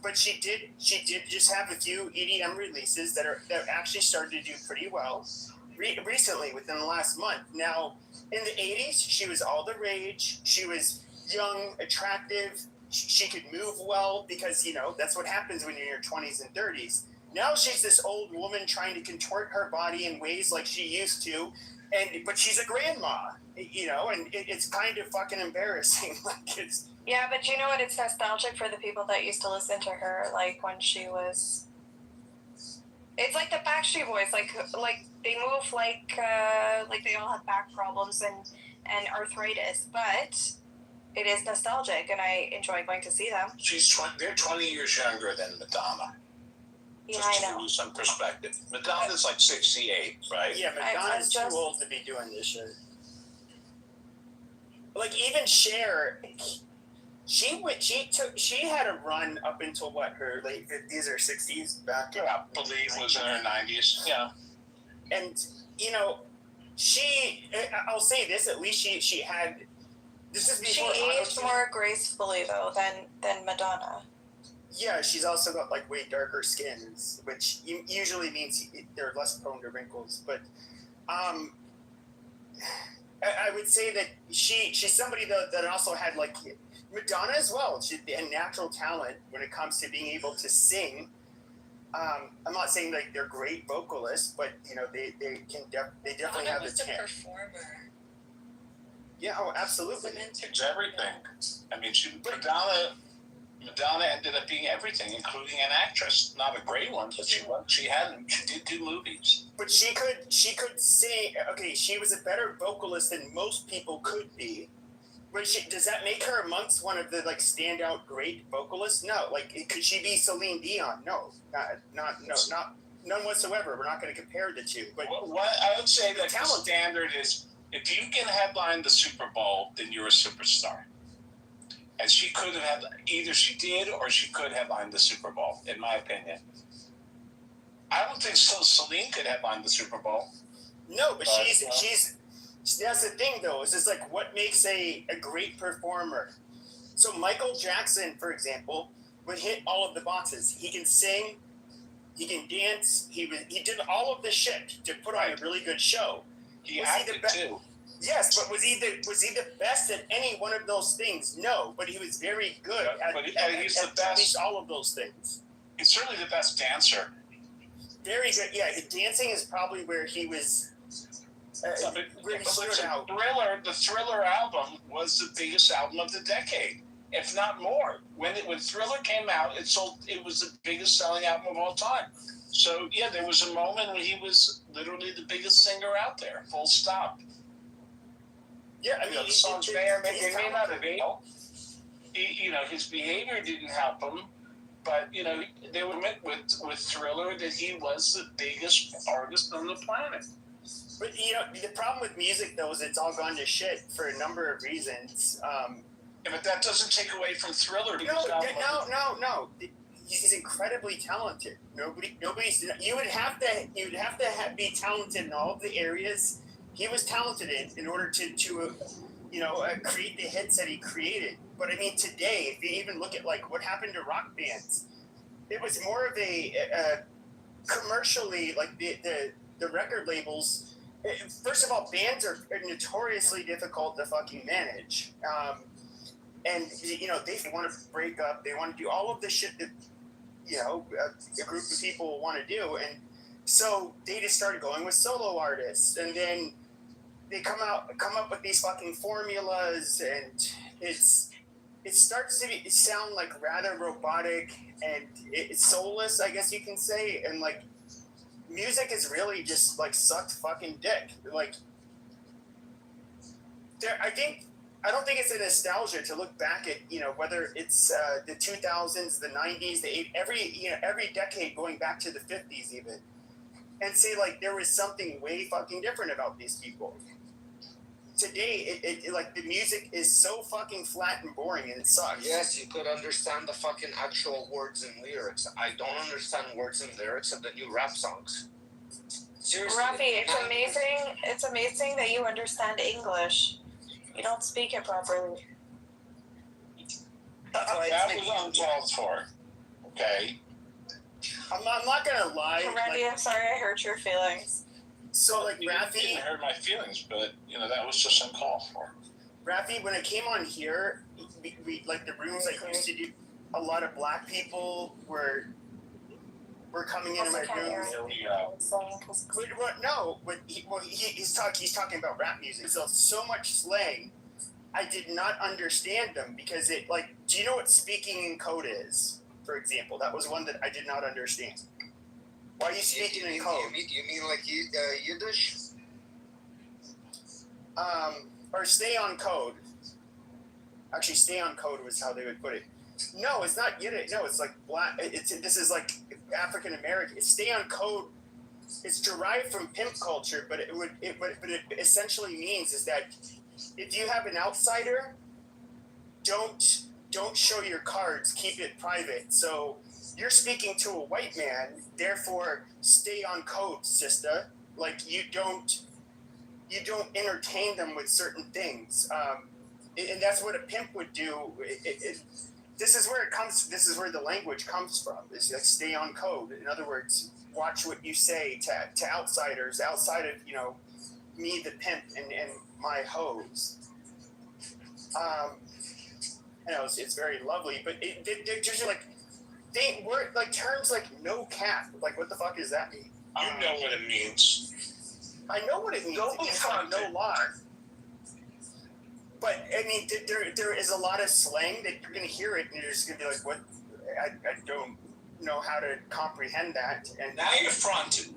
But she did just have a few EDM releases that actually started to do pretty well recently within the last month. Now, in the 80s, she was all the rage. She was young, attractive. She could move well because, you know, that's what happens when you're in your 20s and 30s. Now she's this old woman trying to contort her body in ways like she used to, but she's a grandma, you know, and it's kind of fucking embarrassing. Like it's. Yeah, but you know what? It's nostalgic for the people that used to listen to her, like when she was. It's like the Backstreet Boys, like they move like they all have back problems and arthritis, but it is nostalgic, and I enjoy going to see them. They're 20 years younger than Madonna. Yeah, Just I to know. give you some perspective. Madonna's like 68, right? Yeah, Madonna's too old to be doing this shit. Like even Cher, she had a run up until what, her late 50s or 60s back. Yeah, I believe was in her 90s. Yeah. And you know, I'll say this, at least she had. This is before she aged more gracefully though than Madonna. Yeah, she's also got like way darker skins, which usually means they're less prone to wrinkles. But I would say that she's somebody though that also had like Madonna as well. She had natural talent when it comes to being able to sing. I'm not saying like they're great vocalists, but you know they definitely have the talent. Performer. Yeah, oh, absolutely. It's everything. I mean, Madonna ended up being everything, including an actress. Not a great one, but she did do movies. But she could sing. Okay, she was a better vocalist than most people could be. But does that make her amongst one of the like standout great vocalists? No. Like, could she be Celine Dion? No, not none whatsoever. We're not going to compare the two. But what I would say that the standard is, if you can headline the Super Bowl, then you're a superstar. And she could have either she did or she could headline the Super Bowl, in my opinion. I don't think Celine could headline the Super Bowl. No, but she's that's the thing though. Is just like what makes a great performer. So Michael Jackson, for example, would hit all of the boxes. He can sing, he can dance. He did all of the shit to put on a really good show. He acted too. Yes, but was he the best at any one of those things? No, but he was very good at least all of those things. He's certainly the best dancer. Very good. Yeah, dancing is probably where he was. Where he stood out. The Thriller album was the biggest album of the decade, if not more. When Thriller came out, it was the biggest selling album of all time. So yeah, there was a moment when he was literally the biggest singer out there. Full stop. Yeah, I mean, the songs may not have been. His behavior didn't help him, but they were met with Thriller that he was the biggest artist on the planet. But the problem with music though is it's all gone to shit for a number of reasons. But that doesn't take away from Thriller. No. He's incredibly talented. Nobody's. You would have to be talented in all of the areas he was talented in order to create the hits that he created. But I mean, today, if you even look at like what happened to rock bands, it was more of a commercially like the record labels. First of all, bands are notoriously difficult to fucking manage. And they want to break up. They want to do all of the shit that a group of people want to do, and so they just started going with solo artists, and then they come up with these fucking formulas, and it starts to sound like rather robotic, and it's soulless, I guess you can say, and like music is really just like sucked fucking dick. Like I don't think it's a nostalgia to look back at, whether it's the 2000s, the 90s, the 80s, every decade going back to the 50s even, and say like there was something way fucking different about these people. Today, it like the music is so fucking flat and boring, and it sucks. Yes, you could understand the fucking actual words and lyrics. I don't understand words and lyrics of the new rap songs. Seriously. Rafi, it's amazing that you understand English. You don't speak it properly. That was uncalled for. Okay. I'm not gonna lie. Randy, I'm sorry I hurt your feelings. So like Rafi didn't hurt my feelings, but that was just uncalled for. Rafi, when I came on here, we like the rooms I used to do, a lot of black people were were coming into my room. He's talking about rap music. So much slang. I did not understand them because it do you know what speaking in code is? For example, that was one that I did not understand. Why are you speaking in code? You mean like Yiddish? Or stay on code. Actually, stay on code was how they would put it. No, it's not Yiddish. No, it's like black. This is like African American. Stay on code. It's derived from pimp culture, but what it essentially means is that if you have an outsider, don't show your cards. Keep it private. So you're speaking to a white man, therefore stay on code, sister. Like you don't entertain them with certain things, and that's what a pimp would do. This is where it comes. This is where the language comes from. It's like stay on code. In other words, watch what you say to outsiders outside of me, the pimp, and my hoes. It's very lovely, but they're just they were like terms like no cap. Like what the fuck does that mean? You know what it means. I know what it means. It means no lie. But I mean, there is a lot of slang that you're gonna hear it, and you're just gonna be like, "What? I don't know how to comprehend that." And now you're fronted.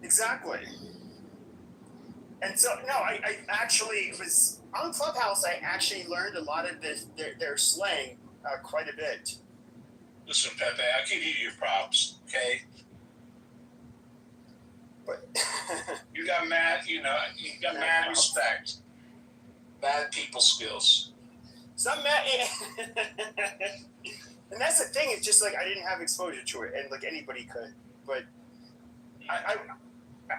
Exactly. And so, no, I actually was on Clubhouse. I actually learned a lot of their slang quite a bit. Listen, Pepe, I give you your props, okay? But you got mad respect, mad people skills. Some mad, and that's the thing. It's just like I didn't have exposure to it, and like anybody could. But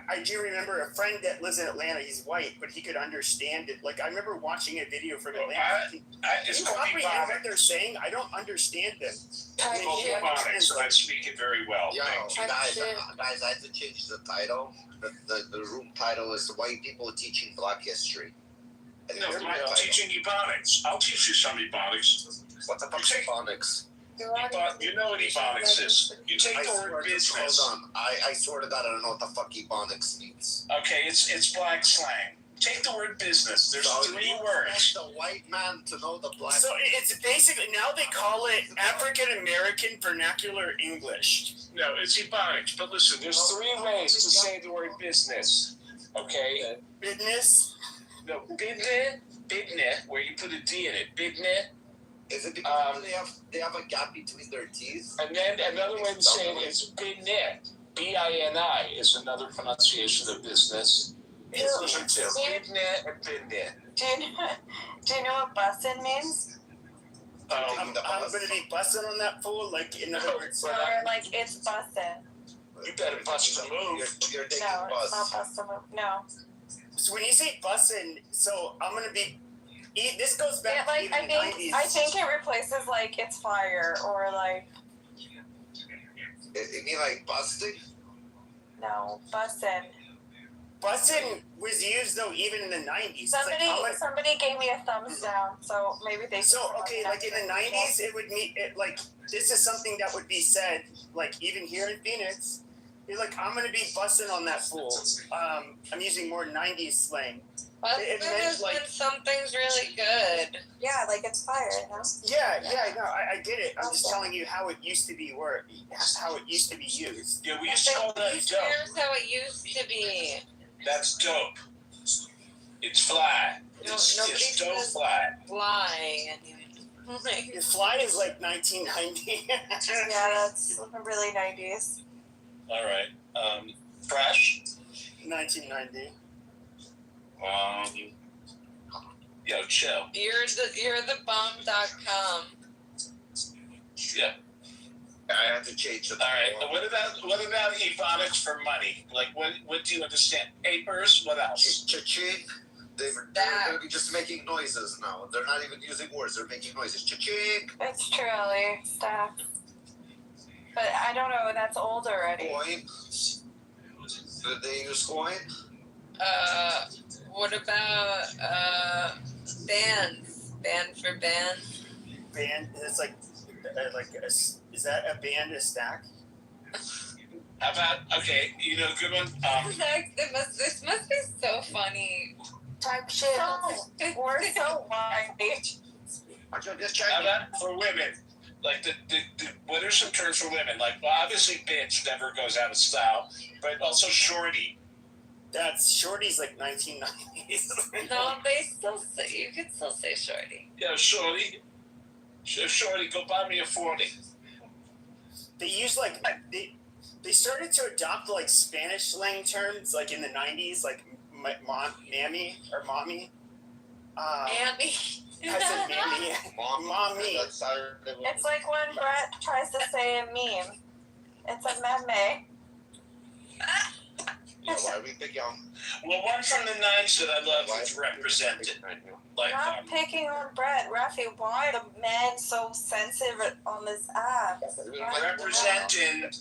I do remember a friend that lives in Atlanta. He's white, but he could understand it. Like I remember watching a video from Atlanta. Can you comprehend what they're saying? I don't understand them. It's called Ebonics, so I speak it very well. Yo, guys, I have to change the title. The room title is "White People Teaching Black History." No, I'm teaching Ebonics. I'll teach you some Ebonics. What the fuck is Ebonics? You know what Ebonics is. You take the word business. Hold on. I swear to God, I don't know what the fuck Ebonics means. Okay, it's black slang. Take the word business. There's three words. The white man to know the black. So it's basically now they call it African American Vernacular English. No, it's Ebonics. But listen, there's three ways to say the word business. Okay. Business. No, bidnet, where you put a D in it. Bidnet. Is it because they have a gap between their teeth? And then another way to say it is bidnet. B-I-N-I is another pronunciation of business. Listen to bidnet and bidnet. Do you know what bussin' means? I'm going to be bussin' on that fool. Like in other words, or like it's bussin'. You better bust a move. You're taking no, bus. it's not bust a move. No. So when you say bussin', so I'm going to be. This goes back to the 90s. I think it replaces like it's fire or like. You mean like busting? No, bussin'. Bussin' was used though even in the 90s. Somebody gave me a thumbs down, so maybe they. So okay, like in the 90s, it would mean it like this is something that would be said like even here in Phoenix. You're like, I'm gonna be bussin' on that fool. I'm using more 90s slang. It meant like when something's really good. Yeah, like it's fire, you know? Yeah, no, I get it. I'm just telling you how it used to be how it used to be used. Yeah, we used to call that dope. Here's how it used to be. That's dope. It's fly. It's dope fly. Fly. The fly is like 1990. Yeah, that's really 90s. All right. Fresh. 1990. Yo, chill. You're the bomb.com. Yeah. I have to change the. All right. What about Ebonics for money? Like, what do you understand? Papers. What else? Cha-ching. They're just making noises now. They're not even using words. They're making noises. Cha-ching. It's truly stuff. But I don't know. That's old already. Coin. Do they use coin? What about bands? Band for band. Band. It's like is that a band a stack? How about, okay, you know, good one. This must be so funny. Type shit. We're so white. How about for women? Like, what are some terms for women? Like, well, obviously, bitch never goes out of style, but also shorty. That's shorty's like 1990s. No, they still say, you can still say shorty. Yeah, shorty. Shorty, go buy me a 40. They use like they started to adopt like Spanish slang terms like in the 90s, like mammy or mommy. Mammy. I said mammy. Mommy. It's like when Brett tries to say a meme. It's a meme. Yeah, why are we big young? Well, one from the 90s that I love was Represented. Like, Not picking on Brett. Rafi, why are the men so sensitive on this app? Representing,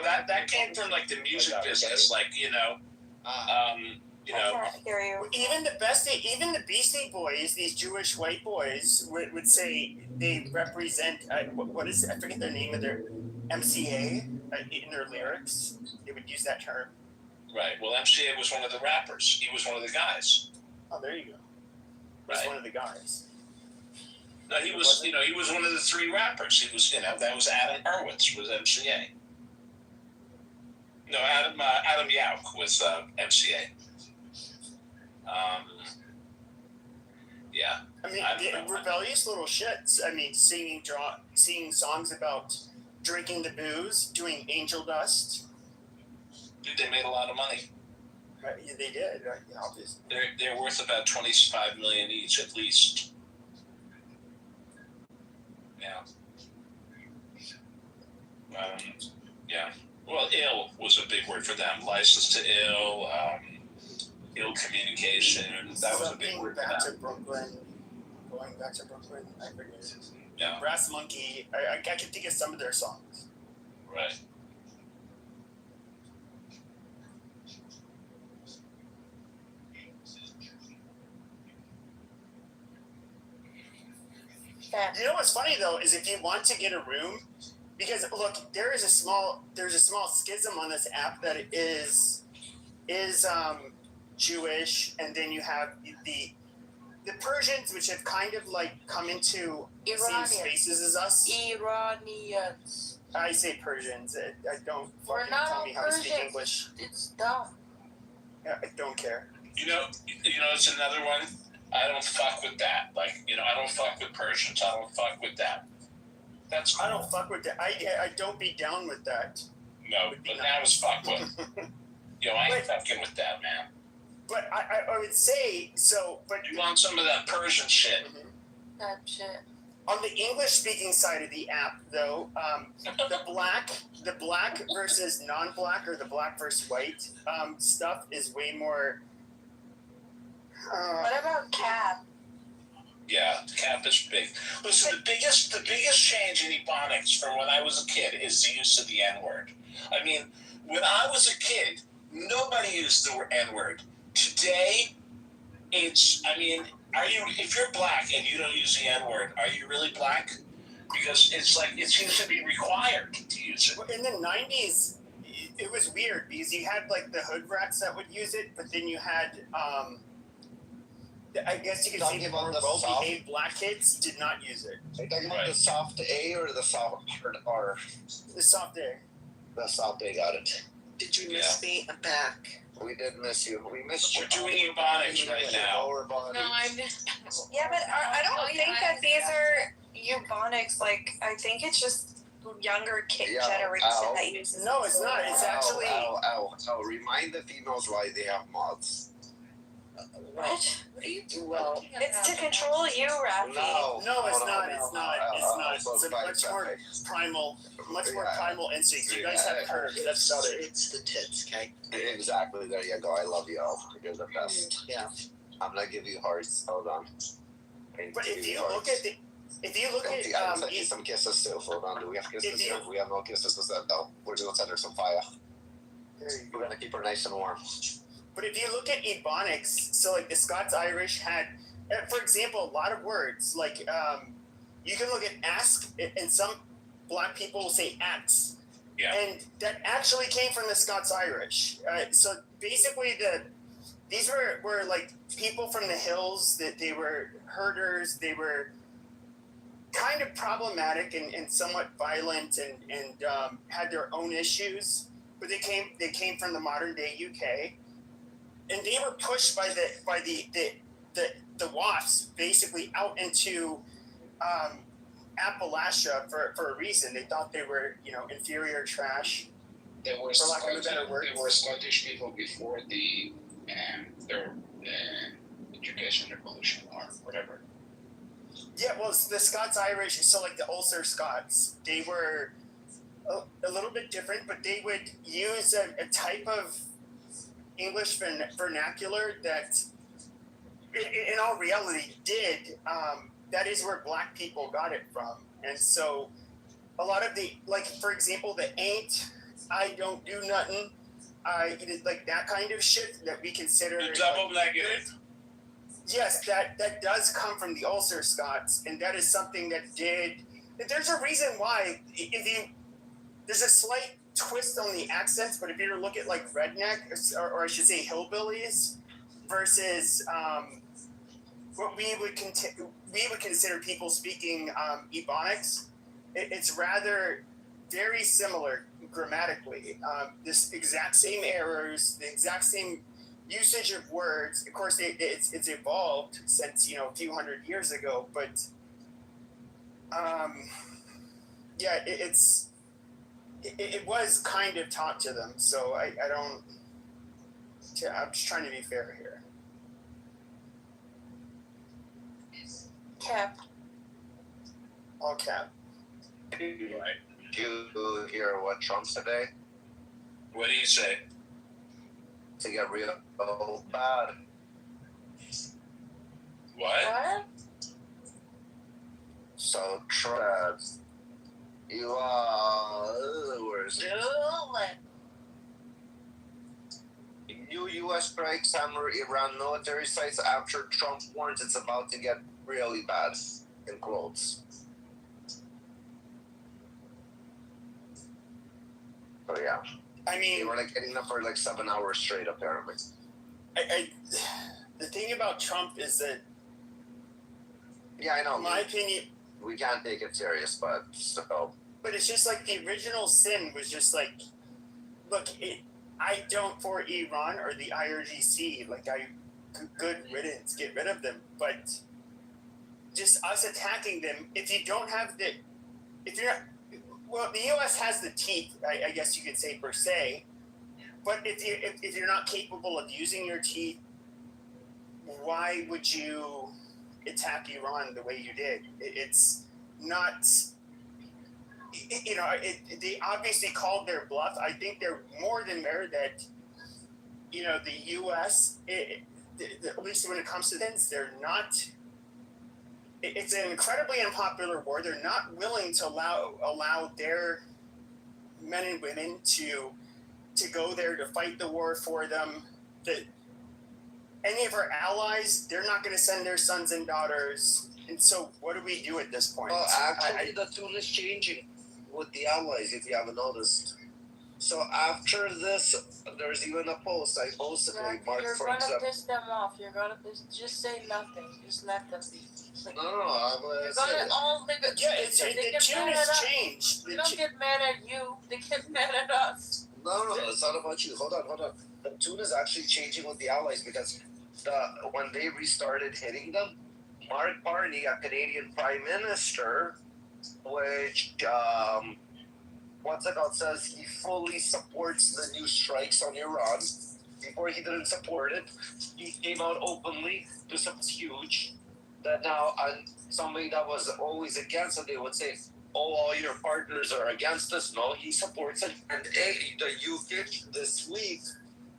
that came from like the music business, like, you know. I can't hear you. Even the Beastie Boys, these Jewish white boys, would say they represent what is it? I forget their name of their MCA in their lyrics. They would use that term. Right. Well, MCA was one of the rappers. He was one of the guys. Oh, there you go. He's one of the guys. No, he was. You know, he was one of the three rappers. He was. You know, that was Adam Hurwitz was MCA. No, Adam Yauch was MCA. Yeah. I mean, they're rebellious little shits. I mean, singing songs about drinking the booze, doing angel dust. Dude, they made a lot of money. Yeah, they did. Obviously. They're worth about $25 million each, at least. Yeah. Yeah. Well, ill was a big word for them. License to ill, ill communication. That was a big word for them. Going back to Brooklyn, I forget. Yeah. Brass Monkey. I can think of some of their songs. Right. You know what's funny though is if you want to get a room, because look, there's a small schism on this app that is Jewish, and then you have the Persians, which have kind of like come into the same spaces as us. Iranians. I say Persians. I don't We're fucking not tell me how to speak Persians. English. It's dumb. Yeah, I don't care. You know, it's another one. I don't fuck with that. Like, you know, I don't fuck with Persians. I don't fuck with that. That's cool. I don't fuck with that. I don't be down with that. No, but that was fuck with. I ain't fucking with that, man. But I would say so. But you want some of that Persian shit? Mm-hmm. That shit. On the English-speaking side of the app, though, the black versus non-black, or the black versus white stuff is way more. What about Cap? Yeah, Cap is big. Listen, the biggest change in Ebonics from when I was a kid is the use of the N-word. I mean, when I was a kid, nobody used the N-word. Today, it's. I mean, if you're black and you don't use the N-word, are you really black? Because it's like it seems to be required to use it. In the 90s, it was weird because you had like the hood rats that would use it, but then you had. I guess you could say more well-behaved black kids did not use it. Are you talking about the soft A or the soft R? The soft A. The soft A, got it. Did you miss me? I'm back. We did miss you. We missed you. We're doing Ebonics right now. No, I'm. Yeah, but I don't think that these are Ebonics. Like, I think it's just younger generation that uses. No, it's not. It's actually. Remind the females why they have moths. What? What are you doing? It's to control you, Rafi. No, it's not. It's not. It's a much more primal instinct. You guys have curves. That's about it. It's the tits, okay? Exactly. There you go. I love you all. You're the best. Yeah. I'm gonna give you hearts. Hold on. But if you look at send you some kisses too. Hold on. Do we have kisses here? We have no kisses to send though. We're gonna send her some fire. We're gonna keep her nice and warm. But if you look at Ebonics, so like the Scots-Irish had, for example, a lot of words. Like you can look at ask, and some black people will say ax. Yeah. And that actually came from the Scots-Irish. So basically, these were like people from the hills, that they were herders. They were kind of problematic and somewhat violent and had their own issues. But they came from the modern day UK, and they were pushed by the WASPs basically out into Appalachia for a reason. They thought they were, inferior trash. They were for lack of a better word. They were Scottish people before their education revolution or whatever. Yeah, well, the Scots-Irish, so like the Ulster Scots, they were a little bit different, but they would use a type of English vernacular that, in all reality, that is where Black people got it from. And so a lot of for example, the ain't, I don't do nothing, like that kind of shit that we consider... You double negative. Yes, that does come from the Ulster Scots, and that is something that did... There's a reason why, there's a slight twist on the accents, but if you were to look at like redneck, or I should say hillbillies, versus what we would consider people speaking Ebonics, it's rather very similar grammatically. This exact same errors, the exact same usage of words. Of course, it's evolved since a few hundred years ago, but yeah, it was kind of taught to them. So I don't. I'm just trying to be fair here. Cap. All cap. Did you hear what Trump said today? What do you say? To get real bad. What? So Trump, where is it? New U.S. strikes hammer Iran military sites after Trump warns it's about to get really bad, in quotes. So yeah. I mean, they were like hitting them for like 7 hours straight, apparently. The thing about Trump is that, yeah, I know. In my opinion, we can't take it serious, but so. But it's just like the original sin was just like, look, I don't for Iran or the IRGC. Like, good riddance, get rid of them. But just us attacking them, if you don't have if you're not. Well, the U.S. has the teeth, I guess you could say, per se. But if you're not capable of using your teeth, why would you attack Iran the way you did? It's not... they obviously called their bluff. I think they're more than aware that, the U.S., at least when it comes to this, they're not... It's an incredibly unpopular war. They're not willing to allow their men and women to go there to fight the war for them. Any of our allies, they're not going to send their sons and daughters. And so what do we do at this point? Well, actually, the tune is changing with the allies, if you haven't noticed. So after this, there's even a post I posted. You're gonna piss them off. You're gonna just say nothing. Just let them be. No, I'm You're gonna all the tune has changed. They don't get mad at you. They get mad at us. No, it's not about you. Hold on. The tune is actually changing with the allies because when they restarted hitting them, Mark Carney, a Canadian Prime Minister, which what's it called, says he fully supports the new strikes on Iran. Before he didn't support it, he came out openly to something huge. That now, somebody that was always against it, they would say, "Oh, all your partners are against us." No, he supports it. And the UK this week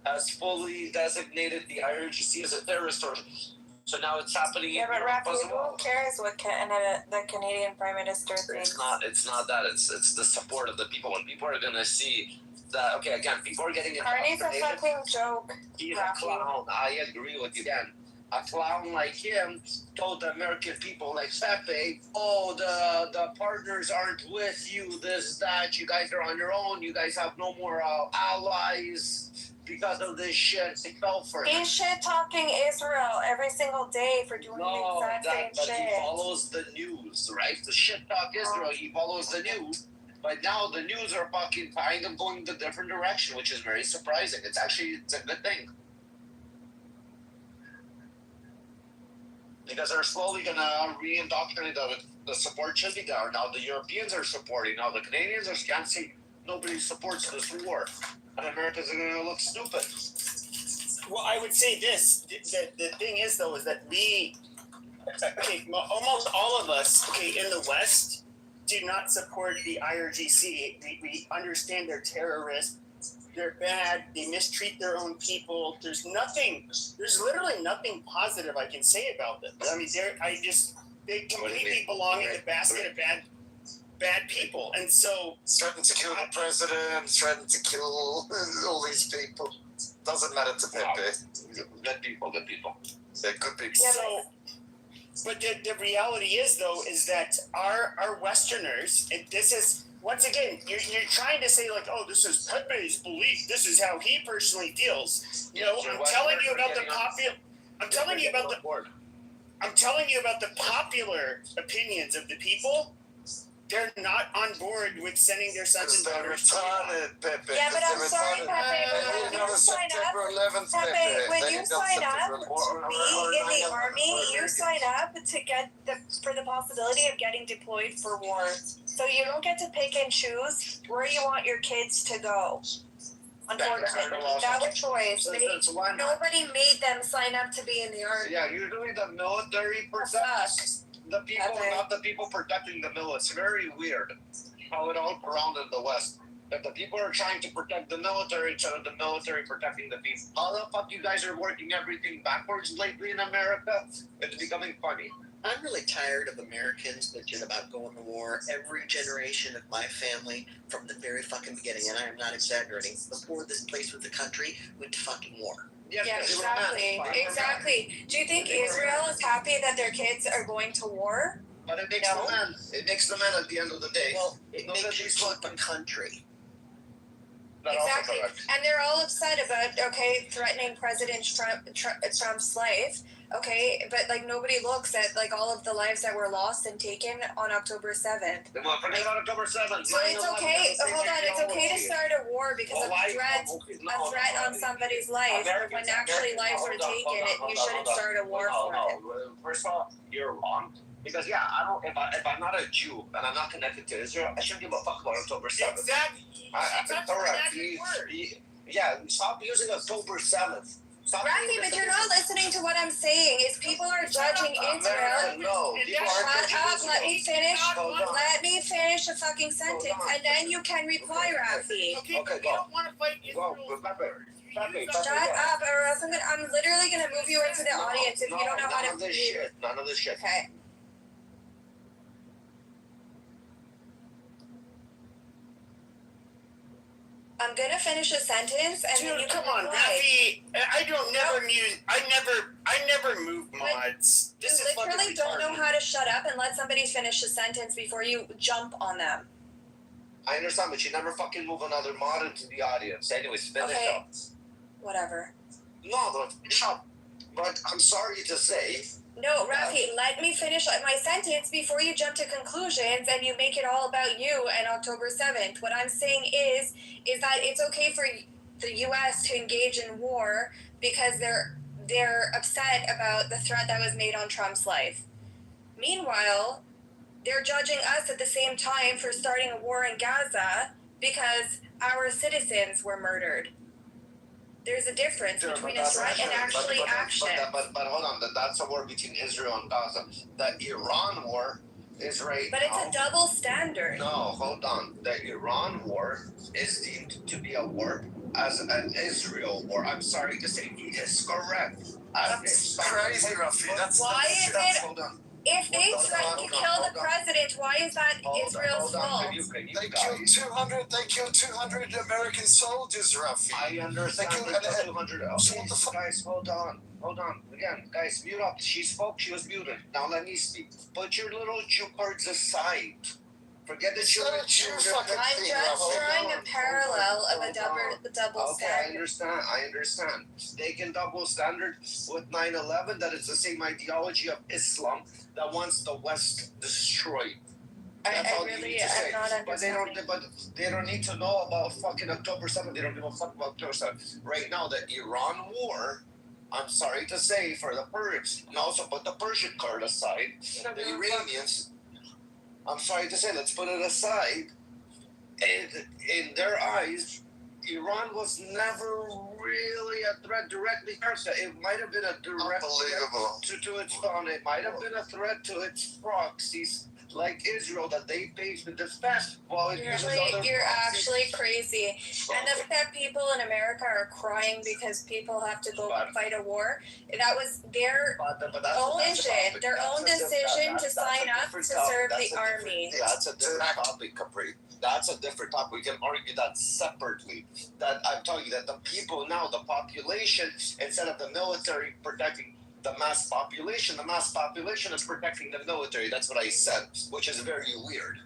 has fully designated the IRGC as a terrorist organization. So now it's happening in Europe as well. Who cares what the Canadian Prime Minister thinks? It's not that. It's the support of the people. When people are gonna see that, okay, again, people are getting Carney's a fucking joke. He's a clown. I agree with you. Again, a clown like him told the American people like Pepe, oh, the partners aren't with you, this, that, you guys are on your own, you guys have no more allies because of this shit. They fell for it. He's shit talking Israel every single day for doing the exact same but shit. he follows the news, right? The shit talk Israel, he follows the news. But now the news are fucking kind of going the different direction, which is very surprising. It's a good thing. Because they're slowly going to re-indoctrinate the support should be there. Now the Europeans are supporting. Now the Canadians are can't say nobody supports this war. And Americans are going to look stupid. Well, I would say this. The thing is, though, is that almost all of us, in the West, do not support the IRGC. We understand they're terrorists. They're bad. They mistreat their own people. There's literally nothing positive I can say about them. I mean, they completely belong in the basket of bad people. And so, threatened to kill the president, threatened to kill all these people. Doesn't matter to Pepe. Good people. They're good people. So, but the reality is, though, is that our Westerners, and this is, once again, you're trying to say, like, oh, this is Pepe's belief. This is how he personally feels. I'm telling you about the popular opinions of the people. They're not on board with sending their sons and daughters to Pepe. Yeah, but I'm sorry, Pepe, but when you sign up, Pepe, when you sign up to be in the army, you sign up to get for the possibility of getting deployed for war. So you don't get to pick and choose where you want your kids to go. Unfortunately, that was choice. Nobody made them sign up to be in the army. Yeah, usually the military protects the people, not the people protecting the military. It's very weird how it all around in the West. That the people are trying to protect the military instead of the military protecting the people. How the fuck you guys are working everything backwards lately in America? It's becoming funny. I'm really tired of Americans bitching about going to war. Every generation of my family, from the very fucking beginning, and I am not exaggerating, before this place was a country, went to fucking war. Yeah, exactly. Do you think Israel is happy that their kids are going to war? But it makes the men. It makes the men at the end of the day. Well, it makes you keep a country. Exactly. And they're all upset about, threatening President Trump's life. Okay, but like nobody looks at like all of the lives that were lost and taken on October 7th. Forget about October 7th. So it's okay. Hold on, it's okay to start a war because of a threat on somebody's life. When actually lives were taken, you shouldn't start a war for it. First of all, you're wrong. Because I don't. If I'm not a Jew and I'm not connected to Israel, I shouldn't give a fuck about October 7th. Exactly. Correct. Stop using October 7th. Rafi, but you're not listening to what I'm saying. Is people are judging Israel. No, shut up. Let me finish. Let me finish a fucking sentence, and then you can reply, Rafi. Okay, go. don't want to fight Israel. Shut up, or else I'm literally gonna move you into the audience if you don't know how to. None of this shit. Okay. I'm gonna finish a sentence and then you come can on, Rafi. I never move mods. You literally don't know how to shut up and let somebody finish a sentence before you jump on them. I understand, but you never fucking move another mod into the audience. Anyways, finish up. Whatever. No, finish up. But I'm sorry to say. No, Rafi, let me finish my sentence before you jump to conclusions and you make it all about you and October 7th. What I'm saying is that it's okay for the U.S. to engage in war because they're upset about the threat that was made on Trump's life. Meanwhile, they're judging us at the same time for starting a war in Gaza because our citizens were murdered. There's a difference between a threat and actually action. But hold on, that's a war between Israel and Gaza. The Iran war is right But it's a double standard. No, hold on. The Iran war is deemed to be a war as an Israel war. I'm sorry to say, he is correct. That's crazy, Rafi. Why is it? Hold on. If they kill the president, why is that Israel's fault? They killed 200. They killed 200 American soldiers, Rafi. I understand. They killed 200. Guys, hold on. Again, guys, mute up. She spoke. She was muted. Now let me speak. Put your little Jew cards aside. Forget that you're a Jew. I'm just drawing a parallel of a double standard. I understand. They can double standard with 9/11. That it's the same ideology of Islam that wants the West destroyed. That's all you need to say. But they don't need to know about fucking October 7th. They don't give a fuck about October 7th. Right now, the Iran war, I'm sorry to say, for the Persians, and also put the Persian card aside, the Iranians, I'm sorry to say, let's put it aside. In their eyes, Iran was never really a threat directly. It might have been a direct threat to its phone. It might have been a threat to its proxies, like Israel, that they paid with this fast. Well, You're actually crazy. And the fact that people in America are crying because people have to go fight a war, that was their own decision to sign up to serve the army. That's a different topic, Capri. That's a different topic. We can argue that separately. That I'm telling you that the people now, the population, instead of the military protecting the mass population is protecting the military. That's what I said, which is very weird.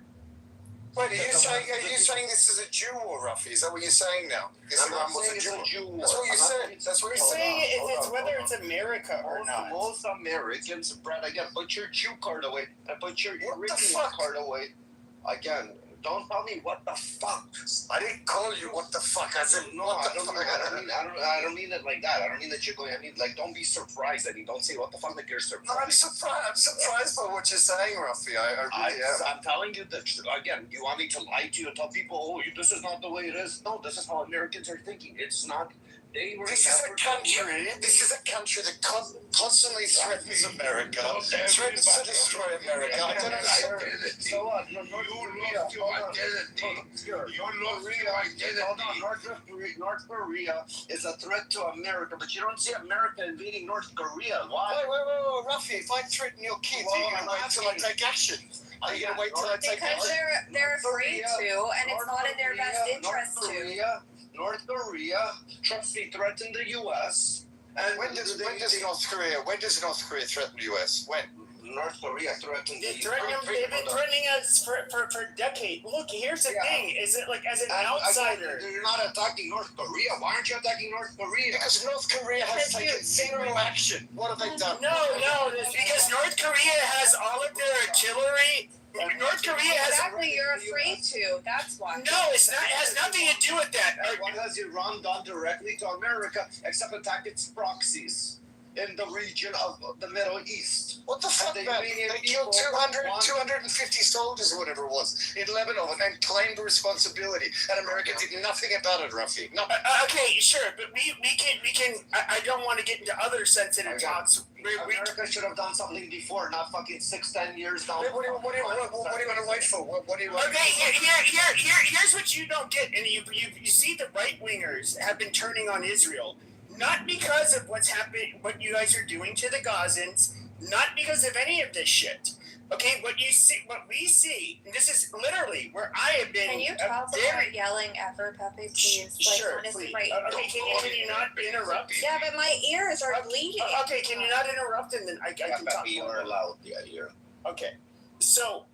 Wait, are you saying this is a Jew war, Rafi? Is that what you're saying now? Iran was a Jew war. That's what you're saying. That's what you're saying. It's whether it's America or not. Most Americans, Brad, again, put your Jew card away and put your Iranian card away. Again, don't tell me what the fuck. I didn't call you what the fuck. I said I don't mean it like that. I don't mean that you're going. I mean, like, don't be surprised. I mean, don't say what the fuck like you're surprised. No, I'm surprised by what you're saying, Rafi. I really am. I'm telling you that again. You want me to lie to you and tell people, oh, this is not the way it is? No, this is how Americans are thinking. It's not. This is a country that constantly threatens America, threatens to destroy America. I don't understand. So what? You lost your identity. North Korea is a threat to America, but you don't see America invading North Korea. Why? Wait, Rafi, if I threaten your kids, are you going to wait till I take action? Are you going to wait till I take action? Because they're afraid to, and it's not in their best interest to. North Korea, trust me, threatened the U.S. And when does North Korea threaten the U.S.? When? North Korea threatened the U.S. They've been threatening us for decades. Look, here's the thing: is it like as an outsider? You're not attacking North Korea. Why aren't you attacking North Korea? Because North Korea has taken zero action. What have they done? No, because North Korea has all of their artillery. North Korea has you're afraid to. That's why. No, it's not. It has nothing to do with that. What has Iran done directly to America except attack its proxies in the region of the Middle East? What the fuck, man? They killed 250 soldiers or whatever it was in Lebanon and claimed responsibility, and America did nothing about it, Rafi. No. Okay, sure, but we can. I don't want to get into other sensitive talks. America should have done something before, not fucking 6-10 years down. What do you want to wait for? What do you want? Okay, here's what you don't get, and you see the right wingers have been turning on Israel, not because of what's happening, what you guys are doing to the Gazans, not because of any of this shit. Okay, what we see, and this is literally where I have been. Can you talk without yelling ever, Pepe, please? Sure, please. Okay, can you not interrupt? Yeah, but my ears are bleeding. Okay, can you not interrupt and then I can talk? You are allowed, here. Okay, so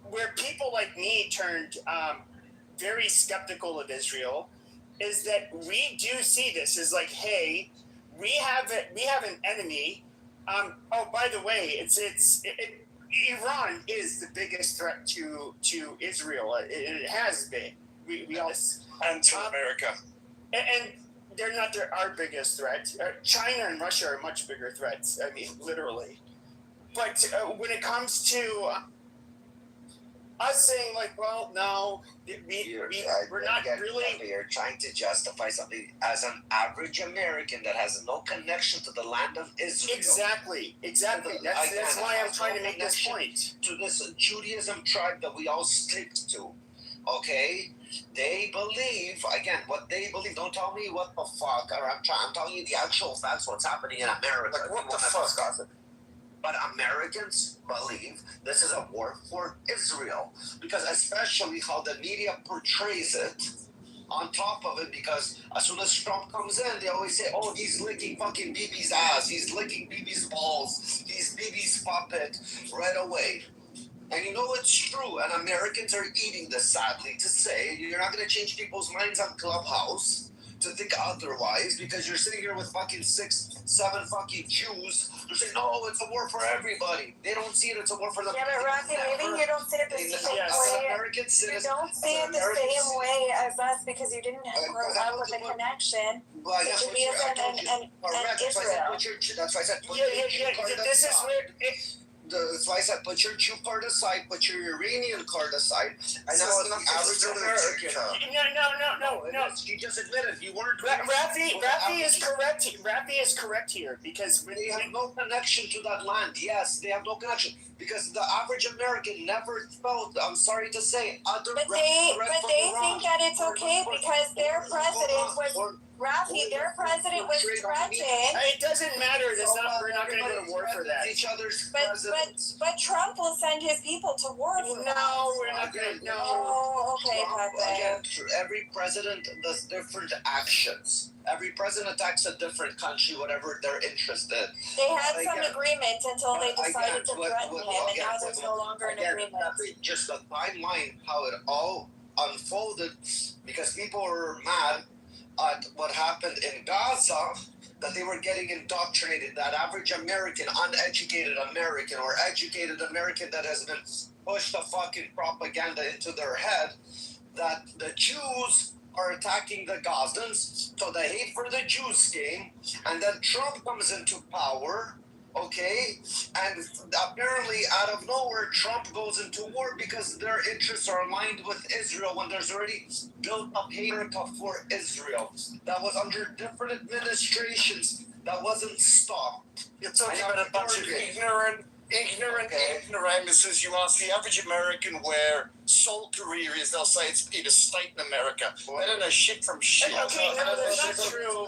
where people like me turned very skeptical of Israel is that we do see this as like, hey, we have an enemy. By the way, Iran is the biggest threat to Israel. It has been. We all and to America. And they're not our biggest threat. China and Russia are much bigger threats. I mean, literally. But when it comes to us saying like, well, no, we're not really. You're trying to justify something as an average American that has no connection to the land of Israel. Exactly. That's why I'm trying to make this point. To this Judaism tribe that we all stick to, okay? They believe, again, what they believe. Don't tell me what the fuck. I'm telling you the actual facts, what's happening in America. Like, what the fuck? But Americans believe this is a war for Israel because especially how the media portrays it. On top of it, because as soon as Trump comes in, they always say, oh, he's licking fucking Bibi's ass, he's licking Bibi's balls, he's Bibi's puppet right away. And you know it's true, and Americans are eating this, sadly to say. You're not going to change people's minds on Clubhouse to think otherwise because you're sitting here with fucking 6, 7 fucking Jews who say, no, it's a war for everybody. They don't see it, it's a war for them. Yeah, but Rocky, maybe you don't see it the same way. American citizens, you don't see it the same way as us because you didn't grow up with a connection to Judaism and Israel. That's why I said, this is weird. That's why I said, put your Jew card aside, put your Iranian card aside, and now it's the average American. No. You just admitted you weren't. Rafi is correct. Rafi is correct here because they have no connection to that land. Yes, they have no connection because the average American never felt. I'm sorry to say, but they think that it's okay because their president was. Rafi, their president was threatened. It doesn't matter. We're not going to go to war for that. Each other's but Trump will send his people to war for that. No, we're not going to. No. Oh, okay, again, every president does different actions. Every president attacks a different country, whatever they're interested. They had some agreement until they decided to threaten him, and now there's no longer an agreement. Just the timeline, how it all unfolded, because people were mad at what happened in Gaza, that they were getting indoctrinated, that average American, uneducated American, or educated American that has been pushed the fucking propaganda into their head, that the Jews are attacking the Gazans, so the hate for the Jews came, and then Trump comes into power, okay, and apparently out of nowhere Trump goes into war because their interests are aligned with Israel when there's already built up America for Israel that was under different administrations that wasn't stopped. You're talking about a bunch of ignorant ignoramuses. You ask the average American where sole career is, they'll say it's in a state in America. They don't know shit from shit. Okay, no, that's not true.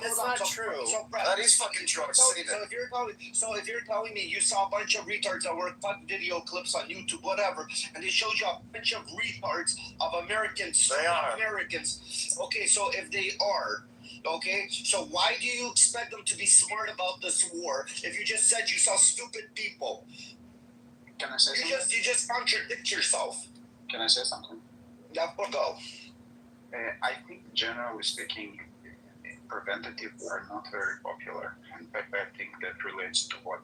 That's not true. That is fucking true. I've seen it. So if you're telling me you saw a bunch of retards that were cut video clips on YouTube, whatever, and they showed you a bunch of retards of Americans, they are Americans. Okay, so if they are. Okay, so why do you expect them to be smart about this war if you just said you saw stupid people? Can I say something? You just contradict yourself. Can I say something? Yeah, go. I think, generally speaking, preventative are not very popular, and I think that relates to what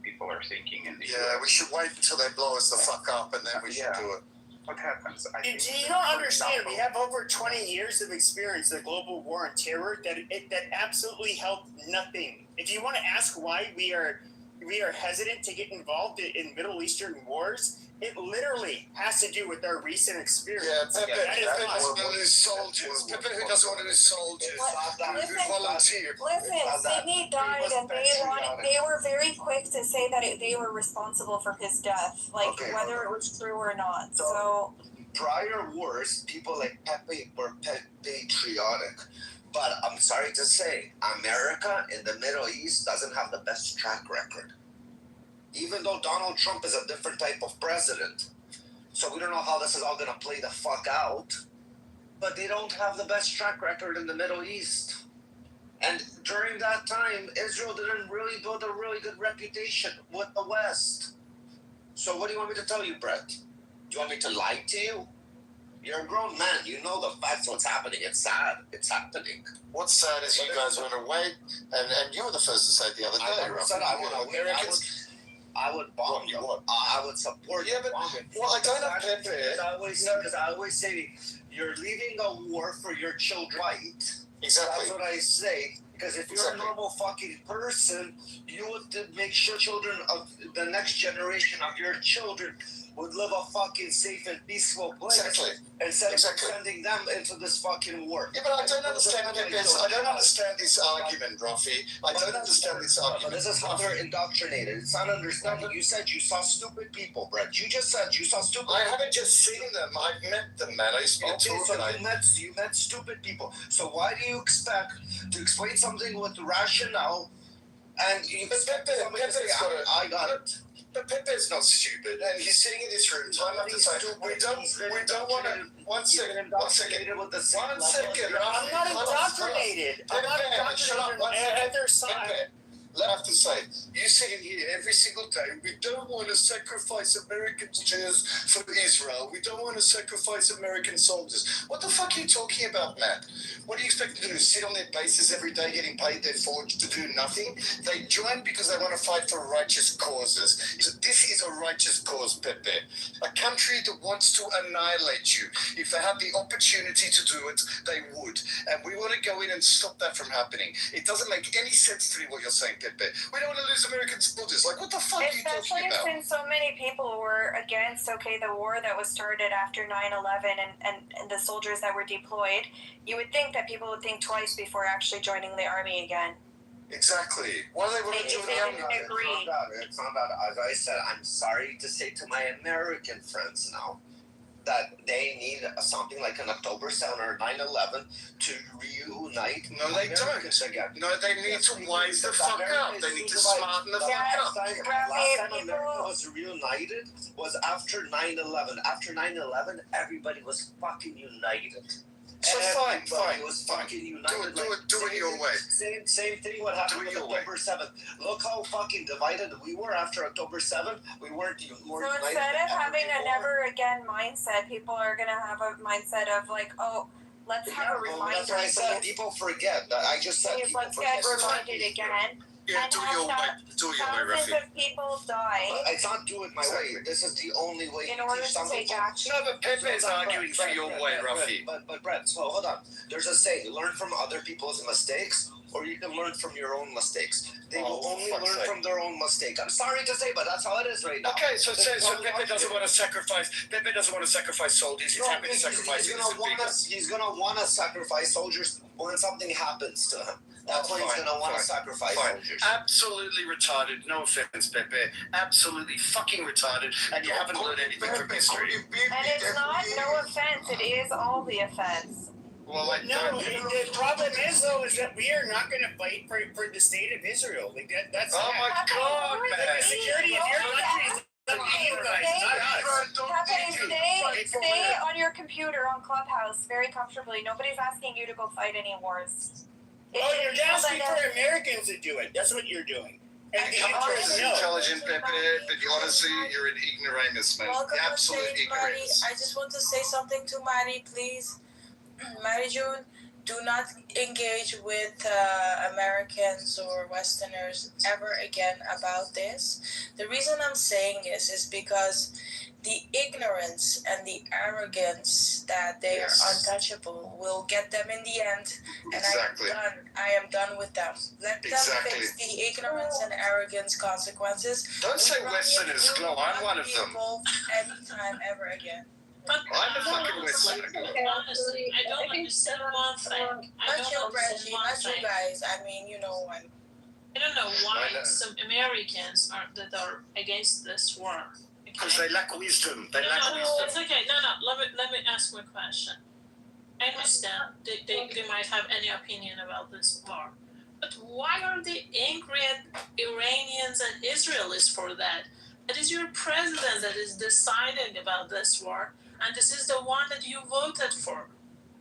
people are thinking in the US. We should wait until they blow us the fuck up, and then we should do it. What happens? You don't understand. We have over 20 years of experience in the global war on terror that absolutely helped nothing. If you want to ask why we are hesitant to get involved in Middle Eastern wars, it literally has to do with our recent experience. Yeah, Pepe doesn't want to lose soldiers. Pepe who doesn't want to lose soldiers. Who volunteer. Listen, Sydney died, and they were very quick to say that they were responsible for his death, whether it was true or not. So prior wars, people like Pepe were patriotic. But I'm sorry to say, America in the Middle East doesn't have the best track record. Even though Donald Trump is a different type of president. So we don't know how this is all going to play the fuck out. But they don't have the best track record in the Middle East. And during that time, Israel didn't really build a really good reputation with the West. So what do you want me to tell you, Brett? Do you want me to lie to you? You're a grown man. You know the facts, what's happening. It's sad. It's happening. What's sad is you guys went away, and you were the first to say it the other day. I would bomb you. I would support you. But I don't have Pepe. Because I always say, you're leaving a war for your children, right? Exactly. That's what I say. Because if you're a normal fucking person, you would make sure children of the next generation of your children would live a fucking safe and peaceful place. Exactly. Instead of sending them into this fucking war. Yeah, but I don't understand this argument, Rafi. I don't understand this argument. But this is how they're indoctrinated. It's not understanding. You said you saw stupid people, Brett. You just said you saw stupid people. I haven't just seen them. I've met them, man. I used to be a tour tonight. You met stupid people. So why do you expect to explain something with rationale And I got it. But Pepe's not stupid, and he's sitting in this room time after time. We don't want to. One second. I'm not indoctrinated. I'm not indoctrinated on either side. I have to say, you sit in here every single day. We don't want to sacrifice American Jews for Israel. We don't want to sacrifice American soldiers. What the fuck are you talking about, Matt? What do you expect them to do? Sit on their bases every day getting paid their forge to do nothing? They join because they want to fight for righteous causes. So this is a righteous cause, Pepe. A country that wants to annihilate you. If they had the opportunity to do it, they would. And we want to go in and stop that from happening. It doesn't make any sense to me what you're saying, Pepe. We don't want to lose American soldiers. Like, what the fuck are you talking about? Especially since so many people were against, the war that was started after 9/11 and the soldiers that were deployed, you would think that people would think twice before actually joining the army again. Exactly. Why do they want to join the army? It's not that. As I said, I'm sorry to say to my American friends now that they need something like an October 7 or 9/11 to reunite. No, they don't. Again. No, they need to wise the fuck up. They need to smarten the fuck up. Last time America was reunited was after 9/11. After 9/11, everybody was fucking united. So fine. Was fucking united. Do it your way. Same thing what happened with October 7th. Look how fucking divided we were after October 7th. We weren't more united. So instead of having a never again mindset, people are going to have a mindset of like, oh, let's have a reminder. That's what I said. People forget. I just said people let's get reminded again. Yeah, do your way. Do your way, Rafi. Thousands of people died. It's not do it my way. This is the only way in order to take action. No, but Pepe's arguing for your way, Rafi. But Brett, so hold on. There's a saying: learn from other people's mistakes, or you can learn from your own mistakes. They will only learn from their own mistake. I'm sorry to say, but that's how it is right now. Okay, so Pepe doesn't want to sacrifice. Pepe doesn't want to sacrifice soldiers. He's happy to sacrifice. He's gonna want to sacrifice soldiers when something happens to him. That's why he's gonna want to sacrifice soldiers. Absolutely retarded. No offense, Pepe. Absolutely fucking retarded, and you haven't learned anything from history. And it's not no offense. It is all the offense. Well, the problem is though is that we are not going to fight for the state of Israel. Like that's. Oh my God, man! The security of your country is up to you guys, not us. Stay on your computer on Clubhouse very comfortably. Nobody's asking you to go fight any wars. You're asking for Americans to do it. That's what you're doing. And intelligent, Pepe, but honestly, you're an ignoramus, man. Absolute ignoramus. I just want to say something to Mari, please. Mary June, do not engage with Americans or Westerners ever again about this. The reason I'm saying this is because the ignorance and the arrogance that they are untouchable will get them in the end. And I am done with them. Let them face the ignorance and arrogance consequences. Don't say Westerners glow. I'm one of them. Anytime ever again. But I'm a fucking Westerner. Honestly, I don't understand one thing. Not you guys. I mean, you know what. I don't know why some Americans that are against this war. Because they lack wisdom. They lack wisdom. It's okay. No. Let me ask one question. I understand they might have any opinion about this war, but why are they angry at Iranians and Israelis for that? It is your president that is deciding about this war, and this is the one that you voted for.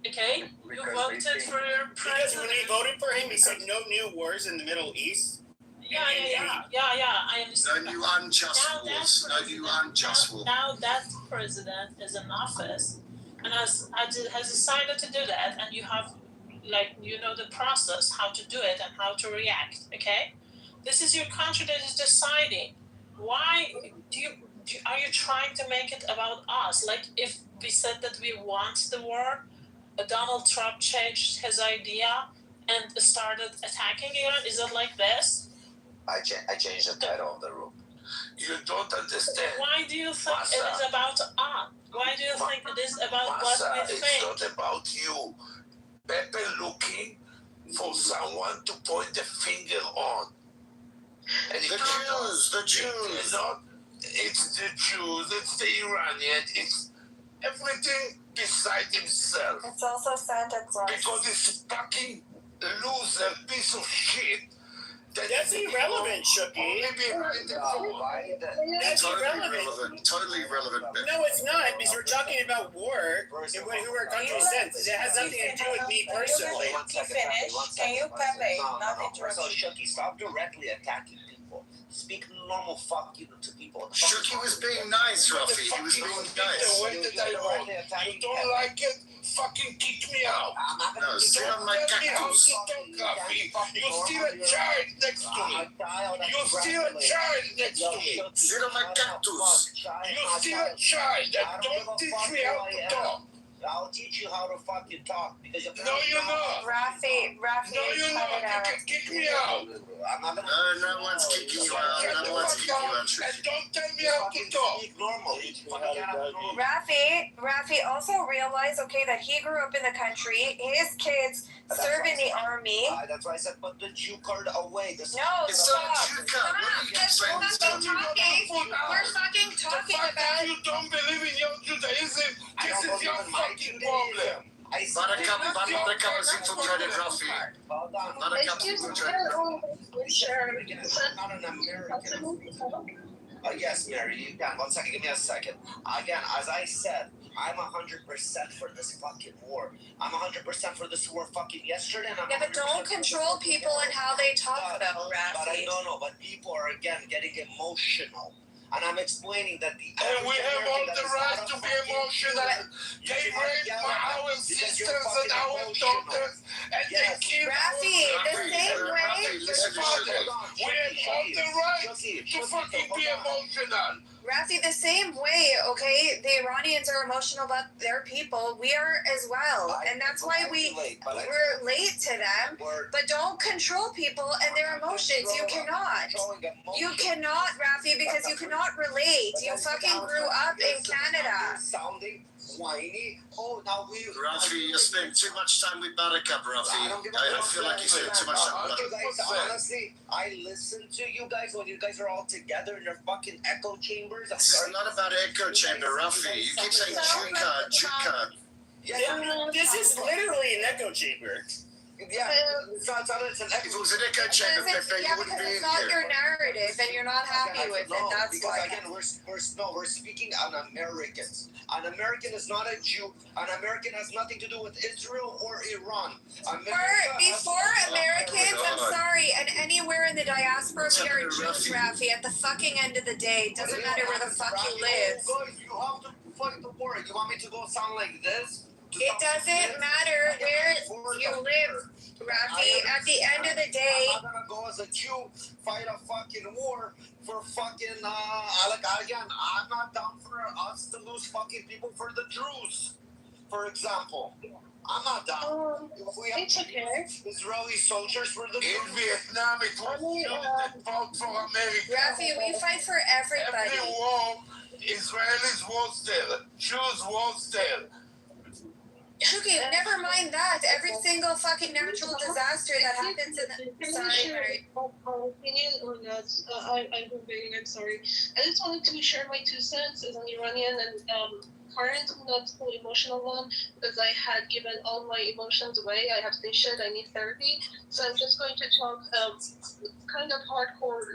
Okay? You voted for your president. Because when we voted for him, he said no new wars in the Middle East. Yeah, I understand. No new unjust wars. No new unjust wars. Now that president is in office and has decided to do that, and you have, the process, how to do it and how to react, okay? This is your country that is deciding. Why are you trying to make it about us? Like, if we said that we want the war, Donald Trump changed his idea and started attacking Iran? Is it like this? I changed the title of the room. You don't understand. Why do you think it is about us? Why do you think it is about what we think? It's not about you. Pepe looking for someone to point the finger on. And the Jews. It's the Jews, it's the Iranians, it's everything beside himself. It's also Santa Claus. Because this fucking loser piece of shit That's irrelevant, Shooky. That's irrelevant. Totally irrelevant. No, it's not, because we're talking about war and who our country sends. It has nothing to do with me personally. Can you, Pepe, not interrupt So, Shooky, stop directly attacking people. Speak normal fuck you to people. Shooky was being nice, Ruffy. He was being nice. The way that I want. You don't like it? Fucking kick me out. No, sit on my cactus. You steal a child next to me. You steal a child next to me. Sit on my cactus. You steal a child and don't teach me how to talk. I'll teach you how to fucking talk. Because no, you're not. Rafi, no, you're not. You can kick me out. I'm not gonna. No one's kicking you out. No one's kicking you out. And don't tell me how to talk. Rafi also realized, okay, that he grew up in the country. His kids serve in the army. That's why I said put the Jew card away. No, it's not a Jew card. Stop. We're fucking talking about. You don't believe in your Judaism. This is your fucking problem. Buttercup is infiltrated Ruffy. Buttercup is infiltrated. Not an American. Yes, Mary, you can. 1 second, give me a second. Again, as I said, I'm 100% for this fucking war. I'm 100% for this war fucking yesterday. And yeah, but don't control people and how they talk, though, Rafi. But I don't know. But people are, again, getting emotional. And I'm explaining that the... And we have all the right to be emotional. They raped our sisters and our daughters, and they killed Rafi, the same way... We have all the right to fucking be emotional. Rafi, the same way, okay, the Iranians are emotional about their people. We are as well. And that's why we're late to them. But don't control people and their emotions. You cannot. You cannot, Rafi, because you cannot relate. You fucking grew up in Canada. Sounding whiny. Oh, now we... Rafi, you spend too much time with Buttercup, Rafi. I feel like you spend too much time with Buttercup. Honestly, I listen to you guys when you guys are all together in your fucking echo chambers. This is not about echo chamber, Rafi. You keep saying Jew card. This is literally an echo chamber. Yeah, it's an echo. If it was an echo chamber, Pepe, you wouldn't be in here. It's not your narrative, and you're not happy with it. That's why. Again, we're speaking on Americans. An American is not a Jew. An American has nothing to do with Israel or Iran. Before Americans, I'm sorry, and anywhere in the diaspora, we are Jews, Rafi. At the fucking end of the day, it doesn't matter where the fuck you live. You have to fight the war. You want me to go sound like this? It doesn't matter where you live, Rafi. At the end of the day, I'm not gonna go as a Jew fight a fucking war for fucking again. I'm not down for us to lose fucking people for the Jews, for example. I'm not down. It's okay. Israeli soldiers for the Jews. In Vietnam, it was Jews that fought for America. Rafi, we fight for everybody. Every war, Israelis was there, Jews was there. Shuki, never mind that. Every single fucking natural disaster that happens in the... Sorry. Opinion on that. I'm sorry. I just wanted to share my 2 cents as an Iranian and current, not so emotional one, because I had given all my emotions away. I have said I need therapy. So I'm just going to talk kind of hardcore,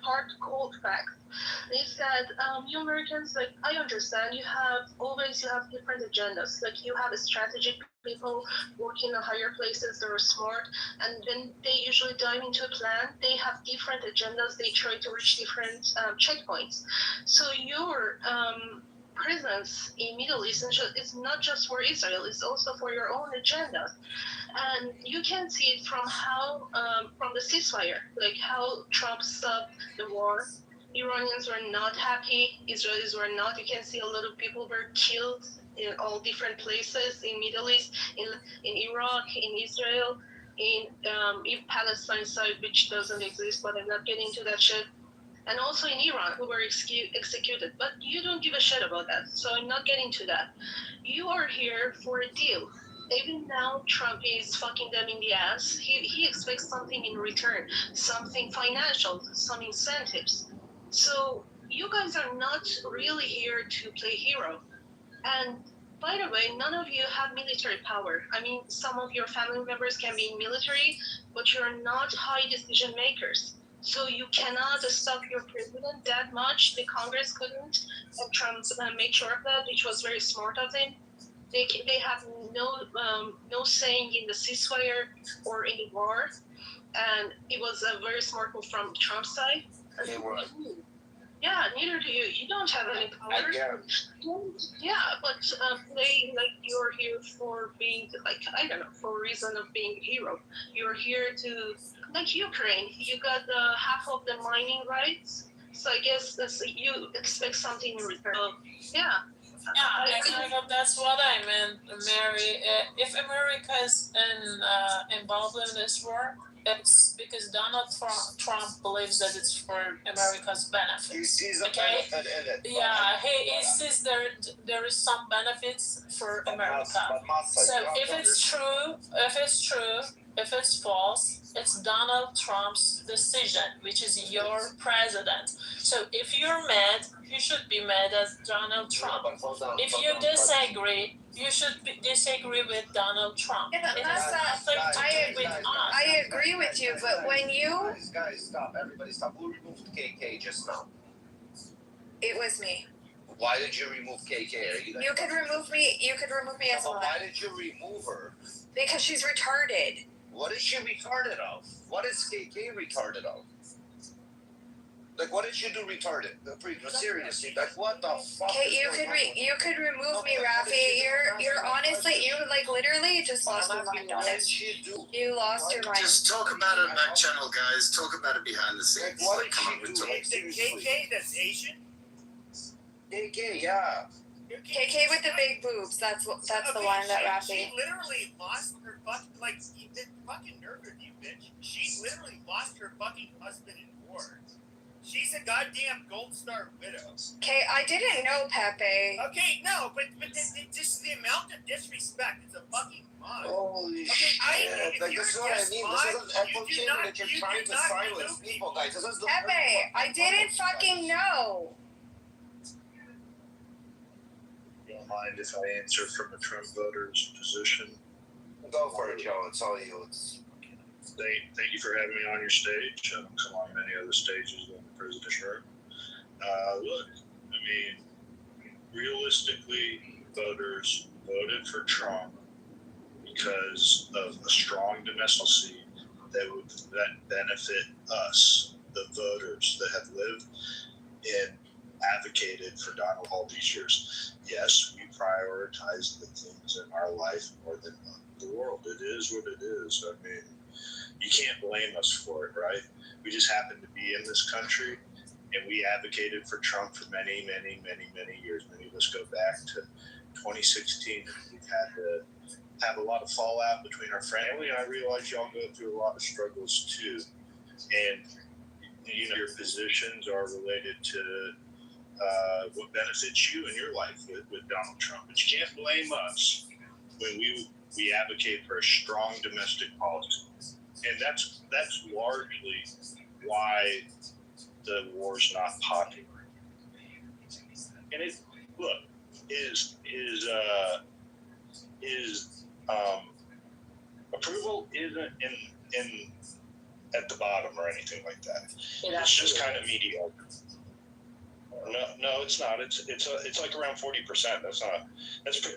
hard cold facts. Is that you Americans, I understand you have different agendas. You have a strategic people working in higher places that are smart, and when they usually dive into a plan, they have different agendas. They try to reach different checkpoints. So your presence in Middle East is not just for Israel; it's also for your own agenda. And you can see it from how from the ceasefire, how Trump stopped the war. Iranians were not happy. Israelis were not. You can see a lot of people were killed in all different places in Middle East, in Iraq, in Israel, in Palestine side, which doesn't exist, but I'm not getting into that shit. And also in Iran, who were executed. But you don't give a shit about that, so I'm not getting to that. You are here for a deal. Even now, Trump is fucking them in the ass. He expects something in return, something financial, some incentives. So you guys are not really here to play hero. And By the way, none of you have military power. I mean, some of your family members can be in military, but you're not high decision makers. So you cannot stop your president that much. The Congress couldn't. And Trump made sure of that, which was very smart of him. They have no saying in the ceasefire or in the war, and it was a very smart move from Trump's side. They were. Yeah, neither do you. You don't have any power. Yeah, but play like you're here for being, like, I don't know, for a reason of being a hero. You're here to, like Ukraine, you got half of the mining rights, so I guess you expect something in return. Yeah. Yeah, kind of. That's what I meant, Mary. If America is involved in this war, it's because Donald Trump believes that it's for America's benefit. He sees a okay? benefit in it. Yeah, he sees there is some benefits for America. So if it's true, if it's false, it's Donald Trump's decision, which is your president. So if you're mad, you should be mad at Donald Trump. If you disagree, you should disagree with Donald Trump. Yeah, it has nothing to do with us. I agree with you, but when you... Guys, stop. Everybody stop. Who removed KK just now? It was me. Why did you remove KK? You could remove me as well. Why did you remove her? Because she's retarded. What is she retarded of? What is KK retarded of? Like, what did she do retarded? Seriously, like, what the fuck? Okay, you could remove me, Rafi. You're honestly, you like literally just lost your mind on it. You lost your mind. Just talk about it back channel, guys. Talk about it behind the scenes. What did she do? Is it KK that's Asian? KK, yeah. KK with the big boobs. That's the one that Rafi. She literally lost her fucking nerve of you, bitch. She literally lost her fucking husband in war. She's a goddamn Gold Star widow. Okay, I didn't know Pepe. Okay, no, but just the amount of disrespect is a fucking mod. Holy shit. Like, this is what I mean. This isn't advocating that you're trying to silence people, guys. This is the Pepe, I didn't fucking know. You don't mind if I answer from a Trump voter's position? Go for it, Joe. It's all you. Thank you for having me on your stage. I don't come on many other stages than the president's room. Look, I mean, realistically, voters voted for Trump because of a strong domesticity that would benefit us, the voters that have lived and advocated for Donald all these years. Yes, we prioritize the things in our life more than the world. It is what it is. I mean, you can't blame us for it, right? We just happen to be in this country, and we advocated for Trump for many, many, many, many years. Many of us go back to 2016. We've had to have a lot of fallout between our family, and I realize y'all go through a lot of struggles too. And you know, your positions are related to what benefits you in your life with Donald Trump. But you can't blame us when we advocate for a strong domestic policy. And that's largely why the war's not popular. And it approval isn't in at the bottom or anything like that. It's just kind of mediocre. No, it's not. It's like around 40%.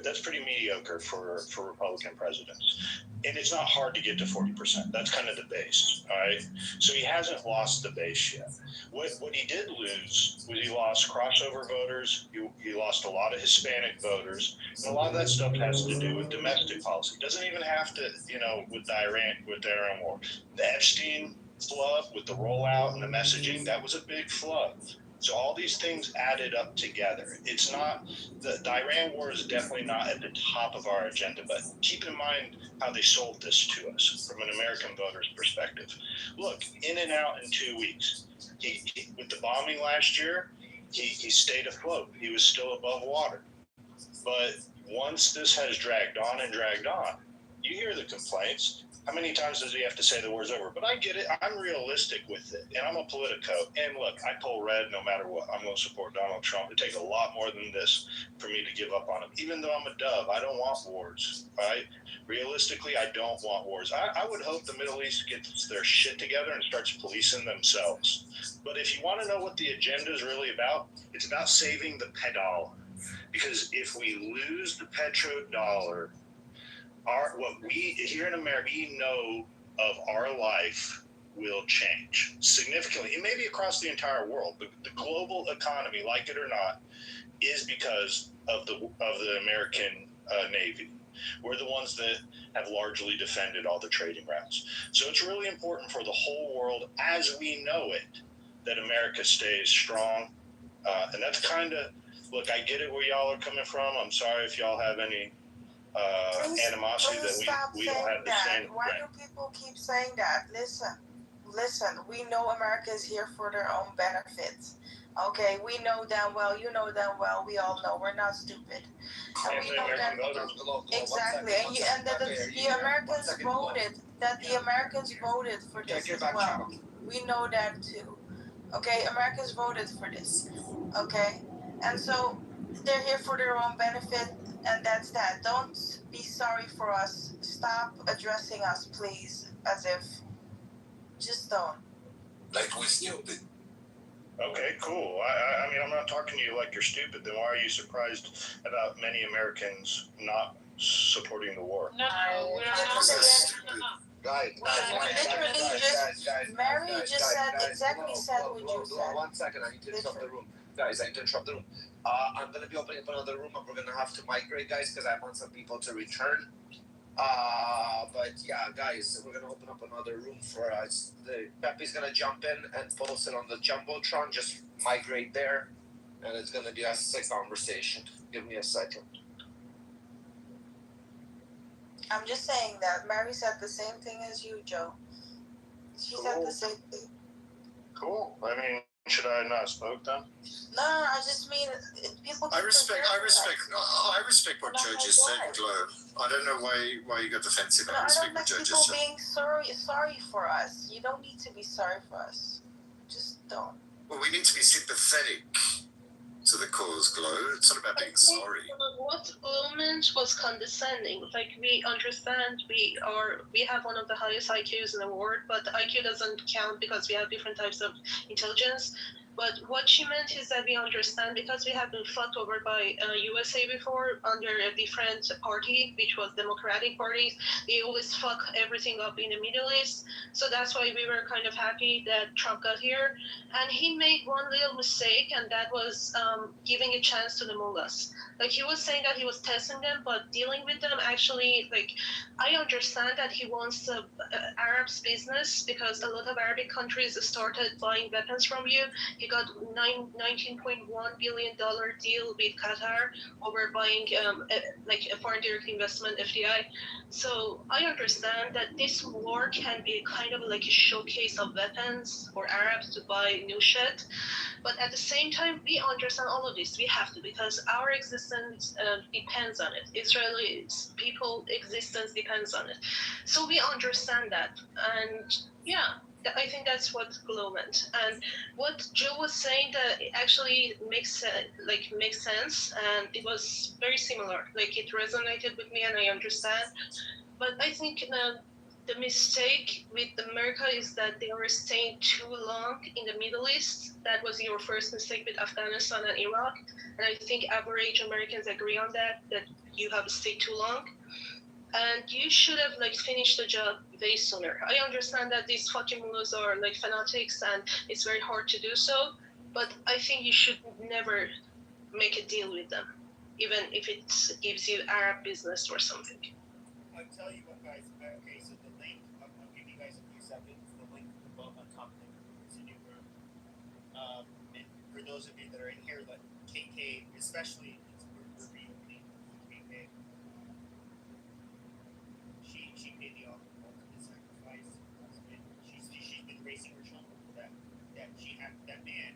That's pretty mediocre for Republican presidents. And it's not hard to get to 40%. That's kind of the base, all right? So he hasn't lost the base yet. What he did lose was he lost crossover voters. He lost a lot of Hispanic voters. And a lot of that stuff has to do with domestic policy. It doesn't even have to, with the Iran war. The Epstein flub with the rollout and the messaging, that was a big flub. So all these things added up together. It's not, the Iran war is definitely not at the top of our agenda, but keep in mind how they sold this to us from an American voter's perspective. Look, in and out in 2 weeks. He with the bombing last year, he stayed afloat. He was still above water. But once this has dragged on, you hear the complaints. How many times does he have to say the war's over? But I get it. I'm realistic with it, and I'm a politico. And look, I poll red no matter what. I'm going to support Donald Trump. It takes a lot more than this for me to give up on him. Even though I'm a dove, I don't want wars. Right? Realistically, I don't want wars. I would hope the Middle East gets their shit together and starts policing themselves. But if you want to know what the agenda is really about, it's about saving the pedal. Because if we lose the petrodollar, what we here in America we know of our life will change significantly. It may be across the entire world, but the global economy, like it or not, is because of the American Navy. We're the ones that have largely defended all the trading routes. So it's really important for the whole world, as we know it, that America stays strong. And that's kind of, look, I get it where y'all are coming from. I'm sorry if y'all have any animosity that we don't have the same. Why do people keep saying that? Listen, we know America is here for their own benefits. Okay, we know damn well, you know damn well, we all know, we're not stupid. And we know that, exactly, and that the Americans voted for this as well. We know that too. Okay, Americans voted for this. Okay, and so they're here for their own benefit, and that's that. Don't be sorry for us. Stop addressing us, please, as if. Just don't. Like we're stupid. Okay, cool. I mean, I'm not talking to you like you're stupid. Then why are you surprised about many Americans not supporting the war? No, we're not. Guys, Mary just said exactly what you said. 1 second, I need to interrupt the room. Guys, I need to interrupt the room. I'm going to be opening up another room, and we're going to have to migrate, guys, because I want some people to return. But yeah, guys, we're going to open up another room for us. Pepe's going to jump in and post it on the Jumbotron. Just migrate there, and it's going to be a sick conversation. Give me a second. I'm just saying that Mary said the same thing as you, Joe. She said the same thing. Cool. I mean, should I not spoke then? No, I just mean people. I respect what Joe just said, Glow. I don't know why you got defensive. I respect what Joe just said. Being sorry for us. You don't need to be sorry for us. Just don't. Well, we need to be sympathetic to the cause, Glow. It's not about being sorry. What Glowment was condescending. Like, we understand we have one of the highest IQs in the world, but IQ doesn't count because we have different types of intelligence. But what she meant is that we understand because we have been fucked over by USA before under a different party, which was Democratic Party. They always fuck everything up in the Middle East. So that's why we were kind of happy that Trump got here. And he made one little mistake, and that was giving a chance to the mullahs. Like, he was saying that he was testing them, but dealing with them actually, like, I understand that he wants Arabs' business because a lot of Arabic countries started buying weapons from you. He got $19.1 billion deal with Qatar over buying a foreign direct investment, FDI. So I understand that this war can be kind of like a showcase of weapons for Arabs to buy new shit. But at the same time, we understand all of this. We have to, because our existence depends on it. Israeli people's existence depends on it. So we understand that. And yeah, I think that's what Glow meant. And what Joe was saying that it actually makes sense, and it was very similar. Like, it resonated with me, and I understand. But I think the mistake with America is that they were staying too long in the Middle East. That was your first mistake with Afghanistan and Iraq. And I think average Americans agree on that you have stayed too long. And you should have finished the job way sooner. I understand that these fucking mullahs are fanatics and it's very hard to do so, but I think you should never make a deal with them, even if it gives you Arab business or something. I'll tell you what, guys. Okay, so the link, I'll give you guys a few seconds. The link above on top there. It's a new room. And for those of you that are in here, like KK, especially, we're reopening KK. She made the ultimate sacrifice. She's been raising her children that she had that man.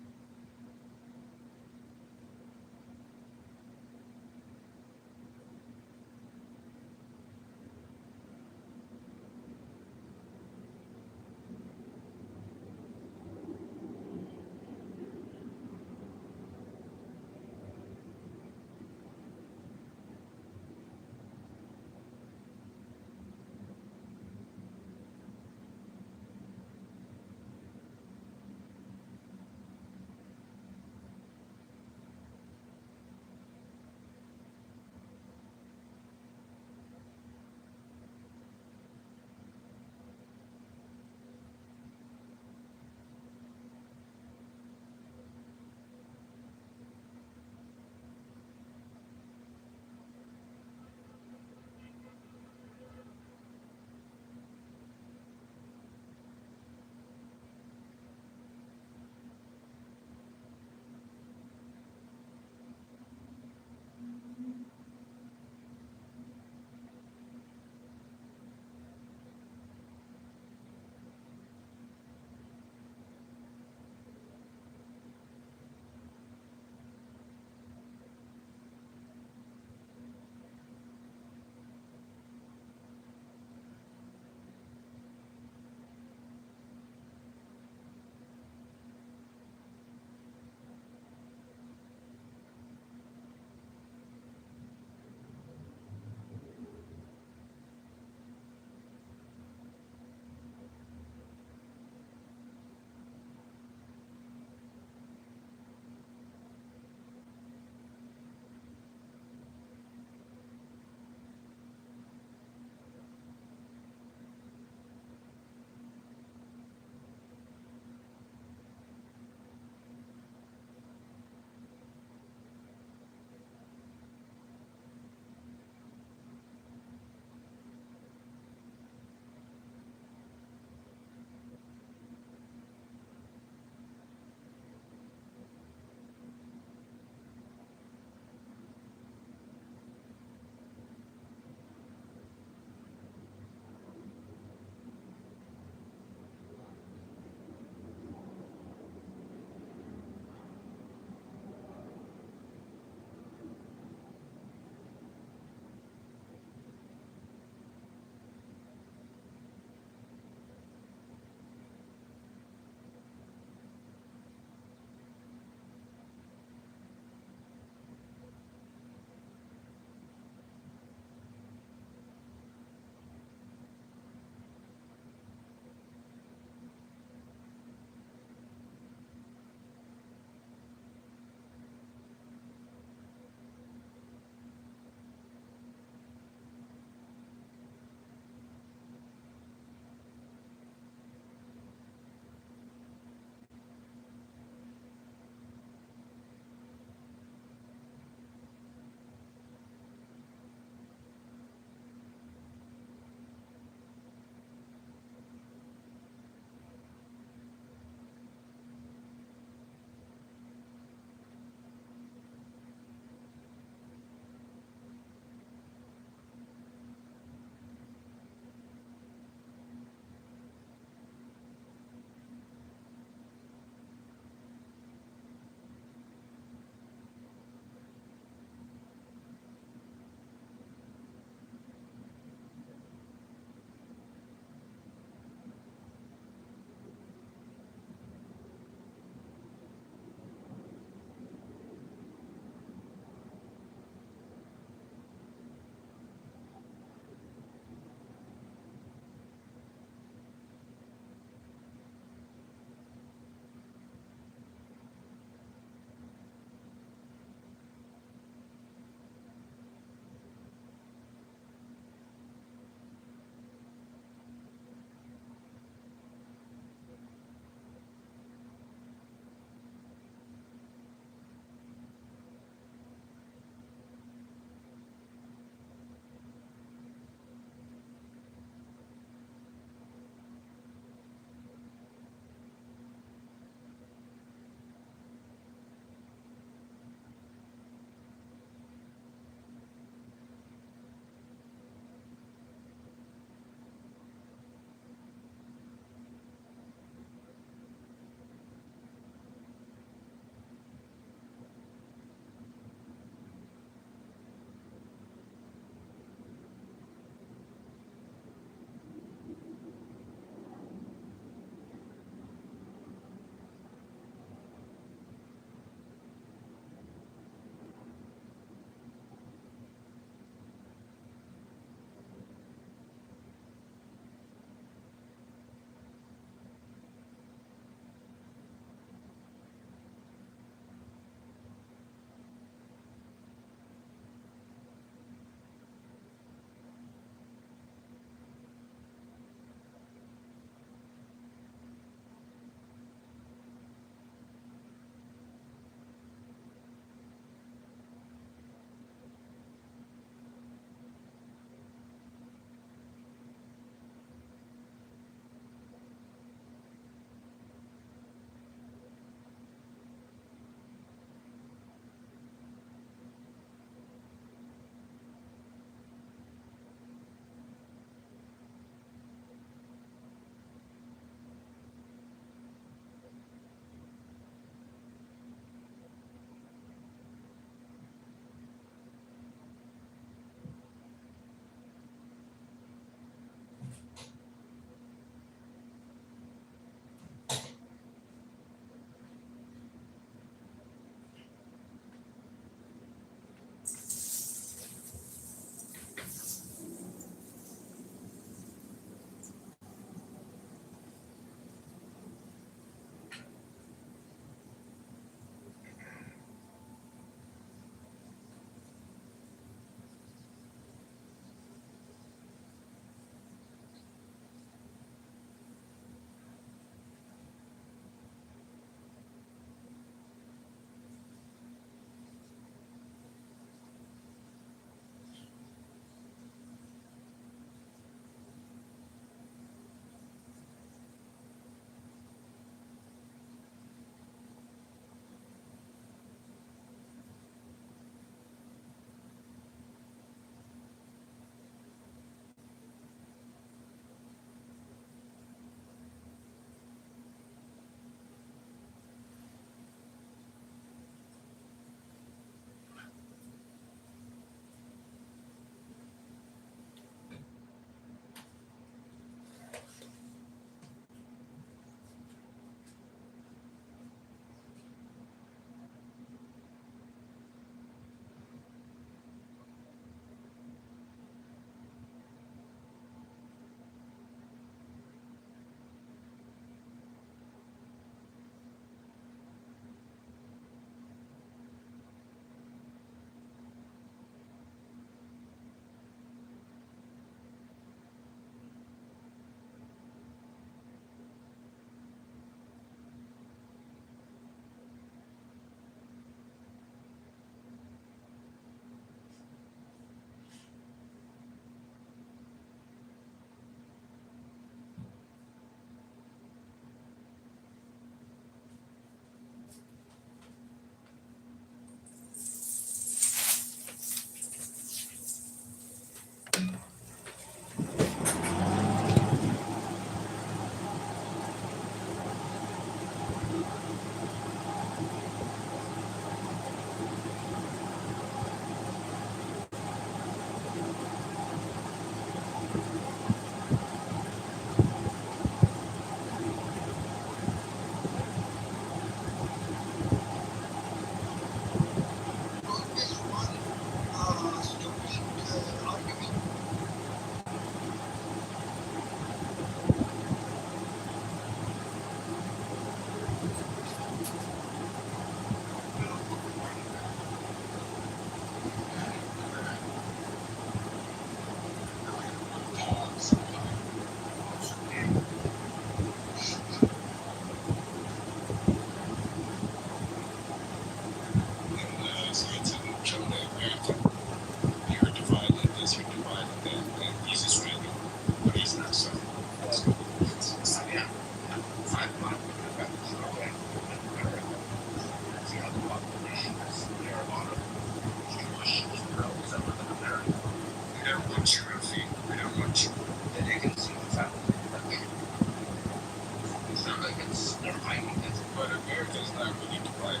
America is not really divided.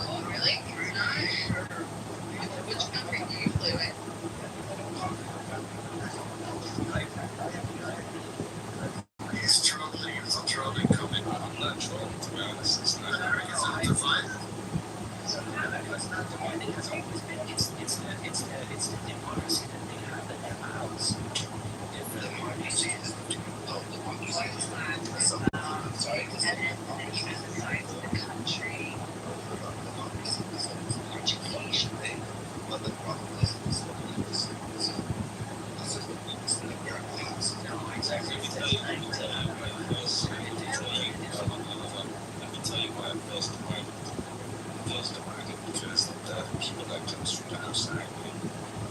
Oh, really? It's not? Which country do you live in? He's trolling. It's a trolling comment. I'm not trolling, to be honest. It's not America's not divided. America's not divided. It has always been. It's the democracy that they have that allows different parties. And then you emphasize the country, education. But the problem is No, exactly. Let me tell you why it feels divided. It feels divided because the people that comes from the outside,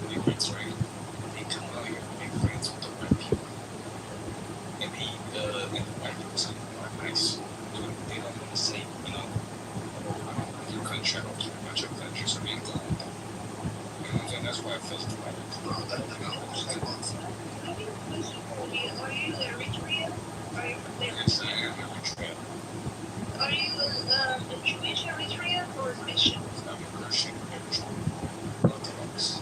immigrants, right? They come out here and make friends with the white people. And the white people are nice. They don't want to say, I don't like your country, I don't care about your country, so they go with them. You know what I'm saying? That's why it feels divided. Are you Eritrean? Are you from there? Yes, I am Eritrean. Are you a Jewish Eritrean or Christian? I'm a Christian Eritrean. Orthodox.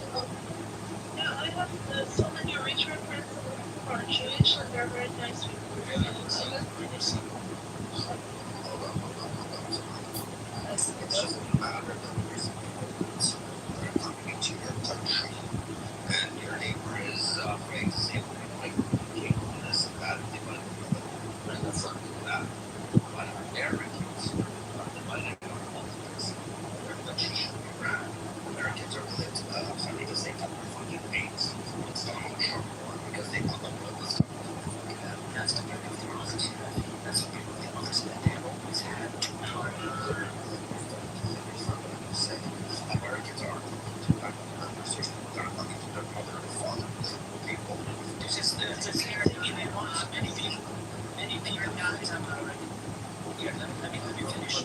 No, I have so many Eritrean friends who are Jewish and they're very nice people. Really? It doesn't matter that there's people that are coming into your country and your neighbor is racist, like this and that, and that's not that. But Americans are divided on politics. Their country should be ran. Americans are willing to, sorry to say, cut their fucking face. It's Donald Trump because they thought the world was coming to the fucking end. That's the kind of democracy. That's the kind of democracy that they have always had. Americans are lucky to their mother and father, people. This is the thing they want. Many people got it already. Here, let me finish.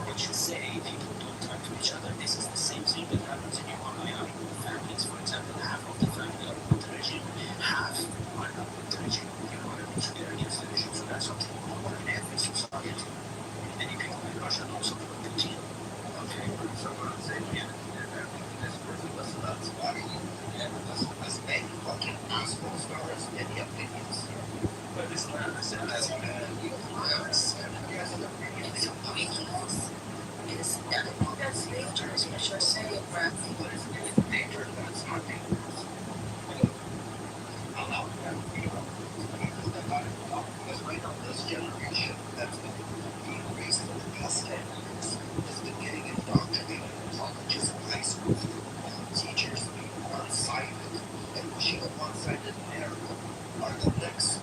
What you say, people don't talk to each other. This is the same thing that happens in your families. For example, half of the family are with the regime, half are not with the regime. They're against the regime, so that's something common in every society. Many people in Russia also put Putin. Okay, so what I'm saying, this person listen, that's why this big fucking asshole stars any opinions. But it's not the same as it's pointless. It's that's dangerous what you're saying, Bradley. But it's dangerous, but it's not dangerous. Allow them to be people that got it wrong. Because right now, this generation that's been being raised for the past 10 years has been getting indoctrinated in colleges and high schools. Teachers being one-sided and pushing a one-sided narrative are the next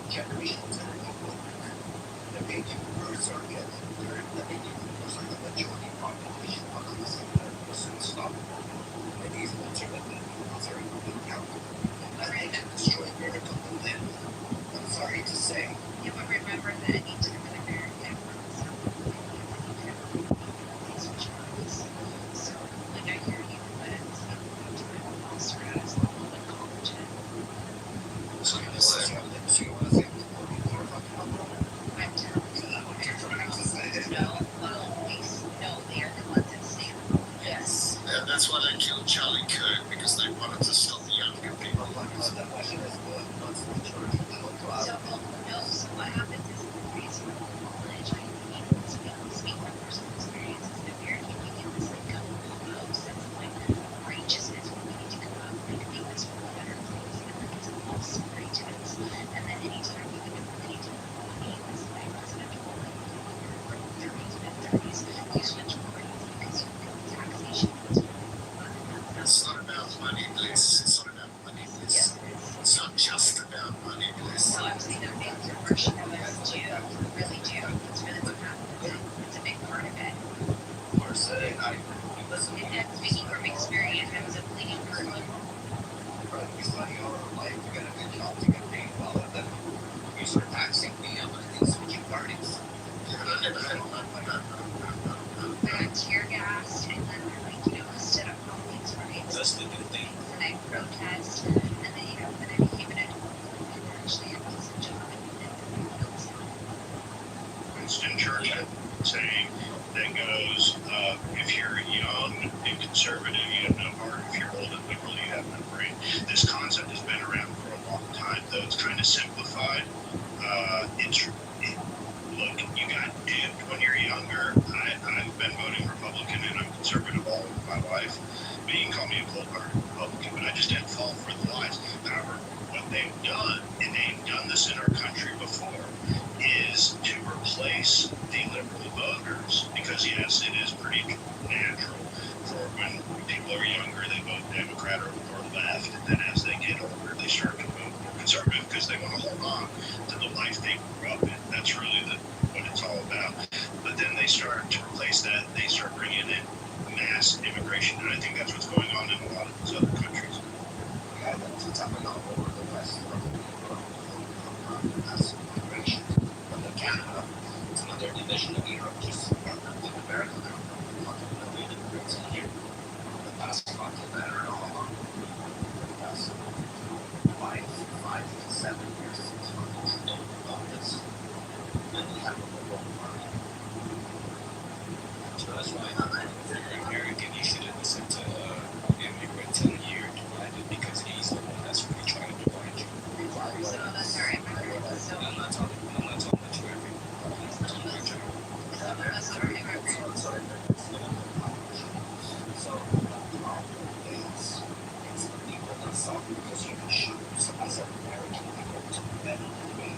generation to people. The baby boomers are the majority population of this unstoppable. And these ultimately military moving accountable. And they can destroy America from within. I'm sorry to say. You would remember that each and every American so like I hear you that foster as the whole college so you want to say I'm telling you. No, they are the ones that stand. Yes. Yeah, that's why they killed Charlie Kirk, because they wanted to stop the younger people. So what happens is the reason college, I speak from personal experience, is that we're keeping in this like couple of sense of like righteousness when we need to come out and make this for a better place, and then it's a false pretense. And then anytime you have the ability to money in this like residential like your 30s, mid-30s, you switch parties because you feel taxation is it's not about money, Bliss. It's not about money, Bliss. It's not just about money, Bliss. No, I'm saying that things are worship of us too. Really do. It's really what happens. It's a big part of it. We're saying, And speaking from experience, I was a bleeding person. you study all our life, you get a good job, you get paid well, and then you start taxing me on these switching parties. I got tear gassed and then I stood up for things, right? That's the good thing. And I protest, and then, then I became an saying that goes, if you're young and conservative, you have no heart. If you're old and liberal, you have no brain. This concept has been around for a long time, though it's kind of simplified. Look, you got duped when you're younger. I've been voting Republican and I'm conservative all of my life. But you can call me a cold-hearted Republican, but I just didn't fall for the lies. However, what they've done, and they've done this in our country before, is to replace the liberal voters. Because yes, it is pretty natural for when people are younger, they vote Democrat or left, and then as they get older, they start to vote more conservative because they want to hold on to the life they grew up in. That's really what it's all about. But then they start to replace that. They start bringing in mass immigration, and I think that's what's going on in a lot of these other countries. Yeah, that's happening all over the West. Mass immigration. But in Canada, it's another division of Europe, just in America. There are 100 million immigrants in here. The past fucking, I don't know how long. The past 5 to 7 years since fucking Trudeau about this. And we have a liberal party. So that's why if you're American, you shouldn't listen to immigrants telling you you're divided because he's the one that's really trying to divide you. So that's our immigrants. So I'm not talking about you every. I'm talking about general. That's our immigrants. So the problem is it's the people that suffer because you can choose as an American people to be better than me.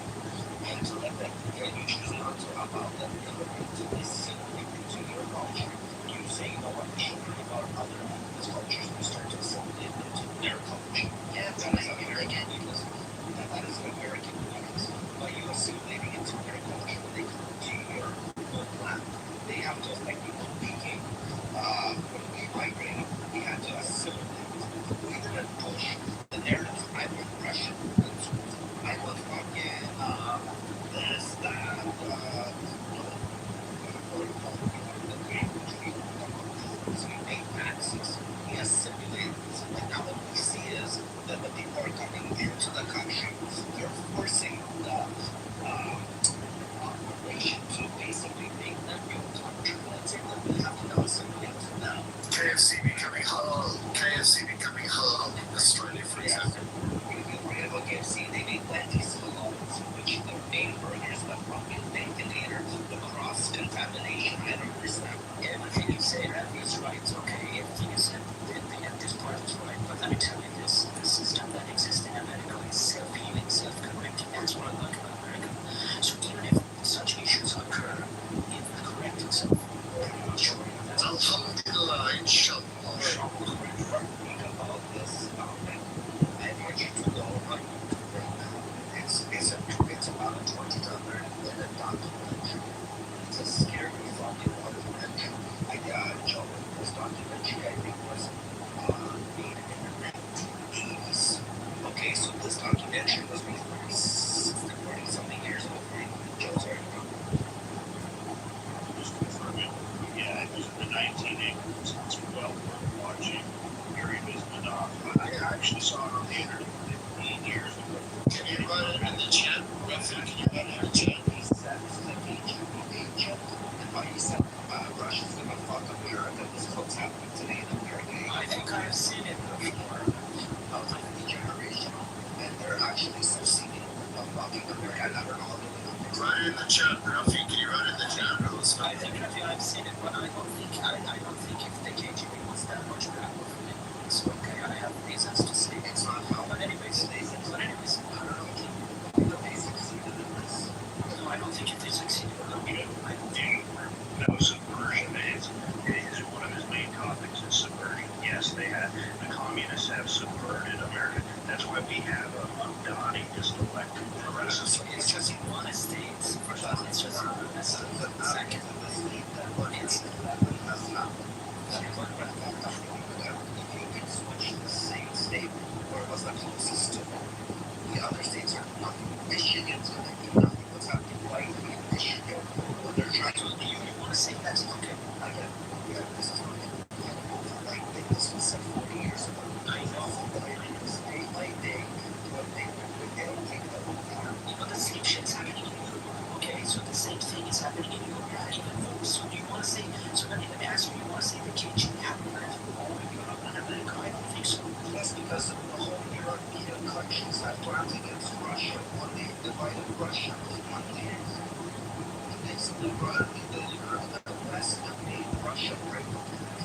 And to let them, and you choose not to allow them to immigrate to assimilate into your culture. You say, you know what, we should learn about other people's cultures and start to assimilate into their culture. Yeah, that is American weakness. That is an American weakness. By you assimilating into their culture, when they come to your homeland, they have to, like people speaking, when we migrated, we had to assimilate. We didn't push the narrative. I was Russian. I was fucking this, that, we made taxes, we assimilated. And now what we see is that the people are coming into the country, they're forcing the population to basically make them your country. Let's say that we have to now assimilate to them. KFC becoming halal. KFC becoming halal in Australia, for example. You read about KFC, they make Wendy's halal, which their main burgers, the fucking baconator, the cross contamination. I don't understand. Everything you say is right, okay? Everything you said at this part is right. But let me tell you this: the system that exists in America is self-healing, self-correcting. That's what I like about America. So even if such issues occur, it will correct itself. I'm not sure if that's Alhamdulillah, inshallah. About this, I want you to know right now. It's about a 20-minute documentary. It's a scary fucking documentary. Joe, this documentary I think was made in the 1980s. Okay, so this documentary was made 40-something years ago. Joe's already wrong. Just confirming. Yeah, it was in the 1980s. It's well worth watching. Very visited off. I actually saw it on the internet 15 years ago. Can you write it in the chat? Rafi, can you write it in the chat? He said this is like Egypt. And why he said Russia's gonna fuck America. This is what's happening today in America. I think I've seen it before. About like the generation. And they're actually succeeding of fucking America. I never know how to do it. Write it in the chat, Rafi. Can you write it in the chat? I think I've seen it, but I don't think if the KGB was that much power for me. So okay, I have reasons to say it's not how. But anyways, I don't know. The basics succeeded in this. No, I don't think if they succeeded in it. I don't think. No, subversion is one of his main topics is subversion. Yes, the communists have subverted America. That's why we have a dying, just elected president. It's just one state. First of all, it's just one state. Second, that's not. If you can switch the same state where it was the closest to the other states are nothing. Michigan's gonna be nothing. What's happening right in Michigan? What they're trying to do, you want to say that's okay. I get it. Yeah, this is okay. Like this was said 40 years ago. I know. It's day by day. What they don't take the. But the same shit's happening in Europe. Okay, so the same thing is happening in Europe. Even though So do you want to say, so let me ask you, you want to say the KGB happened all in Europe and America? I don't think so. Yes, because the whole European countries have turned against Russia when they divided Russia one day. Basically, the Europe, the West have made Russia break apart.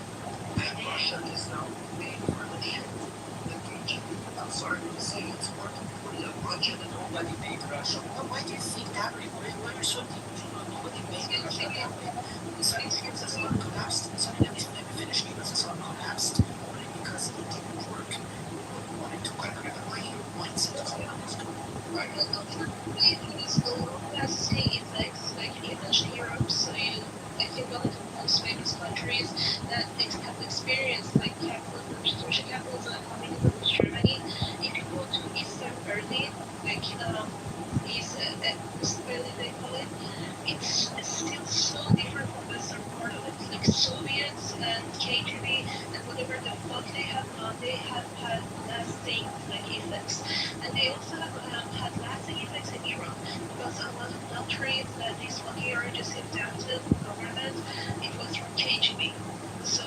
And Russia is now made for the shit. The KGB, I'm sorry to say, it's working for the Russia that nobody made Russia. Well, why do you think that? Why are you so deep? Nobody made Russia that way. Suddenly USSR collapsed. Suddenly the Finnish USSR collapsed. Only because it didn't work. Nobody wanted to conquer the brain mindset of communism. Unfortunately, it is the long-lasting effects, like even Europe. So I think one of the most famous countries that have experienced like capitalism, social capitalism, and communism is Germany. If you go to Eastern Berlin, like East Berlin they call it, it's still so different from Western part of it. Like Soviets and KGB and whatever the fuck they have done, they have had lasting like effects, and they also have had lasting effects in Iran because a lot of doctrines that these fucking just adapted government, it was from KGB, so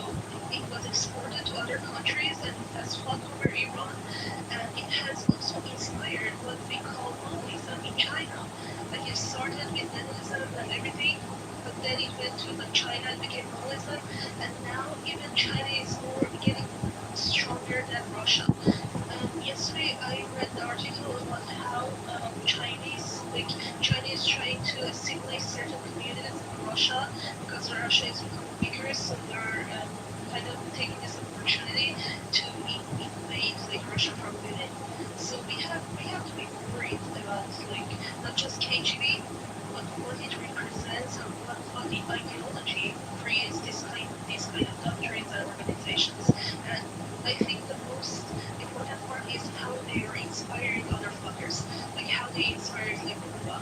it was exported to other countries and it has fucked over Iran, and it has also inspired what we call Maoism in China. Like it started with Leninism and everything, but then it went to like China and became Maoism, and now even China is more getting stronger than Russia. Yesterday I read the article about how China is trying to assimilate certain communities in Russia because Russia is becoming bigger, so they're kind of taking this opportunity to invade like Russia from within. So we have to be worried about like not just KGB, but what it represents and what the ideology creates this kind of doctrines and organizations. And I think the most important part is how they are inspiring other fuckers, like how they inspired like Cuba.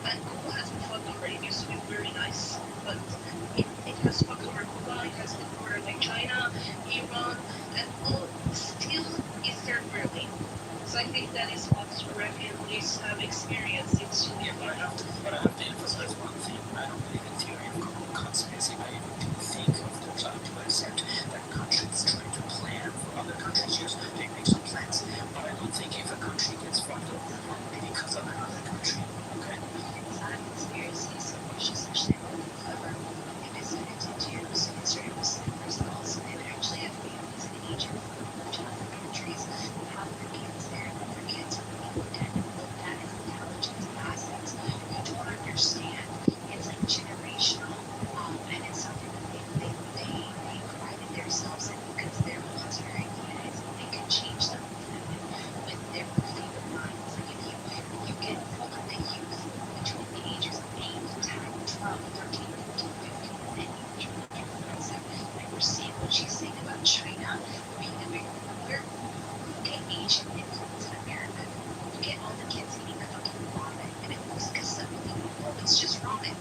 And Cuba has been fucked already. It used to be very nice, but it has fucked over Cuba. It has fucked over like China, Iran, and all still Eastern Berlin. So I think that is what refugees have experienced in Syria. But I have to emphasize one thing. I don't believe in theory of conspiracy. I even do think, of course, I have to accept that countries try to plan for other countries. Yes, they make some plans. But I don't think if a country gets fucked over, because of another country. Okay? It's not a conspiracy so much as they're saying clever. They decided to do so Israel was first of all, so they would actually have families in Egypt from other countries, have their kids there, and their kids would be looked at as intelligence assets. You don't understand. It's like generational, and it's something that they prided themselves in because their military units, they could change them with their creative minds. Like if you can pull in the youth between the ages of 8, 10, 12, 13, 14, 15, and then you can and we're seeing what she's saying about China being a big look at Asian influence in America. Look at all the kids eating fucking ramen, and it looks because some of them, well, it's just ramen,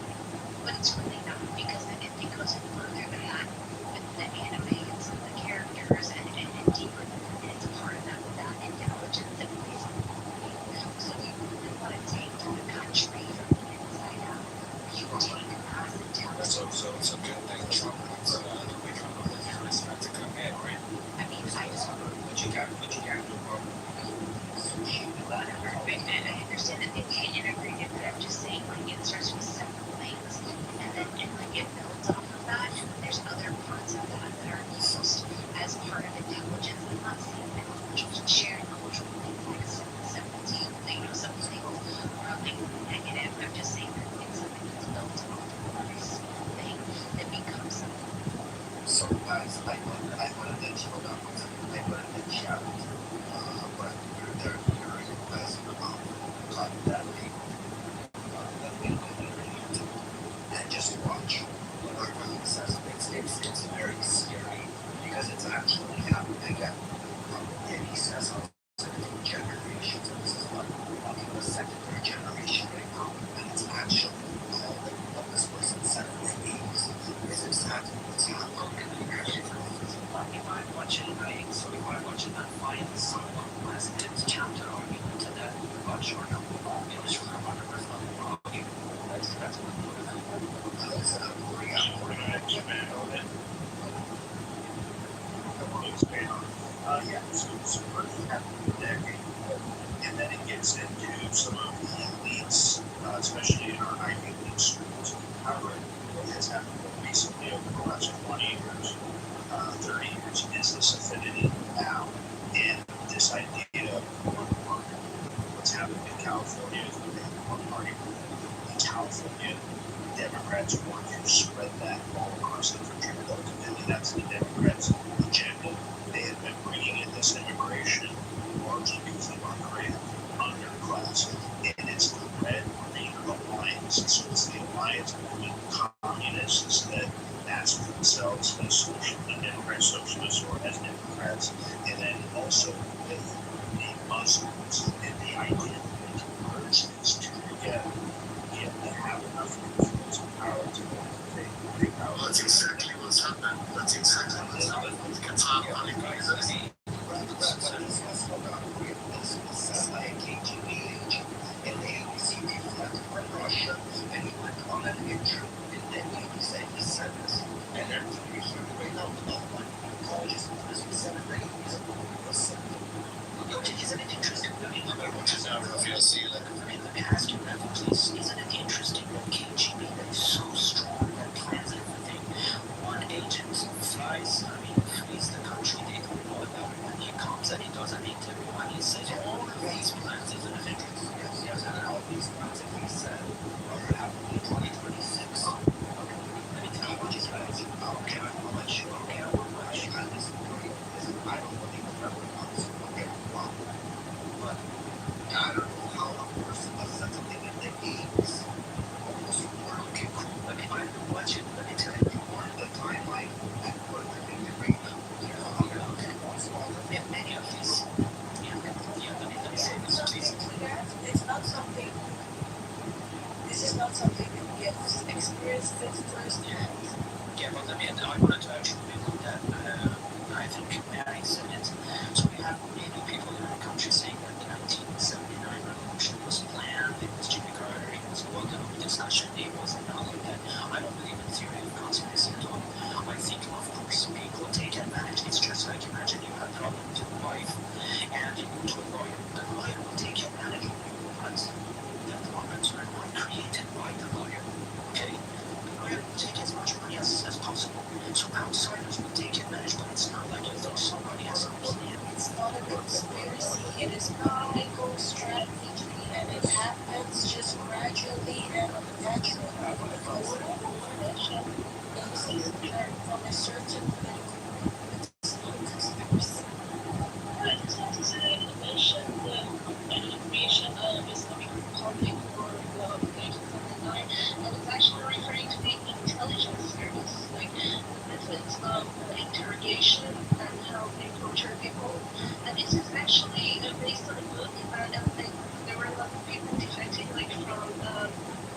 but it's really not because it goes further than that with the anime and some of the characters and deeper than that. And it's a part of that intelligence that plays on the movie. So you really want to take the country from the inside out. You take mass intelligence. So it's a good thing Trump wants to become a congressman to come in, right? I mean, I just What you got? whatever. I understand that they can't integrate it, but I'm just saying, like, it starts with simple things, and then like it builds off of that, and there's other parts of that that are used as part of intelligence. I'm not saying that sharing cultural things like sympathy, some things are like negative. I'm just saying that it's something that's built off of a small thing that becomes something. So guys, I want to let you know I want to let you out. But you're guys caught that people that we go over YouTube and just watch what our really says. It's very scary because it's actually happening again. And he says generations, and this is what the second, third generation right now, and it's actually all that what this person said in the 80s is exactly what's happening. If I'm watching that fight, someone has a counter argument to that, I'm not sure. some of the elites, especially in our Ivy League schools, however, what has happened more recently over the last 20 years, 30 years, is this affinity now. And this idea of one party. What's happened in California is we have one party. In California, Democrats want to spread that all across the country. Ultimately, that's the Democrats' agenda. They have been bringing in this immigration largely because of our great underclass. And it's the red green alliance. So it's the alliance between communists that ask themselves as Democrat socialists or as Democrats, and then also with the Muslims and the idea that they can merge these two together. Yet they have enough influence and power to take power. That's exactly what's happened. That's exactly what's happened with Qatar. KGB agent, and they received a flat from Russia, and he went on an injury, and then he said he sent us. And they're pretty sure right now with all my colleges, because we sent it right isn't it interesting? I mean, let me ask you that, please. Isn't it interesting that KGB that is so strong that plans everything? One agent flies the country, they don't know about it, and he comes and he does an interview and he says all of these plans, isn't it interesting? Yes, and all these plans, if he said, are happening in 2026. Let me tell you what he's plans. Okay, I'll let you. Okay, I will let you. Listen, I don't believe in everyone's. Okay, well, but I don't know how a person was such a thing in the 80s. Almost more. Okay, cool. Let me find the budget. Let me tell you more the timeline and what the thing is right now. Okay, many of these. Let me say this, please. It's not something. This is not something that we have experienced firsthand. Yeah, but I wanted to actually build on that. I think Mary said it. So we have many people in our country saying that the 1979 revolution was planned, it was Jimmy Carter, it was all the discussion, it was not like that. I don't believe in theory of conspiracy at all. I think, of course, people take advantage. It's just like imagine you have a problem with your wife and you go to a lawyer. The lawyer will take advantage of you, but the problems are not created by the lawyer. Okay? The lawyer will take as much money as possible. So outsiders will take advantage, but it's not like you think somebody has a plan. It's not a conspiracy. It is not a goal strategy, and it happens just gradually and on a natural level because information is from a certain political group. It's not a conspiracy. I just want to say you mentioned the information of Islamic Republic or the 1979, and it's actually referring to the intelligence service, like the methods of interrogation and how they torture people. And this is actually based on a book, and there were a lot of people defecting, like from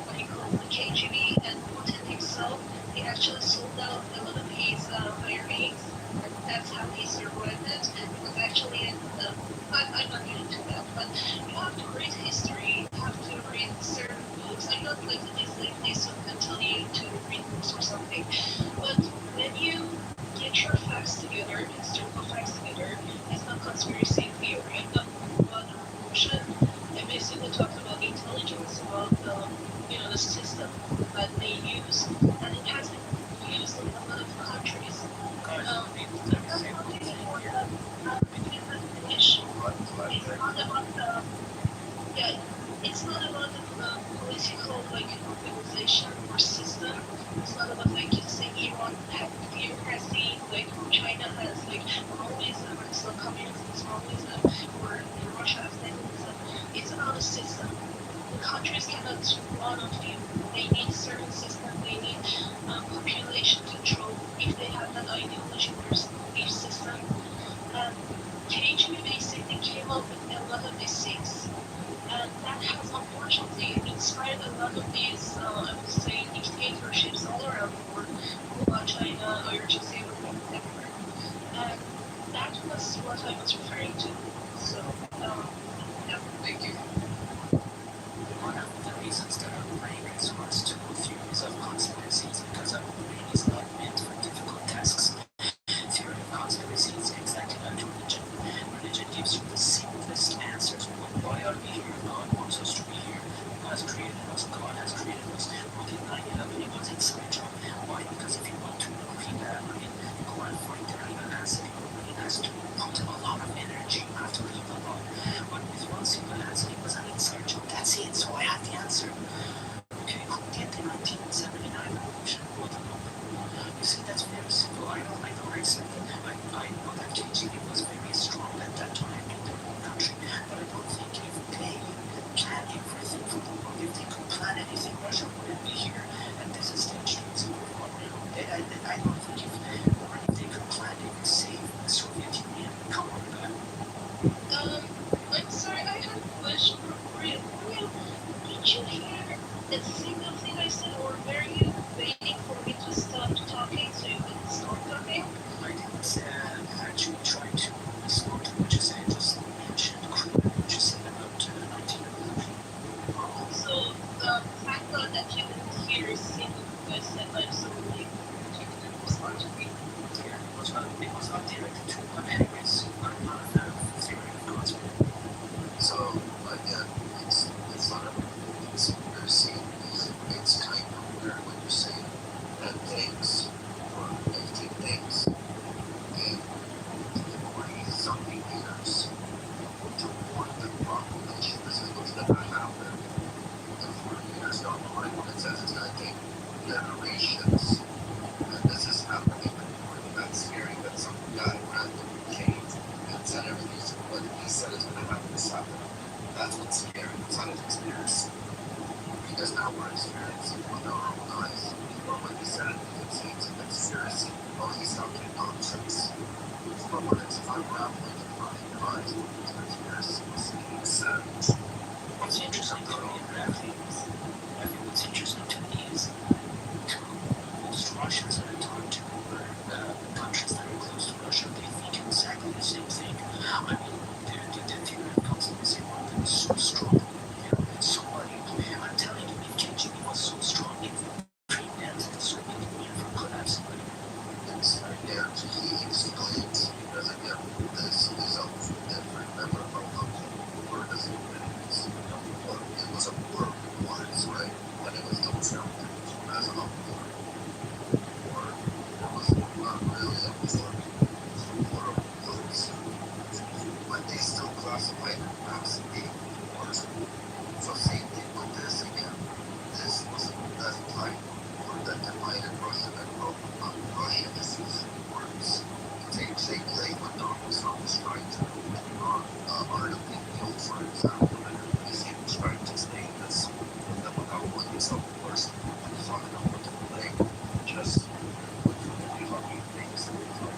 what he calls the KGB, and Putin himself. He actually sold out a lot of his hirings, and that's how he survived it. It was actually I'm not getting into that, but you have to read history, you have to read certain books. I'm not like this and tell you to read books or something, but when you get your facts together, historical facts together, it's not conspiracy theory. I'm not about the revolution. I basically talked about the intelligence, about the system that they use, and it has been used in a lot of countries. That's not the issue. It's not about the political organization or system. It's not about say Iran has theocracy, China has communism, or it's not communism, it's communism, or Russia has Leninism. It's about a system. The countries cannot run on few. They need a certain system. They need population control. If they have that ideology, there's belief system. KGB basically came up with a lot of these things. And that has unfortunately inspired a lot of these, I would say, dictatorships all around the world, Cuba, China, or just everywhere. And that was what I was referring to. So, yeah. Thank you. One of the reasons that our brain resorts to theories of conspiracy is because our brain is not meant for difficult tasks. Theory of conspiracy is exactly like religion. Religion gives you the simplest answers. Why are we here? God wants us It's the same thing I said, or were you waiting for me to stop talking so you could start talking? I didn't actually try to respond to what you said, just mentioned quickly what you said about 1911. So, thank God that you didn't hear a single word I said, I'm sorry, you didn't respond to me. Yeah, it was not directed to you, but anyways, I'm not a fan of theory of Congressman. So, again, it's not a conspiracy. It's kind of weird when you're saying that things, or 15 things, in 40-something years to warn the population this is what's going to happen. And 40 years down the line, when it says it's going to take generations, and this is happening, that's scary that some guy randomly came and said everything's what he said is going to happen this happen. That's what's scary. It's not a conspiracy. Because now we're experiencing with our own eyes. Or when he said it, we can see it's a conspiracy. Oh, he's talking nonsense. But when it's unraveling in front of your eyes, it's a conspiracy. It's making sense. What's interesting for me, I think what's interesting to me is to most Russians that I talk to, or countries that are close to Russia, they think exactly the same thing. I mean, the theory of conspiracy is so strong, and so funny. I'm telling you, if KGB was so strong, it would prevent the Soviet Union from collapsing. Yeah, he explains, because again, this is a different member of our local war doesn't mean it was a war of wars, right? When it was the film as a war. War was not really a war. It was a war of words. But they still classified it as a war. So same thing with this again. This was that time war that divided Russia and Russia just using words. They play what Donald Trump was trying to do with Iran. Art of being killed, for example, and he was trying to explain this that without going himself first, he's talking about what to play. Just talking things that they talk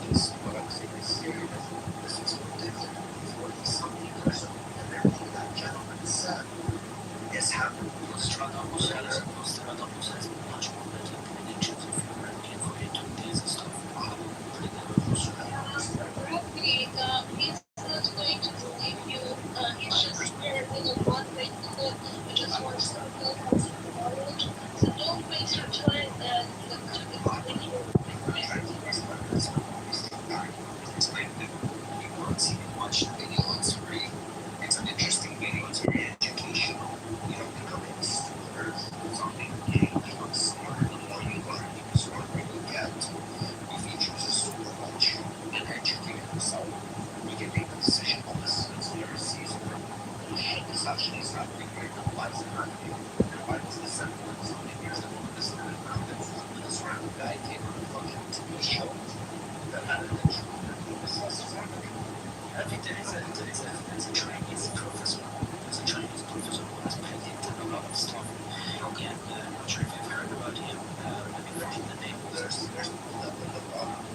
is what I'm saying is serious. This is what they did 40-something years ago, and everything that gentleman said is happening. Nostradamus has much more better predictions of human behavior to this stuff. Correctly, he's not going to believe you. He's just here in a one-way ticket. He just wants to know what's in the world. So don't waste your time and to explain your Watch the video, it's free. It's an interesting video, it's very educational. You don't become any stupider. Something you become smarter. The more you learn, the smarter you get. If he chooses to watch and educate himself, he can make a decision on this conspiracies or bullshit is actually happening here. Why is it happening? And why was this happening for so many years ago? This didn't happen. This random guy came on a fucking TV show that had an intro and this is happening. I think there's a Chinese professor who has predicted a lot of stuff. Again, I'm not sure if you've heard about him. Let me find the name. There's people that live above.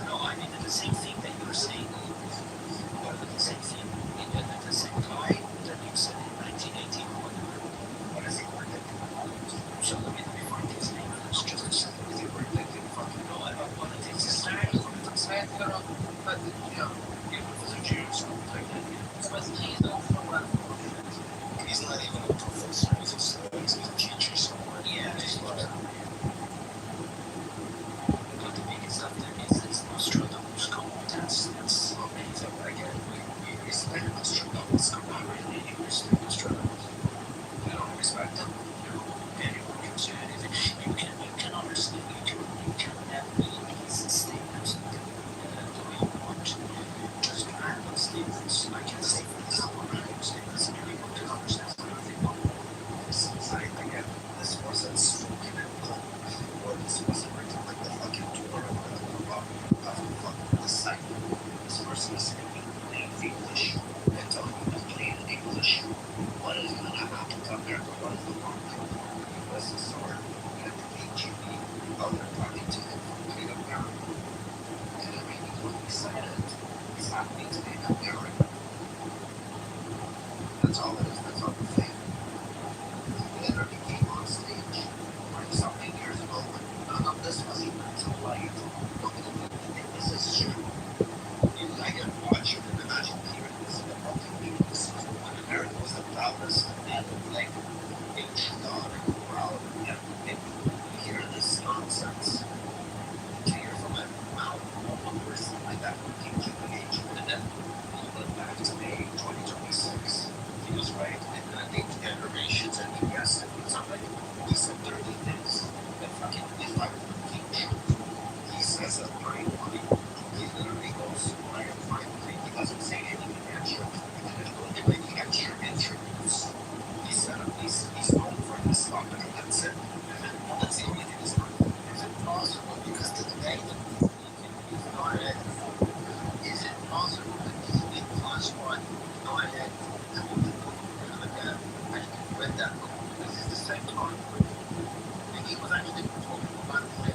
No, I mean the same thing that you're saying. The same thing. The same guy that you said in 1980 or whatever. What is he predicting? So let me find his name first, just a second. Is he predicting fucking no, about politics? It's not politics. But, you know, was a Jew, something like that. He's not even a professor, he's a teacher somewhere. Yeah, he's not. But the biggest stuff there is it's Nostradamus. Come on, that's amazing. Again, we respect Nostradamus. I'm not really you respect Nostradamus. I don't respect him. Anyone can say anything. You can understand. You can navigate his statements the way you want. Just random statements. I can say for example, random statements, and everyone can understand what they want. Again, this wasn't spoken in code, or this wasn't written like the fucking Torah or the Quran of fucking the cycle. This person is speaking plain English and telling you in plain English what is going to happen compared to what is the wrong thing. Because the sword and the KGB, they're talking to him from Kitover. And everything what he said is happening today in America. That's all it is. That's Hall of Fame. He later became on stage like something years ago when none of this was even so light. Nobody would think this is true. I can watch and imagine hearing this in the public meeting. This was when America was the proudest and like patriotic, proud, and you hear this nonsense. To hear from my mouth of a person like that who came to the age, and then he went back to May 2026. He was right, and I think generations, and yes, it was somebody. He said 30 things that fucking, if I repeat truth, he says a fine line. He literally goes, I am fine line. He doesn't say anything extra. He didn't go into any extra interviews. He said at least he's known for his talk, and that's it. And that's the only thing he's not. Is it possible? Because today, he's not ahead. Is it possible that he's been plus one? Go ahead. I read that book because it's the same time. And he was actually talking about it.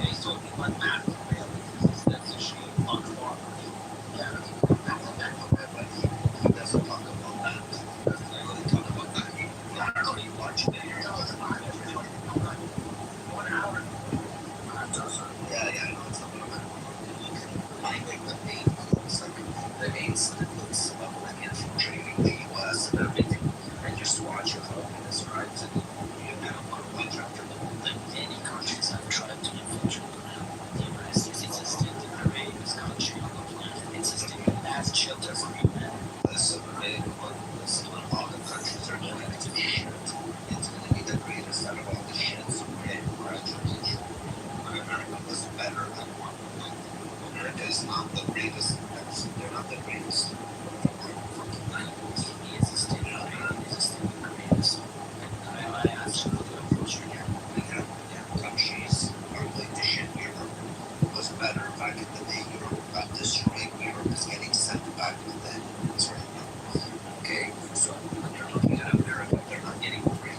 And he's talking about math realities. That's a shame. Fuck off. Yeah, that's a bad book, but he doesn't talk about that. He doesn't really talk about that. I don't know, you watch it. 1 hour. Yeah, I know it's not about I think the main goals, like the main snippets of like infiltrating the US and everything, and just watch it how he describes it. You never want to watch after the whole thing. Many countries have tried to infiltrate the United States. It's a state to create this country on the planet. It's a state that has shelter for humanity. Listen, man, listen, all the countries are doing it. It's going to be the greatest out of all the shit. So, okay, congratulations. America was better at one point. America is not the greatest. They're not the greatest. He is still the greatest. And I absolutely approach you here. Countries are going to shit. Europe was better back in the day. Europe got destroyed. Europe is getting sent back to the It's right now. Okay, so when you're looking at America, they're not getting great.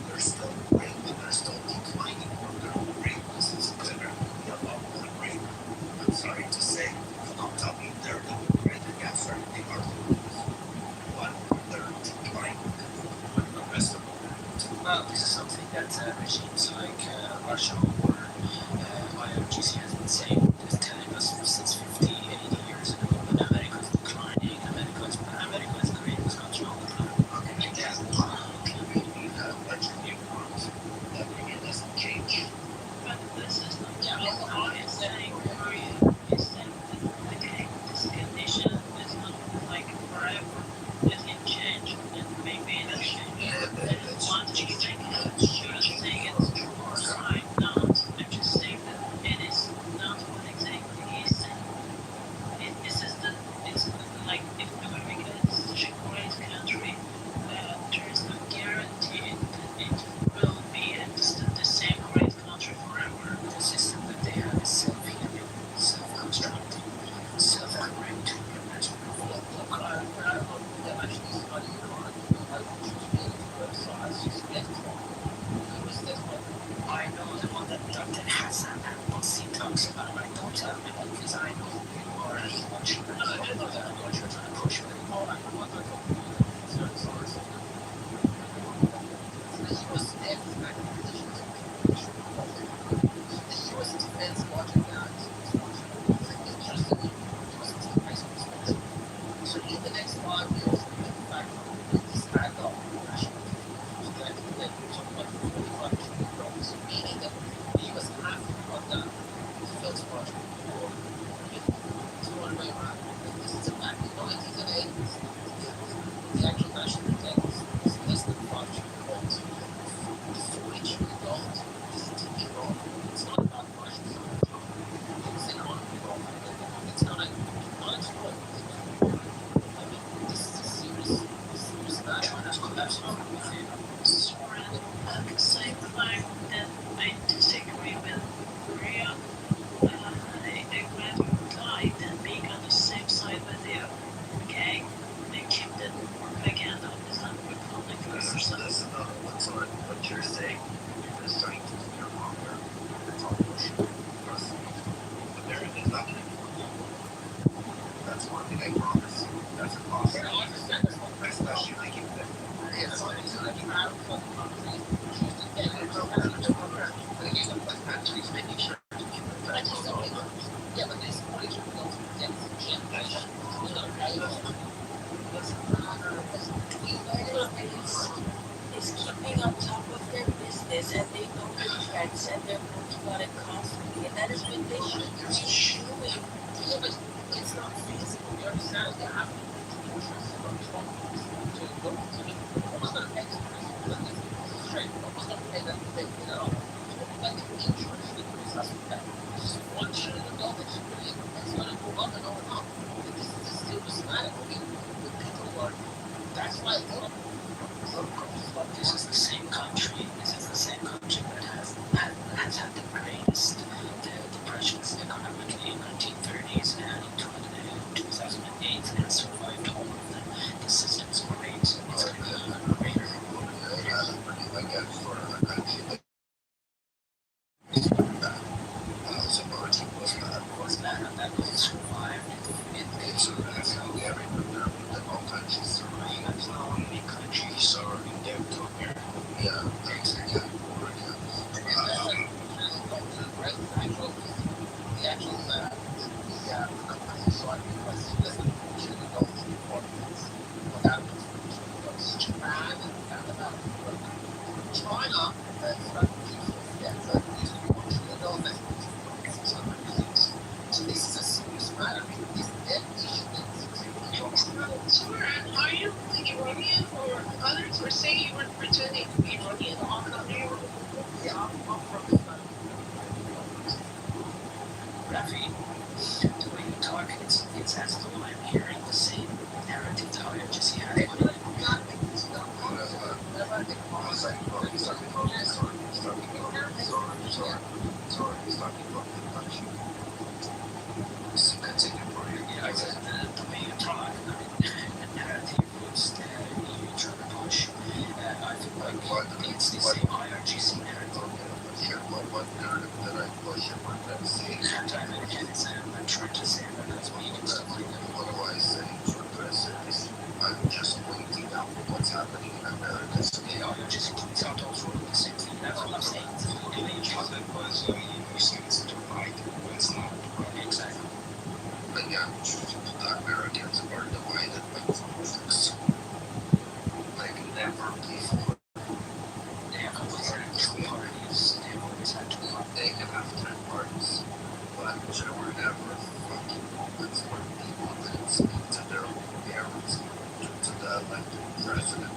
They're still great, but they're still declining from their own greatness. They're going to be a lot more great. I'm sorry to say, don't tell me they're not great. Yes, sir, they are. But they're declining when the rest of the world. Well, this is something that regimes like Russia or IRGC has been saying, is telling us since 50, 80 years ago. When America is declining, America is the greatest country on the planet. Okay, again, we have legend you want. That opinion doesn't change. But this is not just obvious saying Korea is saying that okay, this condition is not like forever. It can change and maybe it'll change. And one thing you think you're not saying it's true or I'm not. I'm just saying that it is not what exactly he is saying. It's like if America is such a great country, there's no guarantee that it will be the same great country forever. The system that they have is self-healing, self-constructing, self-correcting. Look, I'm actually studying on websites. It was this one. I know the one that Dr. Hassan Al-Basri talks about. I don't tell me that because I know who you are and what you're trying to push me. Oh, I know what they're talking about. Certain sources. The U.S. Defense Acquisitions the U.S. Defense Budget Act is interested in so in the next 5 years, in fact, this act of national that we're talking about $45 trillion, meaning that the U.S. has to cut down defense budget for it's one way around. This is a fact. In the 90s and 80s, the actual national debt is less than $5 trillion. It's $40 trillion. This is to Iran. It's not about Russia. It's economy growth. It's not exploit. I mean, this is a serious matter. That's absolutely sorry. At the same time that I disagree with Korea, I'd rather die than being on the same side with you. Okay? They keep the propaganda of Islamic Republic for yourself. That's another one. So what you're saying, you're just trying to fear monger. That's all bullshit. Trust me. America's not going to do it. That's one thing I promise you. That's impossible. Especially like if it's like countries making sure to keep the facts over. Yeah, but this point is is keeping on top of their business, and they know the trends and they're working on it constantly, and that is what they should be doing. Yeah, but it's not feasible. You understand? You have to interest in Trump to go to me. Almost not pay straight. Almost not pay that thing, you know. But the interest increase has to pay. $1 trillion is going to go on and on and on. This is still systematic. I mean, the people are. That's why this is the same country. This is the same country that has had the greatest depressions economically in 1930s and in 2008 and survived all of them. The system's great. It's going to be even greater. Was bad, and that will survive. It's all countries survive. That's not only countries are in debt to America. Yeah, exactly. The actual companies so I mean, listen, usually don't report what happens when Japan and China so this is a serious matter. This debt issue Sure, are you Iranian or others were saying you were pretending to be Iranian? Yeah, I'm from Rafi, the way you talk, it's as though I'm hearing the same narrative that I just had. I said the way you talk, the narrative was you try to push. I feel like it's the same IRGC narrative. What narrative that I push and what I'm saying? Anti-Americanism, I'm trying to say America's weak and stuff like that. What do I say to address it? I'm just pointing out what's happening in America today. You're just pointing out also the same thing. That's what I'm saying. The way you talk. Was you say it's divided, but it's not divided. Exactly. But yeah, Americans are divided by politics. Like never before. They have always had two parties. They have always had two parties. They can have 10 parties, but there were never fucking moments where people didn't speak to their own parents, to the elected president.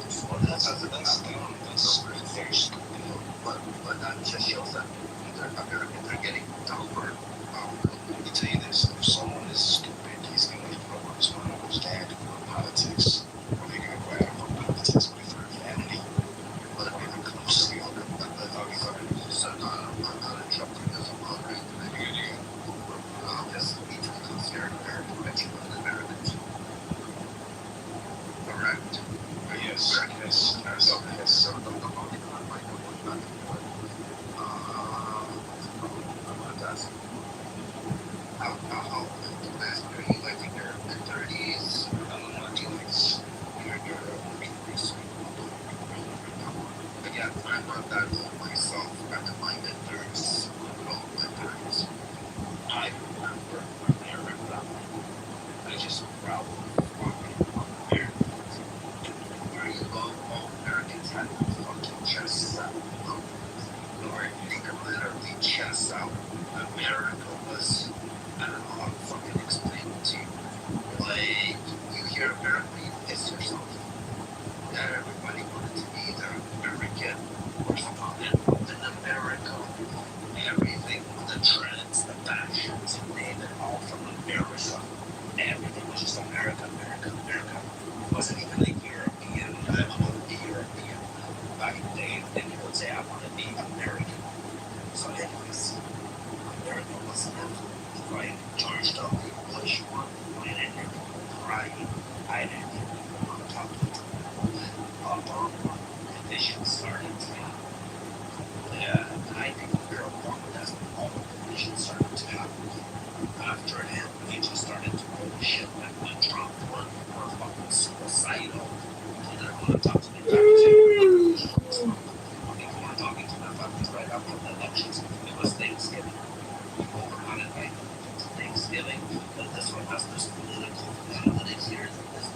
But that just shows that either Americans are getting dumber. Let me tell you this: if someone is stupid, he's going to know what's going to understand politics, or they're going to go out for politics with their family. But when it comes to the other, So I'm not interrupting this. I'm not right. Yes, we do consider American rich with Americans. Correct. Yes. How are you like in your 30s? Again, I'm not that old myself. I'm in my mid-30s. I remember America. I just proud of Americans. Where you go, all Americans had fucking chests out. Or they could literally chest out. America was, I don't know how to fucking explain it to you. Like, you hear America, you piss yourself. That everybody wanted to be either American or something. In America, everything, the trends, the fashions, you name it, all from America. Everything was just America. It wasn't even like European. I want to be European. Back in the day, then you would say, I want to be American. So anyways, America was never right. George W. Bush went in there crying. I didn't even want to talk to him. Obama, division started to happen. And I think Obama, that's when all the division started to happen. After him, we just started to go shit like when Trump won. want to talk to their families. People were talking to their families right after the elections. It was Thanksgiving. People were not invited to Thanksgiving. But this one has this political analytics here. This